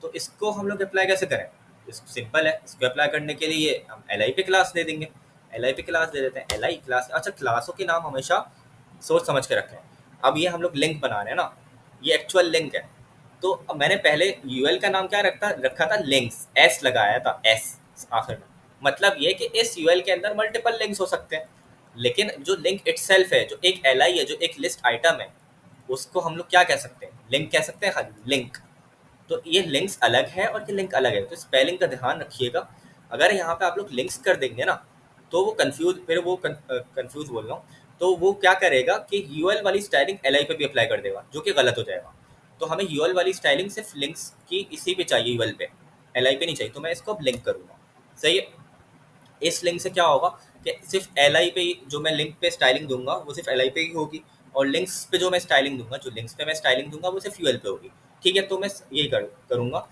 तो इसको हम लोग अप्लाई कैसे करें, सिंपल है, इसको अप्लाई करने के लिए हम एल आई पे क्लास दे देंगे, एल आई पे क्लास दे देते हैं, एल आई क्लास। अच्छा क्लासों के नाम हमेशा सोच समझ के रखें। अब ये हम लोग लिंक बना रहे हैं ना, ये एक्चुअल लिंक है। तो अब मैंने पहले यूएल का नाम क्या रखा था, लिंक्स, एस लगाया था, एस आखिर में। मतलब ये कि इस यूएल के अंदर मल्टीपल लिंक्स हो सकते हैं, लेकिन जो लिंक इटसेल्फ है, जो एक एल आई है, जो एक लिस्ट आइटम है, उसको हम लोग क्या कह सकते हैं, लिंक कह सकते हैं, खाली लिंक। तो ये लिंक्स अलग है और ये लिंक अलग है, तो स्पेलिंग का ध्यान रखिएगा। अगर यहाँ पे आप लोग लिंक्स कर देंगे ना तो वो कंफ्यूज, फिर वो कंफ्यूज बोल रहा हूँ, तो वो क्या करेगा कि यूएल वाली स्टाइलिंग एल आई पे भी अप्लाई कर देगा, जो कि गलत हो जाएगा। तो हमें यूएल वाली स्टाइलिंग सिर्फ लिंक्स की इसी पे चाहिए, यूएल पे, एल आई पे नहीं चाहिए। तो मैं इसको अब लिंक करूँगा, सही है। इस लिंक से क्या होगा कि सिर्फ एल आई पे ही, जो मैं लिंक पे स्टाइलिंग दूंगा वो सिर्फ एल आई पे ही होगी, और लिंक्स पे जो मैं स्टाइलिंग दूंगा, जो लिंक्स पे मैं स्टाइलिंग दूंगा वो सिर्फ यूएल पे होगी, ठीक है। तो मैं यही करूँगा,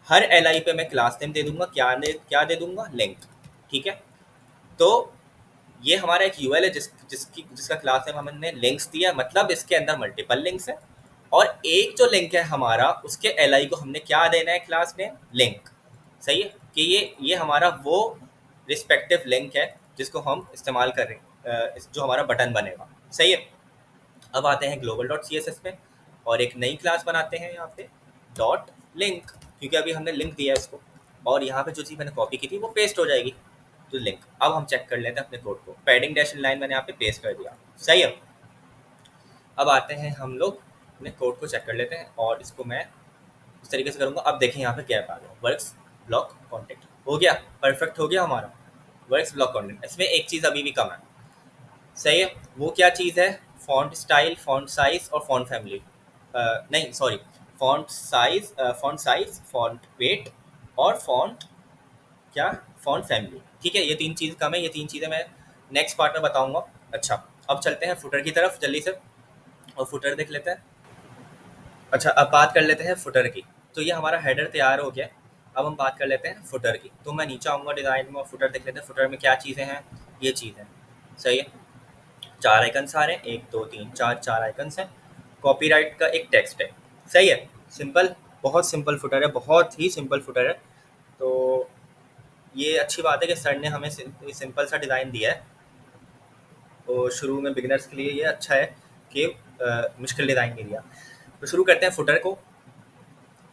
हर एल आई पे मैं क्लास नेम दे दूंगा, क्या दे दूंगा, लिंक, ठीक है। तो ये हमारा एक यूएल है जिसका क्लास नेम हमने लिंक्स दिया है, मतलब इसके अंदर मल्टीपल लिंक्स है। और एक जो लिंक है हमारा, उसके एल आई को हमने क्या देना है, क्लास नेम लिंक, सही है। कि ये हमारा वो रिस्पेक्टिव लिंक है जिसको हम इस्तेमाल कर रहे हैं, जो हमारा बटन बनेगा, सही है। अब आते हैं global dot C S S पे और एक नई क्लास बनाते हैं यहाँ पे, डॉट लिंक, क्योंकि अभी हमने लिंक दिया है इसको, और यहाँ पे जो चीज़ मैंने कॉपी की थी वो पेस्ट हो जाएगी, तो लिंक। अब हम चेक कर लेते हैं अपने कोड को, पैडिंग डैश लाइन मैंने यहाँ पे पेस्ट कर दिया, सही है। अब आते हैं हम लोग अपने कोड को चेक कर लेते हैं, और इसको मैं इस तरीके से करूँगा। अब देखें यहाँ पे गैप आ गया, वर्क्स ब्लॉक कॉन्टेक्ट हो गया, परफेक्ट हो गया हमारा वर्क्स ब्लॉक कॉन्टेक्ट। इसमें एक चीज़ अभी भी कम है, सही है। वो क्या चीज़ है, फॉन्ट स्टाइल, फॉन्ट साइज और फॉन्ट फैमिली, नहीं sorry, font size, font weight और फॉन्ट क्या, फॉन्ट फैमिली, ठीक है। ये तीन चीज़ कम है, ये तीन चीज़ें मैं नेक्स्ट पार्ट में बताऊंगा। अच्छा अब चलते हैं फुटर की तरफ जल्दी से, और फुटर देख लेते हैं। अच्छा अब बात कर लेते हैं फुटर की। तो ये हमारा हेडर तैयार हो गया, अब हम बात कर लेते हैं फुटर की। तो मैं नीचे आऊँगा डिज़ाइन में और फुटर देख लेते हैं, फुटर में क्या चीज़ें हैं, ये चीज़ है, सही है। चार आइकन्स आ रहे हैं, 1 2 3 4, चार आइकन्स हैं, कॉपीराइट का एक टेक्स्ट है, सही है। सिंपल, बहुत सिंपल फुटर है, बहुत ही सिंपल फुटर है। तो ये अच्छी बात है कि सर ने हमें सिंपल सा डिज़ाइन दिया है, तो शुरू में बिगिनर्स के लिए ये अच्छा है कि मुश्किल डिज़ाइन नहीं दिया। तो शुरू करते हैं फुटर को।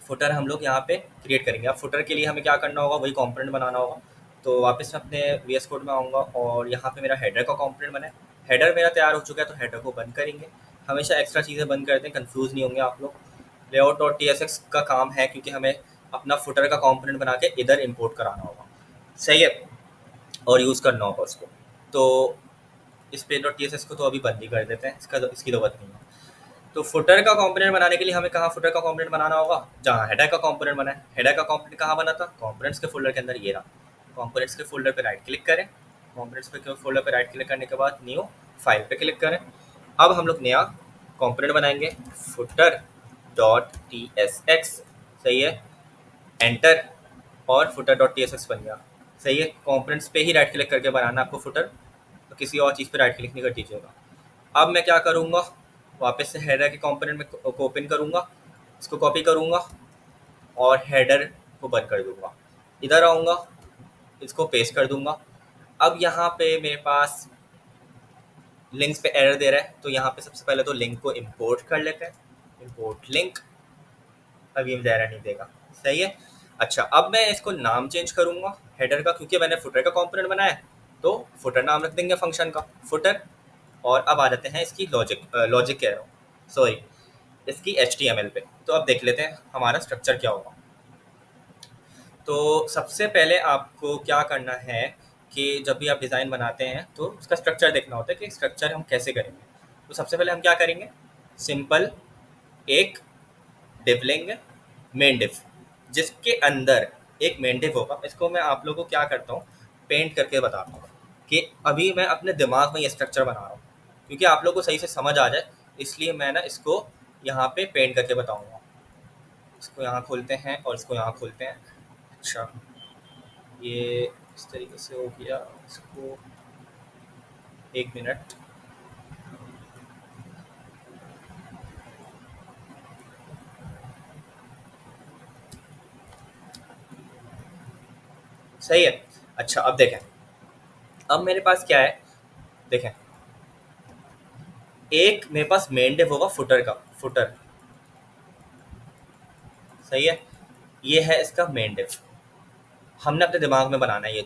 फुटर हम लोग यहाँ पे क्रिएट करेंगे। अब फुटर के लिए हमें क्या करना होगा, वही कंपोनेंट बनाना होगा। तो वापस मैं अपने वीएस कोड में आऊँगा और यहाँ पे मेरा हेडर का कंपोनेंट बना है, हेडर मेरा तैयार हो चुका है, तो हेडर को बंद करेंगे। हमेशा एक्स्ट्रा चीज़ें बंद करते हैं, कंफ्यूज नहीं होंगे आप लोग। Layout dot T S x का काम है क्योंकि हमें अपना फुटर का कंपोनेंट बना के इधर इंपोर्ट कराना होगा, सही है, और यूज़ करना होगा उसको। तो इस page dot T S x को तो अभी बंद ही कर देते हैं, इसकी ज़रूरत नहीं है। तो फुटर का कंपोनेंट बनाने के लिए हमें कहाँ फुटर का कंपोनेंट बनाना होगा, जहाँ हेडर का कंपोनेंट बना है। हेडर का कंपोनेंट कहाँ बना था, कंपोनेंट्स के फोल्डर के अंदर, ये रहा। कंपोनेंट्स के फोल्डर पे राइट क्लिक करें, कंपोनेंट्स पे फोल्डर पे राइट क्लिक करने के बाद न्यू फाइल पे क्लिक करें। अब हम लोग नया कंपोनेंट बनाएंगे, footer dot T S x, सही है, एंटर, और footer dot T S x बन गया, सही है। कंपोनेंट्स पे ही राइट क्लिक करके बनाना आपको फुटर, तो किसी और चीज़ पे राइट क्लिक नहीं कर दीजिएगा। अब मैं क्या करूँगा, वापस से हेडर के कंपोनेंट में को ओपन करूँगा, इसको कॉपी करूँगा और हेडर को बंद कर दूँगा। इधर आऊँगा, इसको पेस्ट कर दूँगा। अब यहाँ पे मेरे पास लिंक्स पे एरर दे रहा है, तो यहाँ पे सबसे पहले तो लिंक को इंपोर्ट कर लेते हैं, इंपोर्ट लिंक। अभी मुझे एरर नहीं देगा, सही है। अच्छा, अब मैं इसको नाम चेंज करूँगा हेडर का, क्योंकि मैंने फुटर का कंपोनेंट बनाया है, तो फुटर नाम रख देंगे फंक्शन का, फुटर। और अब आ जाते हैं इसकी लॉजिक कह रहा हूँ, सॉरी, इसकी HTML पे। तो अब देख लेते हैं हमारा स्ट्रक्चर क्या होगा। तो सबसे पहले आपको क्या करना है कि जब भी आप डिज़ाइन बनाते हैं तो उसका स्ट्रक्चर देखना होता है कि स्ट्रक्चर हम कैसे करेंगे। तो सबसे पहले हम क्या करेंगे, सिंपल एक डिव लेंगे, मेन डिव, जिसके अंदर एक मेन डिव होगा। इसको मैं आप लोगों को क्या करता हूँ, पेंट करके बताता हूँ कि अभी मैं अपने दिमाग में ये स्ट्रक्चर बना रहा हूँ, क्योंकि आप लोगों को सही से समझ आ जाए, इसलिए मैं ना इसको यहाँ पे पेंट करके बताऊँगा। इसको यहाँ खोलते हैं और इसको यहाँ खोलते हैं। अच्छा, ये इस तरीके से हो गया, इसको एक मिनट। सही है। अच्छा, अब देखें, अब मेरे पास क्या है, देखें, एक मेरे पास मेन डिव होगा फुटर का, फुटर, सही है, ये है इसका मेन डिव। हमने अपने दिमाग में बनाना है ये,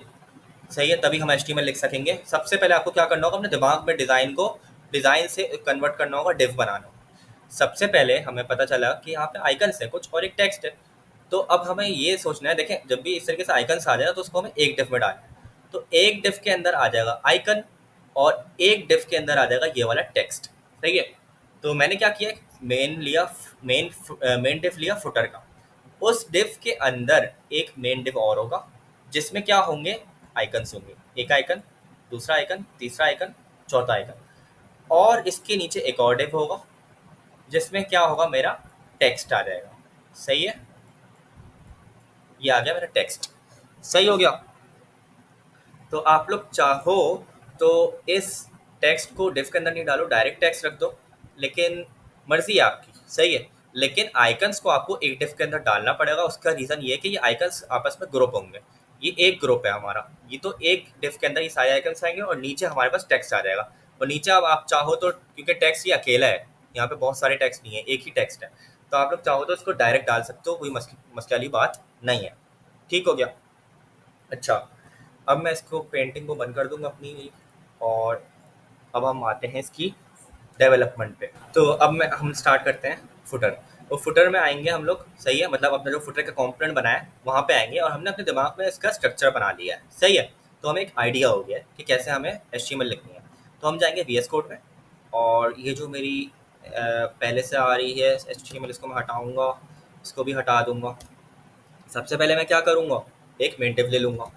सही है, तभी हम HTML लिख सकेंगे। सबसे पहले आपको क्या करना होगा, अपने दिमाग में डिज़ाइन को डिज़ाइन से कन्वर्ट करना होगा, डिव बनाना होगा। सबसे पहले हमें पता चला कि यहाँ पे आइकन्स है कुछ और एक टेक्स्ट है। तो अब हमें ये सोचना है, देखें, जब भी इस तरीके से आइकन्स आ जाएगा तो उसको हमें एक डिव में डालना है। तो एक डिव के अंदर आ जाएगा आइकन, और एक डिव के अंदर आ जाएगा ये वाला टेक्स्ट, सही है। तो मैंने क्या किया, मेन लिया, मेन डिव लिया फुटर का, उस डिव के अंदर एक मेन डिव और होगा, जिसमें क्या होंगे, आइकन्स होंगे, एक आइकन, दूसरा आइकन, तीसरा आइकन, चौथा आइकन, और इसके नीचे एक और डिव होगा, जिसमें क्या होगा, मेरा टेक्स्ट आ जाएगा, सही है। ये आ गया मेरा टेक्स्ट, सही हो गया। तो आप लोग चाहो तो इस टेक्स्ट को डिव के अंदर नहीं डालो, डायरेक्ट टेक्स्ट रख दो, लेकिन मर्जी है आपकी, सही है। लेकिन आइकन्स को आपको एक डिव के अंदर डालना पड़ेगा। उसका रीज़न ये है कि ये आइकन्स आपस में ग्रुप होंगे। ये एक ग्रुप है हमारा, ये तो एक डिव के अंदर ये सारे आइकन्स आएंगे और नीचे हमारे पास टेक्स्ट आ जाएगा। और नीचे अब आप चाहो तो, क्योंकि टेक्स्ट ये अकेला है, यहाँ पे बहुत सारे टेक्स्ट नहीं है, एक ही टेक्स्ट है, तो आप लोग चाहो तो इसको डायरेक्ट डाल सकते हो, कोई मसले वाली बात नहीं है। ठीक हो गया। अच्छा, अब मैं इसको पेंटिंग को बंद कर दूंगा अपनी, और अब हम आते हैं इसकी डेवलपमेंट पे। तो अब हम स्टार्ट करते हैं फुटर। तो फुटर में आएंगे हम लोग, सही है, मतलब अपना जो फुटर का कंपोनेंट बनाया है वहाँ पे आएंगे, और हमने अपने दिमाग में इसका स्ट्रक्चर बना लिया है, सही है। तो हमें एक आइडिया हो गया है कि कैसे हमें HTML लिखनी है। तो हम जाएंगे VS कोड में, और ये जो मेरी पहले से आ रही है HTML, इसको मैं हटाऊँगा, इसको भी हटा दूँगा। सबसे पहले मैं क्या करूँगा, एक मेन डिव ले लूँगा,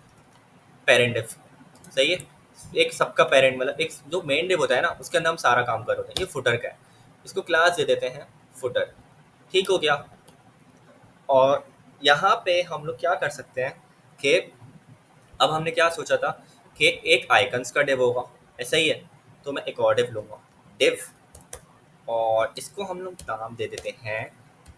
पेरेंट डिव, सही है, एक सबका पेरेंट, मतलब एक जो मेन डिव होता है ना, उसके अंदर हम सारा काम कर रहे हैं। ये फुटर का है, इसको क्लास दे देते हैं फुटर। ठीक हो गया। और यहाँ पे हम लोग क्या कर सकते हैं कि अब हमने क्या सोचा था कि एक आइकन्स का डिव होगा, ऐसा ही है। तो मैं एक और डिव लूँगा, डिव, और इसको हम लोग नाम दे देते हैं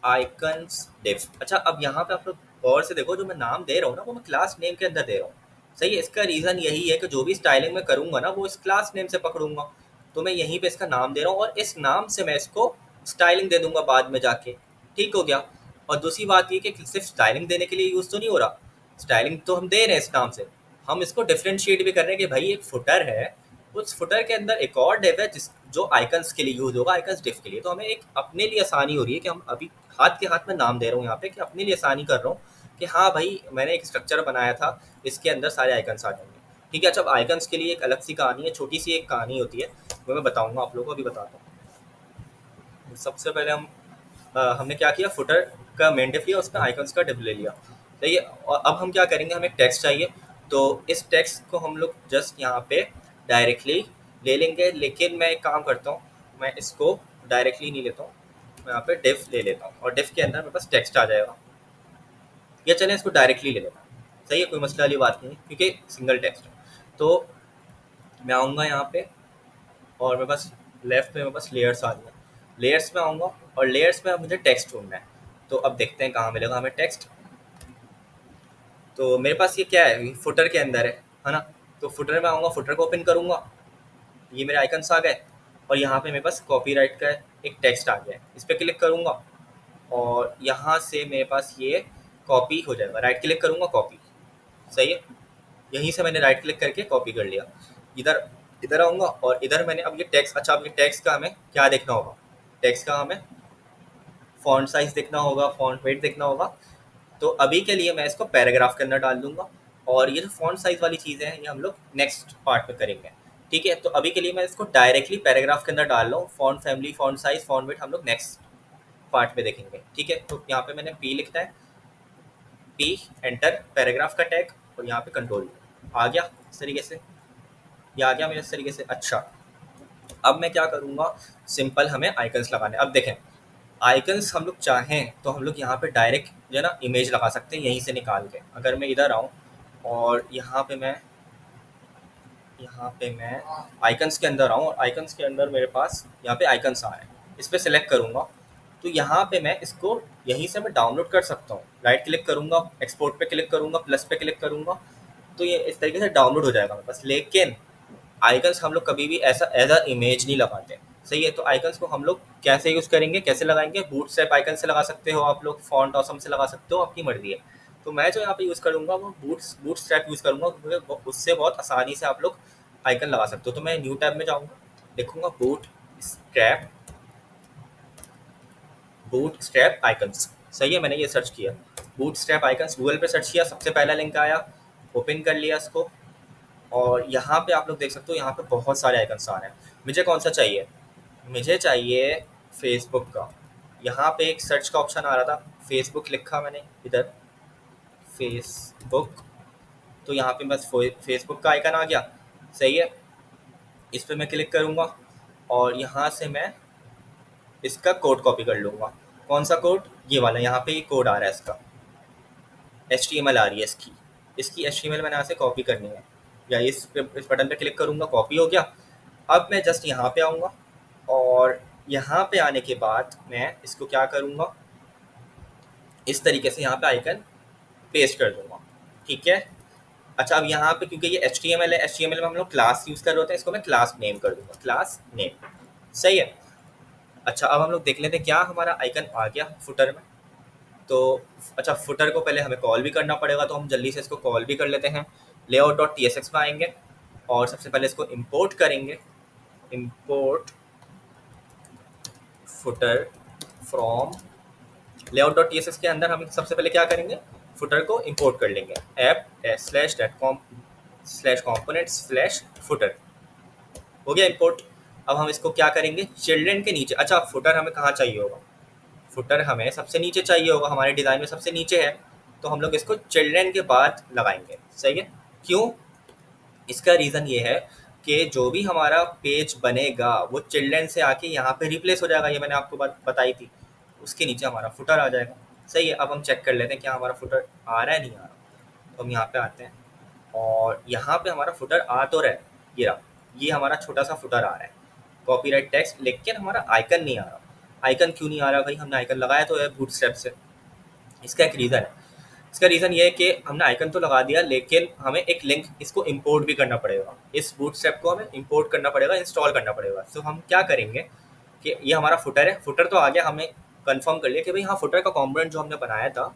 आइकन्स डिव। अच्छा, अब यहाँ पे आप लोग गौर से देखो, जो मैं नाम दे रहा हूँ ना, वो मैं क्लास नेम के अंदर दे रहा हूँ, सही है। इसका रीज़न यही है कि जो भी स्टाइलिंग मैं करूँगा ना, वो इस क्लास नेम से पकड़ूंगा। तो मैं यहीं पे इसका नाम दे रहा हूँ, और इस नाम से मैं इसको स्टाइलिंग दे दूंगा बाद में जाके। ठीक हो गया। और दूसरी बात ये कि सिर्फ स्टाइलिंग देने के लिए यूज़ तो नहीं हो रहा, स्टाइलिंग तो हम दे रहे हैं इस नाम से, हम इसको डिफ्रेंशिएट भी कर रहे हैं कि भाई एक फुटर है, उस फुटर के अंदर एक और डिव है जो आइकन्स के लिए यूज होगा, आइकन्स डिव के लिए। तो हमें एक अपने लिए आसानी हो रही है कि हम अभी हाथ के हाथ में नाम दे रहा हूँ यहाँ पे कि अपने लिए आसानी कर रहा हूँ कि हाँ भाई मैंने एक स्ट्रक्चर बनाया था, इसके अंदर सारे आइकन्स आ जाएंगे। ठीक है, जब आइकन्स के लिए एक अलग सी कहानी है, छोटी सी एक कहानी होती है, वो मैं बताऊंगा आप लोगों को, अभी बताता हूँ। सबसे पहले हमने क्या किया, फुटर का मेन डिव लिया, उसमें आइकन्स का डिव ले लिया। सही है, और अब हम क्या करेंगे, हमें टेक्स्ट चाहिए। तो इस टेक्स्ट को हम लोग जस्ट यहाँ पे डायरेक्टली ले लेंगे, लेकिन मैं एक काम करता हूँ, मैं इसको डायरेक्टली नहीं लेता हूँ, मैं यहाँ पे डिव ले लेता हूँ और डिव के अंदर मेरे पास टेक्स्ट आ जाएगा। या चलें इसको डायरेक्टली ले लेता हूँ, सही है, कोई मसला वाली बात नहीं है क्योंकि सिंगल टेक्स्ट है। तो मैं आऊँगा यहाँ पे और मेरे पास लेफ्ट में मेरे पास लेयर्स आ गया, लेयर्स में आऊँगा और लेयर्स में अब मुझे टेक्स्ट ढूंढना है। तो अब देखते हैं कहाँ मिलेगा हमें टेक्स्ट। तो मेरे पास ये क्या है, फुटर के अंदर है ना। तो फुटर में आऊँगा, फुटर को ओपन करूँगा, ये मेरे आइकन्स आ गए और यहाँ पे मेरे पास कॉपीराइट का एक टेक्स्ट आ गया है। इस पर क्लिक करूँगा और यहाँ से मेरे पास ये कॉपी हो जाएगा, राइट क्लिक करूँगा कॉपी, सही है। यहीं से मैंने राइट क्लिक करके कॉपी कर लिया। इधर इधर आऊँगा और इधर मैंने अब ये टेक्स्ट, अच्छा अब ये टेक्स्ट का हमें क्या देखना होगा, टेक्स्ट का हमें फॉन्ट साइज देखना होगा, फॉन्ट वेट देखना होगा। तो अभी के लिए मैं इसको पैराग्राफ के अंदर डाल दूंगा और ये जो फॉन्ट साइज वाली चीज़ें हैं ये हम लोग नेक्स्ट पार्ट में करेंगे। ठीक है, तो अभी के लिए मैं इसको डायरेक्टली पैराग्राफ के अंदर डाल रहा हूँ। Font family, font size, font weight हम लोग नेक्स्ट पार्ट में देखेंगे। ठीक है, तो यहाँ पे मैंने पी लिखना है, पी एंटर, पैराग्राफ का टैग और यहाँ पे कंट्रोल आ गया इस तरीके से, ये आ गया मेरे इस तरीके से। अच्छा, अब मैं क्या करूँगा, सिंपल हमें आइकन्स लगाने। अब देखें, आइकन्स हम लोग चाहें तो हम लोग यहाँ पे डायरेक्ट जो है ना इमेज लगा सकते हैं यहीं से निकाल के। अगर मैं इधर आऊँ और यहाँ पे मैं आइकन्स के अंदर आऊँ और आइकन्स के अंदर मेरे पास यहाँ पे आइकन्स आ रहे हैं, इस पर सेलेक्ट करूँगा तो यहाँ पे मैं इसको यहीं से मैं डाउनलोड कर सकता हूँ। राइट क्लिक करूँगा, एक्सपोर्ट पे क्लिक करूँगा, प्लस पे क्लिक करूँगा तो ये इस तरीके से डाउनलोड हो जाएगा मेरे पास। लेकिन आइकन्स हम लोग कभी भी ऐसा एज अ इमेज नहीं लगाते, सही है। तो आइकन्स को हम लोग कैसे यूज़ करेंगे, कैसे लगाएंगे, बूटस्ट्रैप आइकन से लगा सकते हो आप लोग, फॉन्ट ऑसम से लगा सकते हो, आपकी मर्जी है। तो मैं जो यहाँ पे यूज़ करूँगा वो बूटस्ट्रैप यूज़ करूँगा क्योंकि उससे बहुत आसानी से आप लोग आइकन लगा सकते हो। तो मैं न्यू टैब में जाऊँगा, लिखूँगा बूटस्ट्रैप आइकन्स, सही है, मैंने ये सर्च किया बूटस्ट्रैप आइकन्स, गूगल पे सर्च किया, सबसे पहला लिंक आया, ओपन कर लिया इसको और यहाँ पे आप लोग देख सकते हो यहाँ पे बहुत सारे आइकन्स आ रहे हैं। मुझे कौन सा चाहिए, मुझे चाहिए फेसबुक का। यहाँ पे एक सर्च का ऑप्शन आ रहा था, फेसबुक लिखा मैंने इधर, फेसबुक, तो यहाँ पे बस फेसबुक का आइकन आ गया, सही है। इस पर मैं क्लिक करूँगा और यहाँ से मैं इसका कोड कॉपी कर लूँगा। कौन सा कोड, ये वाला, यहाँ पे ये कोड आ रहा है इसका, HTML आ रही है इसकी HTML मैंने यहाँ से कॉपी करनी है, या इस बटन पे क्लिक करूँगा, कॉपी हो गया। अब मैं जस्ट यहाँ पे आऊँगा और यहाँ पे आने के बाद मैं इसको क्या करूँगा, इस तरीके से यहाँ पे आइकन पेस्ट कर दूँगा। ठीक है, अच्छा अब यहाँ पे क्योंकि ये HTML है, HTML में हम लोग क्लास यूज़ कर रहे होते हैं, इसको मैं क्लास नेम कर दूँगा, क्लास नेम, सही है। अच्छा, अब हम लोग देख लेते हैं क्या हमारा आइकन आ गया फुटर में। तो अच्छा, फुटर को पहले हमें कॉल भी करना पड़ेगा, तो हम जल्दी से इसको कॉल भी कर लेते हैं। layout.tsx में आएंगे और सबसे पहले इसको इंपोर्ट करेंगे, इंपोर्ट फुटर फ्रॉम layout.tsx के अंदर हम सबसे पहले क्या करेंगे, फुटर को इंपोर्ट कर लेंगे, app/com/components/footer, हो गया इंपोर्ट। अब हम इसको क्या करेंगे, चिल्ड्रन के नीचे, अच्छा फुटर हमें कहाँ चाहिए होगा, फुटर हमें सबसे नीचे चाहिए होगा, हमारे डिज़ाइन में सबसे नीचे है, तो हम लोग इसको चिल्ड्रन के बाद लगाएंगे, सही है। क्यों, इसका रीज़न ये है कि जो भी हमारा पेज बनेगा वो चिल्ड्रन से आके यहाँ पे रिप्लेस हो जाएगा, ये मैंने आपको बात बताई थी, उसके नीचे हमारा फुटर आ जाएगा, सही है। अब हम चेक कर लेते हैं क्या हमारा फुटर आ रहा है, नहीं आ रहा। तो हम यहाँ पे आते हैं और यहाँ पे हमारा फुटर आ तो रहा है, ये रहा, ये हमारा छोटा सा फुटर आ रहा है, कॉपीराइट टेक्स्ट, लेकिन हमारा आइकन नहीं आ रहा। आइकन क्यों नहीं आ रहा भाई, हमने आइकन लगाया तो है बूटस्ट्रैप से, इसका एक रीज़न है। इसका रीज़न ये है कि हमने आइकन तो लगा दिया लेकिन हमें एक लिंक इसको इंपोर्ट भी करना पड़ेगा, इस बूटस्ट्रैप को हमें इंपोर्ट करना पड़ेगा, इंस्टॉल करना पड़ेगा। तो हम क्या करेंगे कि ये हमारा फुटर है, फुटर तो आ गया, हमें कंफर्म कर लिया कि भाई हाँ फुटर का कॉम्पोनेंट जो हमने बनाया था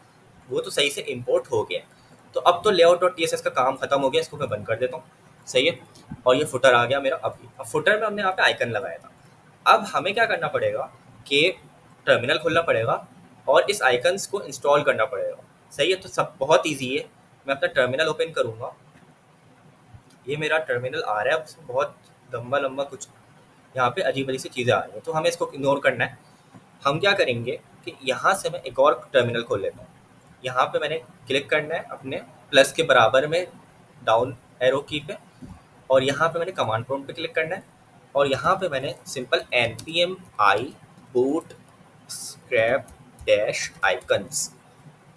वो तो सही से इंपोर्ट हो गया। तो अब तो layout.tsx का काम खत्म हो गया, इसको मैं बंद कर देता हूँ। सही है। और ये फुटर आ गया मेरा। अब फुटर में हमने यहाँ पे आइकन लगाया था। अब हमें क्या करना पड़ेगा कि टर्मिनल खोलना पड़ेगा और इस आइकन्स को इंस्टॉल करना पड़ेगा। सही है, तो सब बहुत ईजी है। मैं अपना टर्मिनल ओपन करूँगा। ये मेरा टर्मिनल आ रहा है, उसमें बहुत लंबा लंबा कुछ यहाँ पे अजीब अजीब सी चीज़ें आ रही हैं, तो हमें इसको इग्नोर करना है। हम क्या करेंगे कि यहाँ से मैं एक और टर्मिनल खोल लेता हूँ। यहाँ पे मैंने क्लिक करना है अपने प्लस के बराबर में डाउन एरो की पे, और यहाँ पे मैंने कमांड प्रॉम्प्ट पे क्लिक करना है, और यहाँ पे मैंने simple npm i boot scrap dash icons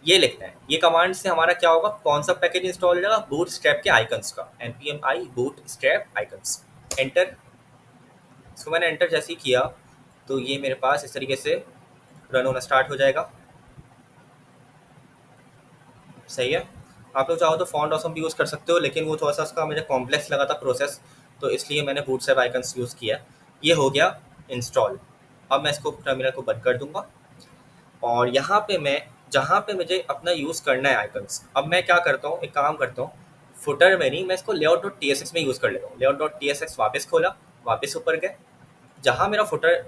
ये लिखना है। ये कमांड से हमारा क्या होगा, कौन सा पैकेज इंस्टॉल हो जाएगा, बूट स्ट्रैप के आइकन्स का, npm i boot scrap icons। Enter. इसको मैंने एंटर जैसे ही किया तो ये मेरे पास इस तरीके से रन होना स्टार्ट हो जाएगा। सही है। आप लोग चाहो तो फॉन्ट ऑसम भी यूज़ कर सकते हो, लेकिन वो थोड़ा सा उसका मुझे कॉम्प्लेक्स लगा था प्रोसेस, तो इसलिए मैंने बूटस्ट्रैप आइकन्स यूज़ किया। ये हो गया इंस्टॉल। अब मैं इसको टर्मिनल को बंद कर दूंगा, और यहाँ पे मैं जहाँ पे मुझे अपना यूज़ करना है आइकन्स, अब मैं क्या करता हूँ, एक काम करता हूँ, फुटर में नहीं, मैं इसको layout dot T S x में यूज़ कर लेता हूँ। Layout dot T S x वापस खोला, वापस ऊपर गए, जहाँ मेरा फुटर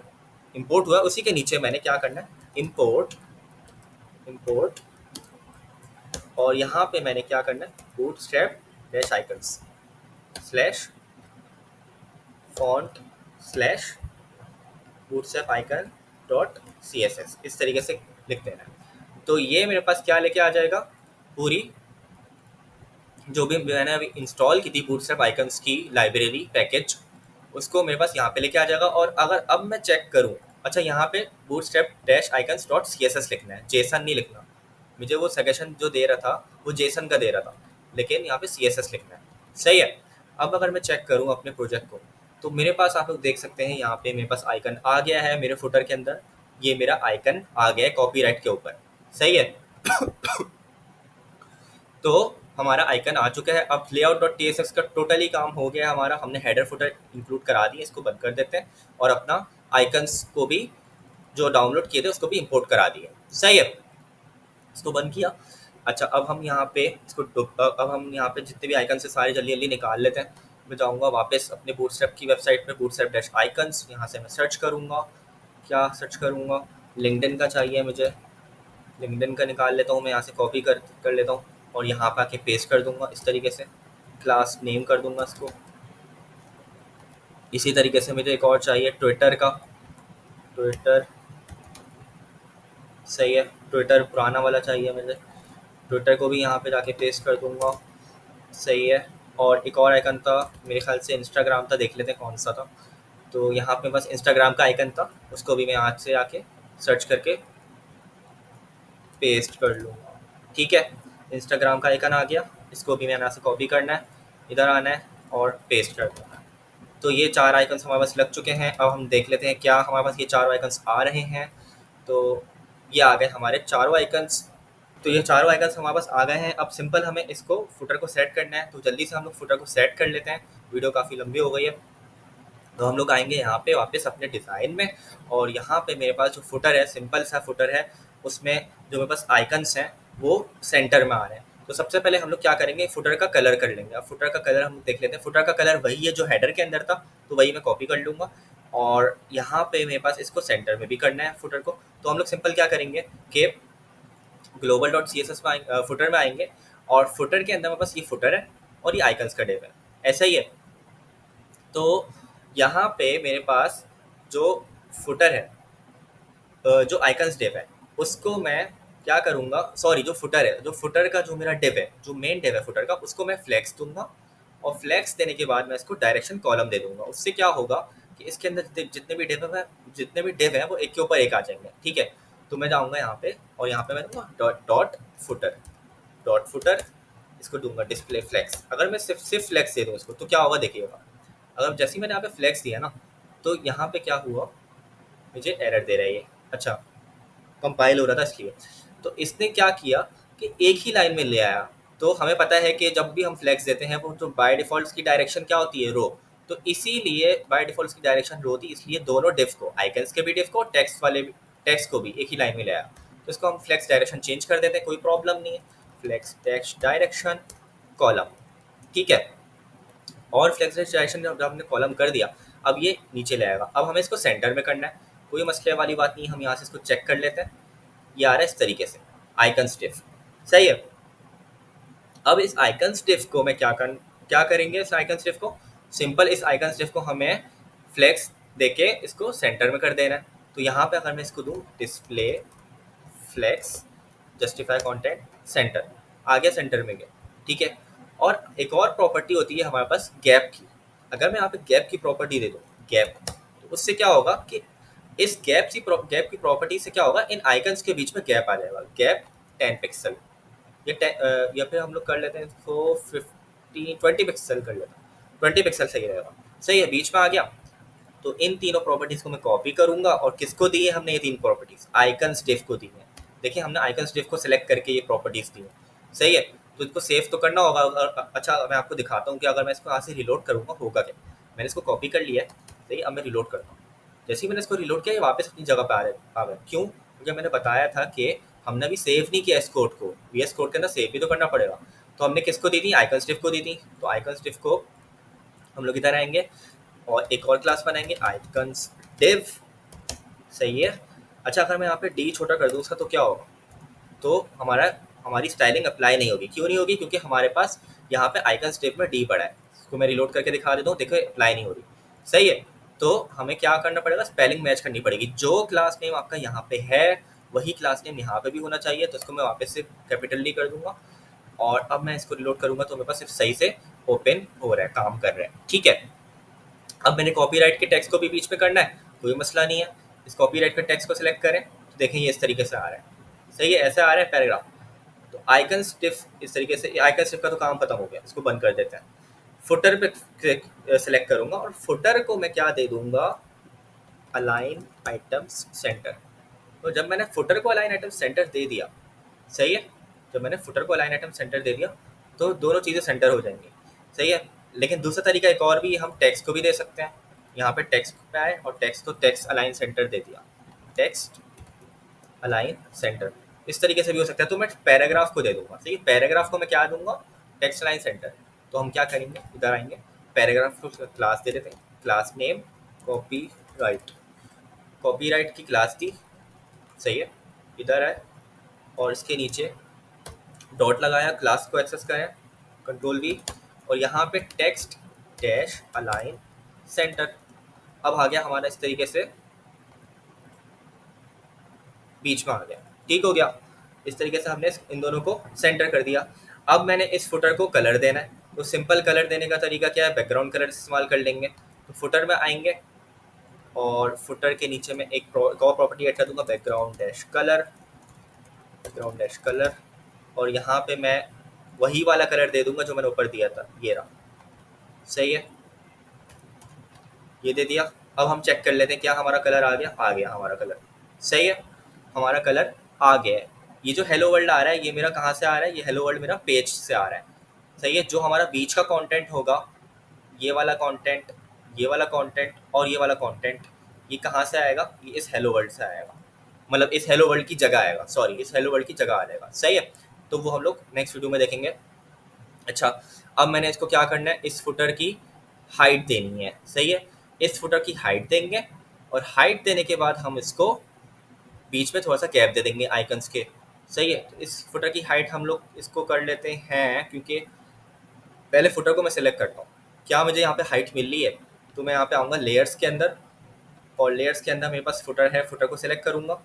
इंपोर्ट हुआ उसी के नीचे मैंने क्या करना है, इंपोर्ट इंपोर्ट, और यहाँ पे मैंने क्या करना है, Bootstrap dash icons slash font slash Bootstrap icon dot C S S, इस तरीके से लिख देना है। तो ये मेरे पास क्या लेके आ जाएगा, पूरी जो भी मैंने अभी इंस्टॉल की थी बूटस्ट्रैप आइकन्स की लाइब्रेरी पैकेज, उसको मेरे पास यहाँ पे लेके आ जाएगा। और अगर अब मैं चेक करूँ, अच्छा यहाँ पे Bootstrap dash icons dot C S S लिखना है, जेसन नहीं लिखना। मुझे वो सजेशन जो दे रहा था वो जेसन का दे रहा था, लेकिन यहाँ पे सी एस एस लिखना है। सही है। अब अगर मैं चेक करूँ अपने प्रोजेक्ट को, तो मेरे पास आप लोग देख सकते हैं यहाँ पे मेरे पास आइकन आ गया है मेरे फुटर के अंदर। ये मेरा आइकन आ गया है कॉपीराइट के ऊपर। सही है। तो हमारा आइकन आ चुका है। अब layout dot T S x का टोटली काम हो गया हमारा, हमने हेडर फुटर इंक्लूड करा दिए। इसको बंद कर देते हैं और अपना आइकन्स को भी जो डाउनलोड किए थे उसको भी इंपोर्ट करा दिए। सही है, इसको बंद किया। अच्छा, अब हम यहाँ पे अब हम यहाँ पे जितने भी आइकन से सारे जल्दी जल्दी निकाल लेते हैं। मैं जाऊँगा वापस अपने बूटस्ट्रैप की वेबसाइट पे, बूटस्ट्रैप डैश आइकन्स, यहाँ से मैं सर्च करूँगा। क्या सर्च करूँगा, लिंक्डइन का चाहिए मुझे, लिंक्डइन का निकाल लेता हूँ मैं, यहाँ से कॉपी कर लेता हूँ और यहाँ पे आके पेस्ट कर दूंगा इस तरीके से। क्लास नेम कर दूंगा इसको। इसी तरीके से मुझे एक और चाहिए ट्विटर का, ट्विटर। सही है, ट्विटर पुराना वाला चाहिए मुझे, ट्विटर को भी यहाँ पे जाके पेस्ट कर दूंगा। सही है। और एक और आइकन था मेरे ख्याल से इंस्टाग्राम था, देख लेते हैं कौन सा था। तो यहाँ पे बस इंस्टाग्राम का आइकन था, उसको भी मैं आज से आके सर्च करके पेस्ट कर लूँगा। ठीक है, इंस्टाग्राम का आइकन आ गया, इसको भी मैंने यहाँ से कॉपी करना है, इधर आना है और पेस्ट कर देना है। तो ये 4 आइकन्स हमारे पास लग चुके हैं। अब हम देख लेते हैं क्या हमारे पास ये चारों आइकन्स आ रहे हैं। तो ये आ गए हमारे चारों आइकन्स। तो ये चारों आइकन्स हमारे पास आ गए हैं। अब सिंपल हमें इसको फुटर को सेट करना है, तो जल्दी से हम लोग फुटर को सेट कर लेते हैं। वीडियो काफ़ी लंबी हो गई है, तो हम लोग आएंगे यहाँ पे वापस अपने डिज़ाइन में, और यहाँ पे मेरे पास जो फुटर है सिंपल सा फुटर है, उसमें जो मेरे पास आइकन्स हैं वो सेंटर में आ रहे हैं। तो सबसे पहले हम लोग क्या करेंगे, फुटर का कलर कर लेंगे। अब फुटर का कलर हम देख लेते हैं। फुटर का कलर वही है जो हेडर के अंदर था, तो वही मैं कॉपी कर लूँगा, और यहाँ पे मेरे पास इसको सेंटर में भी करना है फुटर को। तो हम लोग सिंपल क्या करेंगे कि global dot C S S में फुटर में आएंगे, और फुटर के अंदर मेरे पास ये फुटर है और ये आइकन्स का डिव है, ऐसा ही है। तो यहाँ पे मेरे पास जो फुटर है, जो आइकन्स डिव है, उसको मैं क्या करूँगा, सॉरी जो फुटर है, जो फुटर का जो मेरा डिव है, जो मेन डिव है फुटर का, उसको मैं फ्लेक्स दूंगा, और फ्लेक्स देने के बाद मैं इसको डायरेक्शन कॉलम दे दूंगा। उससे क्या होगा कि इसके अंदर जितने भी डिव है वो एक के ऊपर एक आ जाएंगे। ठीक है, तो मैं जाऊँगा यहाँ पे, और यहाँ पे मैं दूंगा डॉट फुटर, इसको दूंगा डिस्प्ले फ्लेक्स। अगर मैं सिर्फ फ्लेक्स दे दूँ इसको, तो क्या होगा देखिएगा। अगर जैसे ही मैंने यहाँ पे फ्लेक्स दिया ना, तो यहाँ पे क्या हुआ, मुझे एरर दे रहा है ये। अच्छा, कंपाइल हो रहा था इसलिए। तो इसने क्या किया कि एक ही लाइन में ले आया। तो हमें पता है कि जब भी हम फ्लेक्स देते हैं वो तो बाय डिफ़ॉल्ट की डायरेक्शन क्या होती है, रो। तो इसीलिए बाय डिफ़ॉल्ट की डायरेक्शन रो थी, इसलिए दोनों डिफ को, आइकन्स के भी डिफ को, टेक्स्ट को भी एक ही लाइन में ले आया। तो इसको हम फ्लेक्स डायरेक्शन चेंज कर देते हैं, कोई प्रॉब्लम नहीं है। फ्लेक्स टेक्स्ट डायरेक्शन कॉलम, ठीक है। और फ्लेक्सिलाइजेशन जब हमने कॉलम कर दिया, अब ये नीचे ले आएगा। अब हमें इसको सेंटर में करना है, कोई मसले वाली बात नहीं। हम यहाँ से इसको चेक कर लेते हैं, ये आ रहा है इस तरीके से आइकन स्टिफ। सही है। अब इस आइकन स्टिफ को मैं क्या करेंगे, इस आइकन स्टिफ को सिंपल, इस आइकन स्टिफ को हमें फ्लेक्स देके इसको सेंटर में कर देना है। तो यहाँ पे अगर मैं इसको दूँ display flex justify content center, आ गया सेंटर में गया, ठीक है। और एक और प्रॉपर्टी होती है हमारे पास गैप की। अगर मैं यहाँ पे गैप की प्रॉपर्टी दे दूँ, गैप, तो उससे क्या होगा कि इस गैप की प्रॉपर्टी से क्या होगा, इन आइकन्स के बीच में गैप आ जाएगा, गैप 10 पिक्सल, या फिर हम लोग कर लेते हैं इसको 20 पिक्सल कर लेते हैं, 20 पिक्सल सही रहेगा। सही है, बीच में आ गया। तो इन तीनों प्रॉपर्टीज को मैं कॉपी करूंगा, और किसको दी है हमने ये तीन प्रॉपर्टीज, आइकन स्टिफ को दी है। देखिए हमने आइकन स्टिफ को सिलेक्ट करके ये प्रॉपर्टीज दी है। सही है, तो इसको सेव तो करना होगा। अच्छा, मैं आपको दिखाता हूँ कि अगर मैं इसको यहाँ से रिलोड करूँगा होगा क्या। मैंने इसको कॉपी कर लिया है, सही। अब मैं रिलोड करता हूँ। जैसे ही मैंने इसको रिलोड किया, ये वापस अपनी जगह पे आ गया। क्यों? क्योंकि मैंने बताया था कि हमने अभी सेव नहीं किया इस कोड को, VS कोड के अंदर सेव भी तो करना पड़ेगा। तो हमने किसको दी थी, आइकन स्टिफ को दी थी। तो आइकन स्टिफ को हम लोग इधर आएंगे और एक और क्लास बनाएंगे आइकन्स डिव। सही है। अच्छा, अगर मैं यहाँ पे डी छोटा कर दूँ उसका, तो क्या होगा, तो हमारी स्टाइलिंग अप्लाई नहीं होगी। क्यों नहीं होगी? क्योंकि हमारे पास यहाँ पे आइकन स्टेप में डी पड़ा है। इसको मैं रिलोड करके दिखा देता हूँ, देखो अप्लाई नहीं हो रही। सही है। तो हमें क्या करना पड़ेगा, स्पेलिंग मैच करनी पड़ेगी। जो क्लास नेम आपका यहाँ पे है वही क्लास नेम यहाँ पे भी होना चाहिए। तो इसको मैं वापस से कैपिटल डी कर दूंगा, और अब मैं इसको रिलोड करूंगा तो मेरे पास सिर्फ सही से ओपन हो रहा है, काम कर रहा है, ठीक है। अब मैंने कॉपीराइट के टेक्स्ट को भी बीच में करना है, कोई मसला नहीं है। इस कॉपीराइट के टेक्स्ट को सिलेक्ट करें तो देखें ये इस तरीके से आ रहा है। सही है, ऐसा आ रहा है पैराग्राफ। तो आइकन स्टिफ इस तरीके से, आइकन स्टिफ का तो काम खत्म हो गया, इसको बंद कर देते हैं। फुटर पे सिलेक्ट करूंगा, और फुटर को मैं क्या दे दूंगा, अलाइन आइटम्स सेंटर। तो जब मैंने फुटर को अलाइन आइटम सेंटर दे दिया, सही है, जब मैंने फुटर को अलाइन आइटम सेंटर दे दिया तो दोनों चीज़ें सेंटर हो जाएंगी। सही है। लेकिन दूसरा तरीका एक और भी, हम टेक्स्ट को भी दे सकते हैं। यहाँ पे टेक्स्ट पे आए और टेक्स्ट को टेक्स्ट अलाइन सेंटर दे दिया, टेक्स्ट अलाइन सेंटर, इस तरीके से भी हो सकता है। तो मैं पैराग्राफ को दे दूंगा। सही है, पैराग्राफ को मैं क्या दूंगा, टेक्स्ट अलाइन सेंटर। तो हम क्या करेंगे, इधर आएंगे, पैराग्राफ को क्लास दे देते हैं, क्लास नेम कॉपीराइट, कॉपीराइट की क्लास थी। सही है, इधर है, और इसके नीचे डॉट लगाया, क्लास को एक्सेस करें, कंट्रोल V, और यहाँ पे टेक्स्ट डैश अलाइन सेंटर। अब आ गया हमारा इस तरीके से बीच में आ गया, ठीक हो गया। इस तरीके से हमने इन दोनों को सेंटर कर दिया। अब मैंने इस फुटर को कलर देना है। तो सिंपल कलर देने का तरीका क्या है, बैकग्राउंड कलर इस्तेमाल कर लेंगे। तो फुटर में आएंगे और फुटर के नीचे में एक और प्रॉपर्टी ऐड कर दूंगा, background dash colour, background dash colour, और यहाँ पे मैं वही वाला कलर दे दूंगा जो मैंने ऊपर दिया था, ये रहा। सही है, ये दे दिया। अब हम चेक कर लेते हैं क्या हमारा कलर आ गया हमारा कलर। सही है, हमारा कलर आ गया है। ये जो हेलो वर्ल्ड आ रहा है, ये मेरा कहाँ से आ रहा है, ये हेलो वर्ल्ड मेरा पेज से आ रहा है। सही है, जो हमारा बीच का कंटेंट होगा, ये वाला कंटेंट, ये वाला कंटेंट और ये वाला कंटेंट, ये कहाँ से आएगा, ये इस हेलो वर्ल्ड से आएगा। मतलब इस हेलो वर्ल्ड की जगह आएगा, सॉरी, इस हेलो वर्ल्ड की जगह आ जाएगा। सही है, तो वो हम लोग नेक्स्ट वीडियो में देखेंगे। अच्छा, अब मैंने इसको क्या करना है, इस फुटर की हाइट देनी है। सही है, इस फुटर की हाइट देंगे, और हाइट देने के बाद हम इसको बीच में थोड़ा सा गैप दे देंगे आइकन्स के। सही है, तो इस फुटर की हाइट हम लोग इसको कर लेते हैं, क्योंकि पहले फुटर को मैं सिलेक्ट करता हूँ क्या मुझे यहाँ पे हाइट मिल रही है। तो मैं यहाँ पे आऊँगा लेयर्स के अंदर, और लेयर्स के अंदर मेरे पास फुटर है, फुटर को सिलेक्ट करूँगा।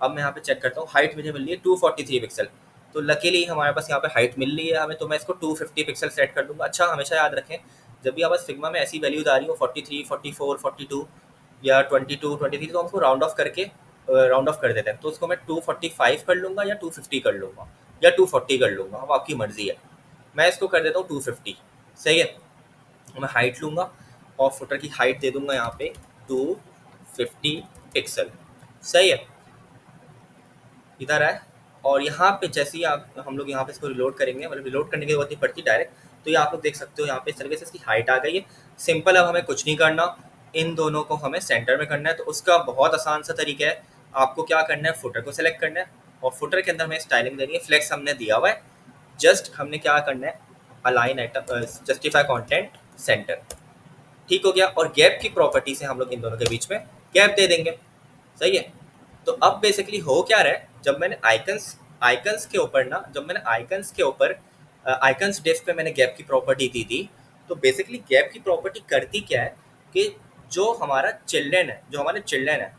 अब मैं यहाँ पे चेक करता हूँ, हाइट मुझे मिल रही है 243 पिक्सल। तो लकीली हमारे पास यहाँ पे हाइट मिल रही है हमें, तो मैं इसको 250 पिक्सल सेट कर दूँगा। अच्छा, हमेशा याद रखें, जब भी आप फिग्मा में ऐसी वैल्यूज आ रही हो 43, 44, 42 या 22, 23, तो हम उसको राउंड ऑफ करके राउंड ऑफ कर देते हैं। तो उसको मैं 245 कर लूँगा या 250 कर लूँगा या 240 कर लूँगा, अब आपकी मर्ज़ी है। मैं इसको कर देता हूँ 250। सही है, मैं हाइट लूँगा और फुटर की हाइट दे दूँगा यहाँ पे 250 पिक्सल। सही है, इधर है, और यहाँ पे जैसे ही हम लोग यहाँ पे इसको रिलोड करेंगे, मतलब रिलोड करने की जरूरत नहीं पड़ती डायरेक्ट। तो ये आप लोग देख सकते हो यहाँ पे इस तरीके से इसकी हाइट आ गई है। सिंपल, अब हमें कुछ नहीं करना, इन दोनों को हमें सेंटर में करना है। तो उसका बहुत आसान सा तरीका है, आपको क्या करना है, फुटर को सिलेक्ट करना है, और फुटर के अंदर हमें स्टाइलिंग देनी है। फ्लेक्स हमने दिया हुआ है, जस्ट हमने क्या करना है, align item justify content centre. ठीक हो गया। और गैप की प्रॉपर्टी से हम लोग इन दोनों के बीच में गैप दे देंगे। सही है। तो अब बेसिकली हो क्या रहा है, जब मैंने आइकन्स आइकन्स के ऊपर ना जब मैंने आइकन्स के ऊपर आइकन्स डिफ पे मैंने गैप की प्रॉपर्टी दी थी, तो बेसिकली गैप की प्रॉपर्टी करती क्या है कि जो हमारे चिल्ड्रेन है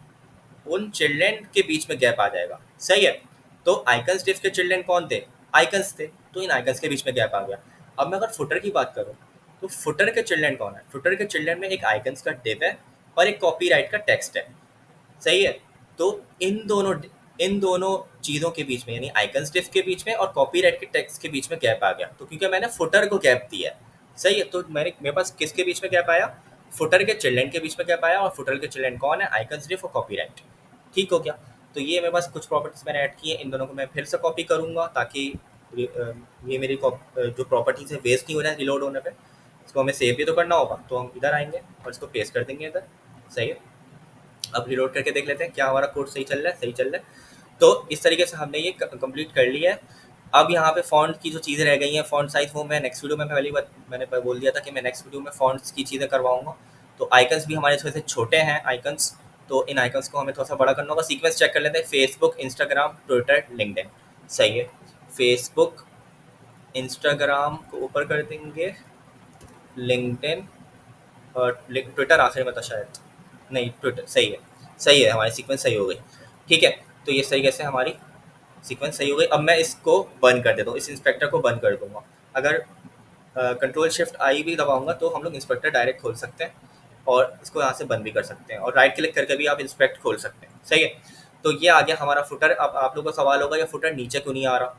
उन चिल्ड्रेन के बीच में गैप आ जाएगा। सही है। तो आइकन्स डिफ के चिल्ड्रेन कौन थे? आइकन्स थे। तो इन आइकन्स के बीच में गैप आ गया। अब मैं अगर फुटर की बात करूँ, तो फुटर के चिल्ड्रेन कौन है? फुटर के चिल्ड्रेन में एक आइकन्स का डिव है और एक कॉपीराइट का टेक्स्ट है। सही है। तो इन दोनों चीज़ों के बीच में, यानी आइकन्स डिफ के बीच में और कॉपीराइट के टेक्स्ट के बीच में गैप आ गया। तो क्योंकि मैंने फुटर को गैप दिया है। सही है। तो मेरे पास किसके बीच में गैप आया? फुटर के चिल्ड्रेन के बीच में गैप आया। और फुटर के चिल्ड्रेन कौन है? आइकन्स डिफ और कॉपीराइट। ठीक हो गया। तो ये मेरे पास कुछ प्रॉपर्टीज मैंने ऐड की है, इन दोनों को मैं फिर से कॉपी करूंगा ताकि ये मेरी जो प्रॉपर्टीज है वेस्ट नहीं हो जाए रिलोड होने पे। इसको हमें सेव भी तो करना होगा, तो हम इधर आएंगे और इसको पेस्ट कर देंगे इधर। सही है। अब रिलोड करके देख लेते हैं क्या हमारा कोड सही चल रहा है। सही चल रहा है। तो इस तरीके से हमने ये कंप्लीट कर लिया है। अब यहाँ पे फॉन्ट की जो चीज़ें रह गई हैं, फॉन्ट साइज, वो मैं नेक्स्ट वीडियो में पहली बार मैंने बोल दिया था कि मैं नेक्स्ट वीडियो में फॉन्ट्स की चीज़ें करवाऊंगा। तो आइकन्स भी हमारे थोड़े से छोटे हैं आइकन्स, तो इन आइकन्स को हमें थोड़ा सा बड़ा करना होगा। सीक्वेंस चेक कर लेते हैं। Facebook, Instagram, Twitter, LinkedIn. सही है। फेसबुक, इंस्टाग्राम को ऊपर कर देंगे, लिंक्डइन और ट्विटर आखिर में था शायद, नहीं ट्विटर। सही है। सही है, हमारी सीक्वेंस सही हो गई। ठीक है। तो ये तरीके से हमारी सीक्वेंस सही हो गई। अब मैं इसको बंद कर देता हूँ, इस इंस्पेक्टर को बंद कर दूंगा। अगर कंट्रोल शिफ्ट आई भी दबाऊंगा तो हम लोग इंस्पेक्टर डायरेक्ट खोल सकते हैं और इसको यहाँ से बंद भी कर सकते हैं, और राइट क्लिक करके भी आप इंस्पेक्ट खोल सकते हैं। सही है। तो ये आ गया हमारा फुटर। अब आप लोगों का सवाल होगा ये फुटर नीचे क्यों नहीं आ रहा?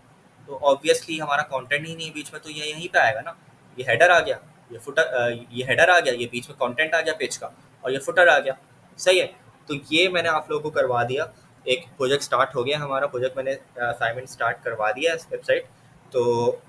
तो ऑब्वियसली हमारा कंटेंट ही नहीं बीच में, तो ये यहीं पे आएगा ना। ये हेडर आ गया, ये हेडर आ गया, ये बीच में कंटेंट आ गया पेज का, और ये फुटर आ गया। सही है। तो ये मैंने आप लोगों को करवा दिया। एक प्रोजेक्ट स्टार्ट हो गया हमारा। प्रोजेक्ट मैंने असाइनमेंट स्टार्ट करवा दिया इस वेबसाइट। तो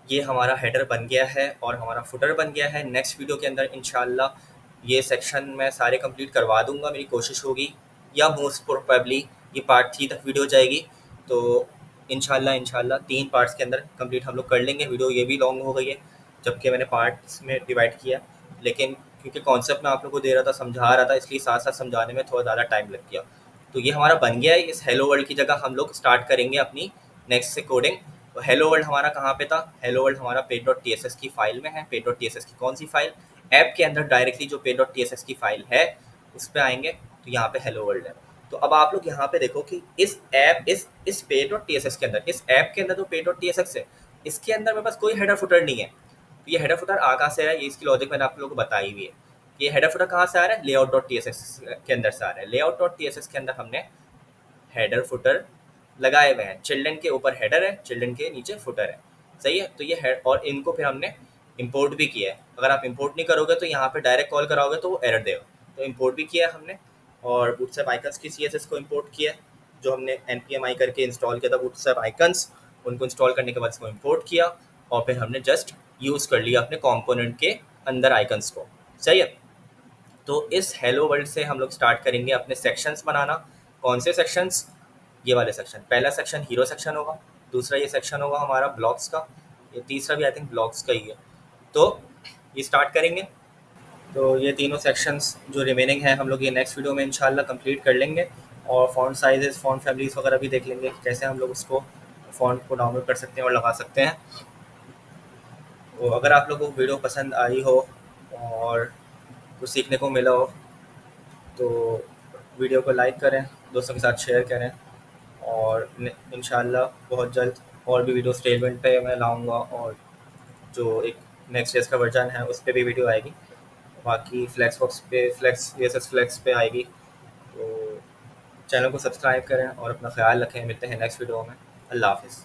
ये हमारा हेडर बन गया है और हमारा फुटर बन गया है। नेक्स्ट वीडियो के अंदर इंशाल्लाह ये सेक्शन मैं सारे कंप्लीट करवा दूंगा, मेरी कोशिश होगी, या मोस्ट प्रोबेबली ये पार्ट 3 तक वीडियो जाएगी। तो इंशाल्लाह 3 पार्ट्स के अंदर कंप्लीट हम लोग कर लेंगे। वीडियो ये भी लॉन्ग हो गई है जबकि मैंने पार्ट्स में डिवाइड किया, लेकिन क्योंकि कॉन्सेप्ट मैं आप लोगों को दे रहा था, समझा रहा था, इसलिए साथ साथ समझाने में थोड़ा ज़्यादा टाइम लग गया। तो ये हमारा बन गया है। इस हेलो वर्ल्ड की जगह हम लोग स्टार्ट करेंगे अपनी नेक्स्ट से कोडिंग। तो हेलो वर्ल्ड हमारा कहाँ पे था? हेलो वर्ल्ड हमारा page.tss की फाइल में है। page.tss की कौन सी फाइल? ऐप के अंदर डायरेक्टली जो page.tss की फाइल है उस पर आएंगे तो यहाँ पे हेलो वर्ल्ड है। तो अब आप लोग यहाँ पे देखो कि इस ऐप इस page.tss के अंदर, इस ऐप के अंदर जो page.tss है, इसके अंदर मेरे पास कोई हेडर फुटर नहीं है। तो ये हेडर फुटर आ कहाँ से रहा है? ये इसकी लॉजिक मैंने आप लोगों को बताई हुई है। ये हेडर फुटर कहाँ से आ रहा है? layout.tss के अंदर से आ रहा है। layout.tss के अंदर हमने हेडर फुटर लगाए हुए हैं। चिल्ड्रन के ऊपर हेडर है, चिल्ड्रन के नीचे फुटर है। सही है। तो ये हेड, और इनको फिर हमने इंपोर्ट भी किया है। अगर आप इंपोर्ट नहीं करोगे तो यहाँ पे डायरेक्ट कॉल कराओगे तो वो एरर देगा। तो इंपोर्ट भी किया है हमने। और बूटस्ट्रैप आइकन्स की CSS को इंपोर्ट किया है, जो हमने npm करके इंस्टॉल किया था बूटस्ट्रैप आइकन्स, उनको इंस्टॉल करने के बाद इसको इंपोर्ट किया और फिर हमने जस्ट यूज़ कर लिया अपने कॉम्पोनेंट के अंदर आइकन्स को। सही है। तो इस हेलो वर्ल्ड से हम लोग स्टार्ट करेंगे अपने सेक्शंस बनाना। कौन से सेक्शंस? ये वाले सेक्शन। पहला सेक्शन हीरो सेक्शन होगा, दूसरा ये सेक्शन होगा हमारा ब्लॉग्स का, ये तीसरा भी आई थिंक ब्लॉग्स का ही है। तो ये स्टार्ट करेंगे। तो ये तीनों सेक्शंस जो रिमेनिंग हैं हम लोग ये नेक्स्ट वीडियो में इंशाल्लाह कंप्लीट कर लेंगे। और फ़ॉन्ट साइजेस, फ़ॉन्ट फैमिलीज़ वगैरह भी देख लेंगे कैसे हम लोग उसको फ़ॉन्ट को डाउनलोड कर सकते हैं और लगा सकते हैं। तो अगर आप लोगों को वीडियो पसंद आई हो और कुछ सीखने को मिला हो तो वीडियो को लाइक करें, दोस्तों के साथ शेयर करें, और इंशाल्लाह बहुत जल्द और भी वीडियोस टेलमेंट पे मैं लाऊंगा, और जो एक नेक्स्ट जेस का वर्जन है उस पर भी वीडियो आएगी। बाकी फ्लेक्स पे फ्लेक्स पे आएगी। तो चैनल को सब्सक्राइब करें और अपना ख्याल रखें। मिलते हैं नेक्स्ट वीडियो में। अल्लाह हाफिज़।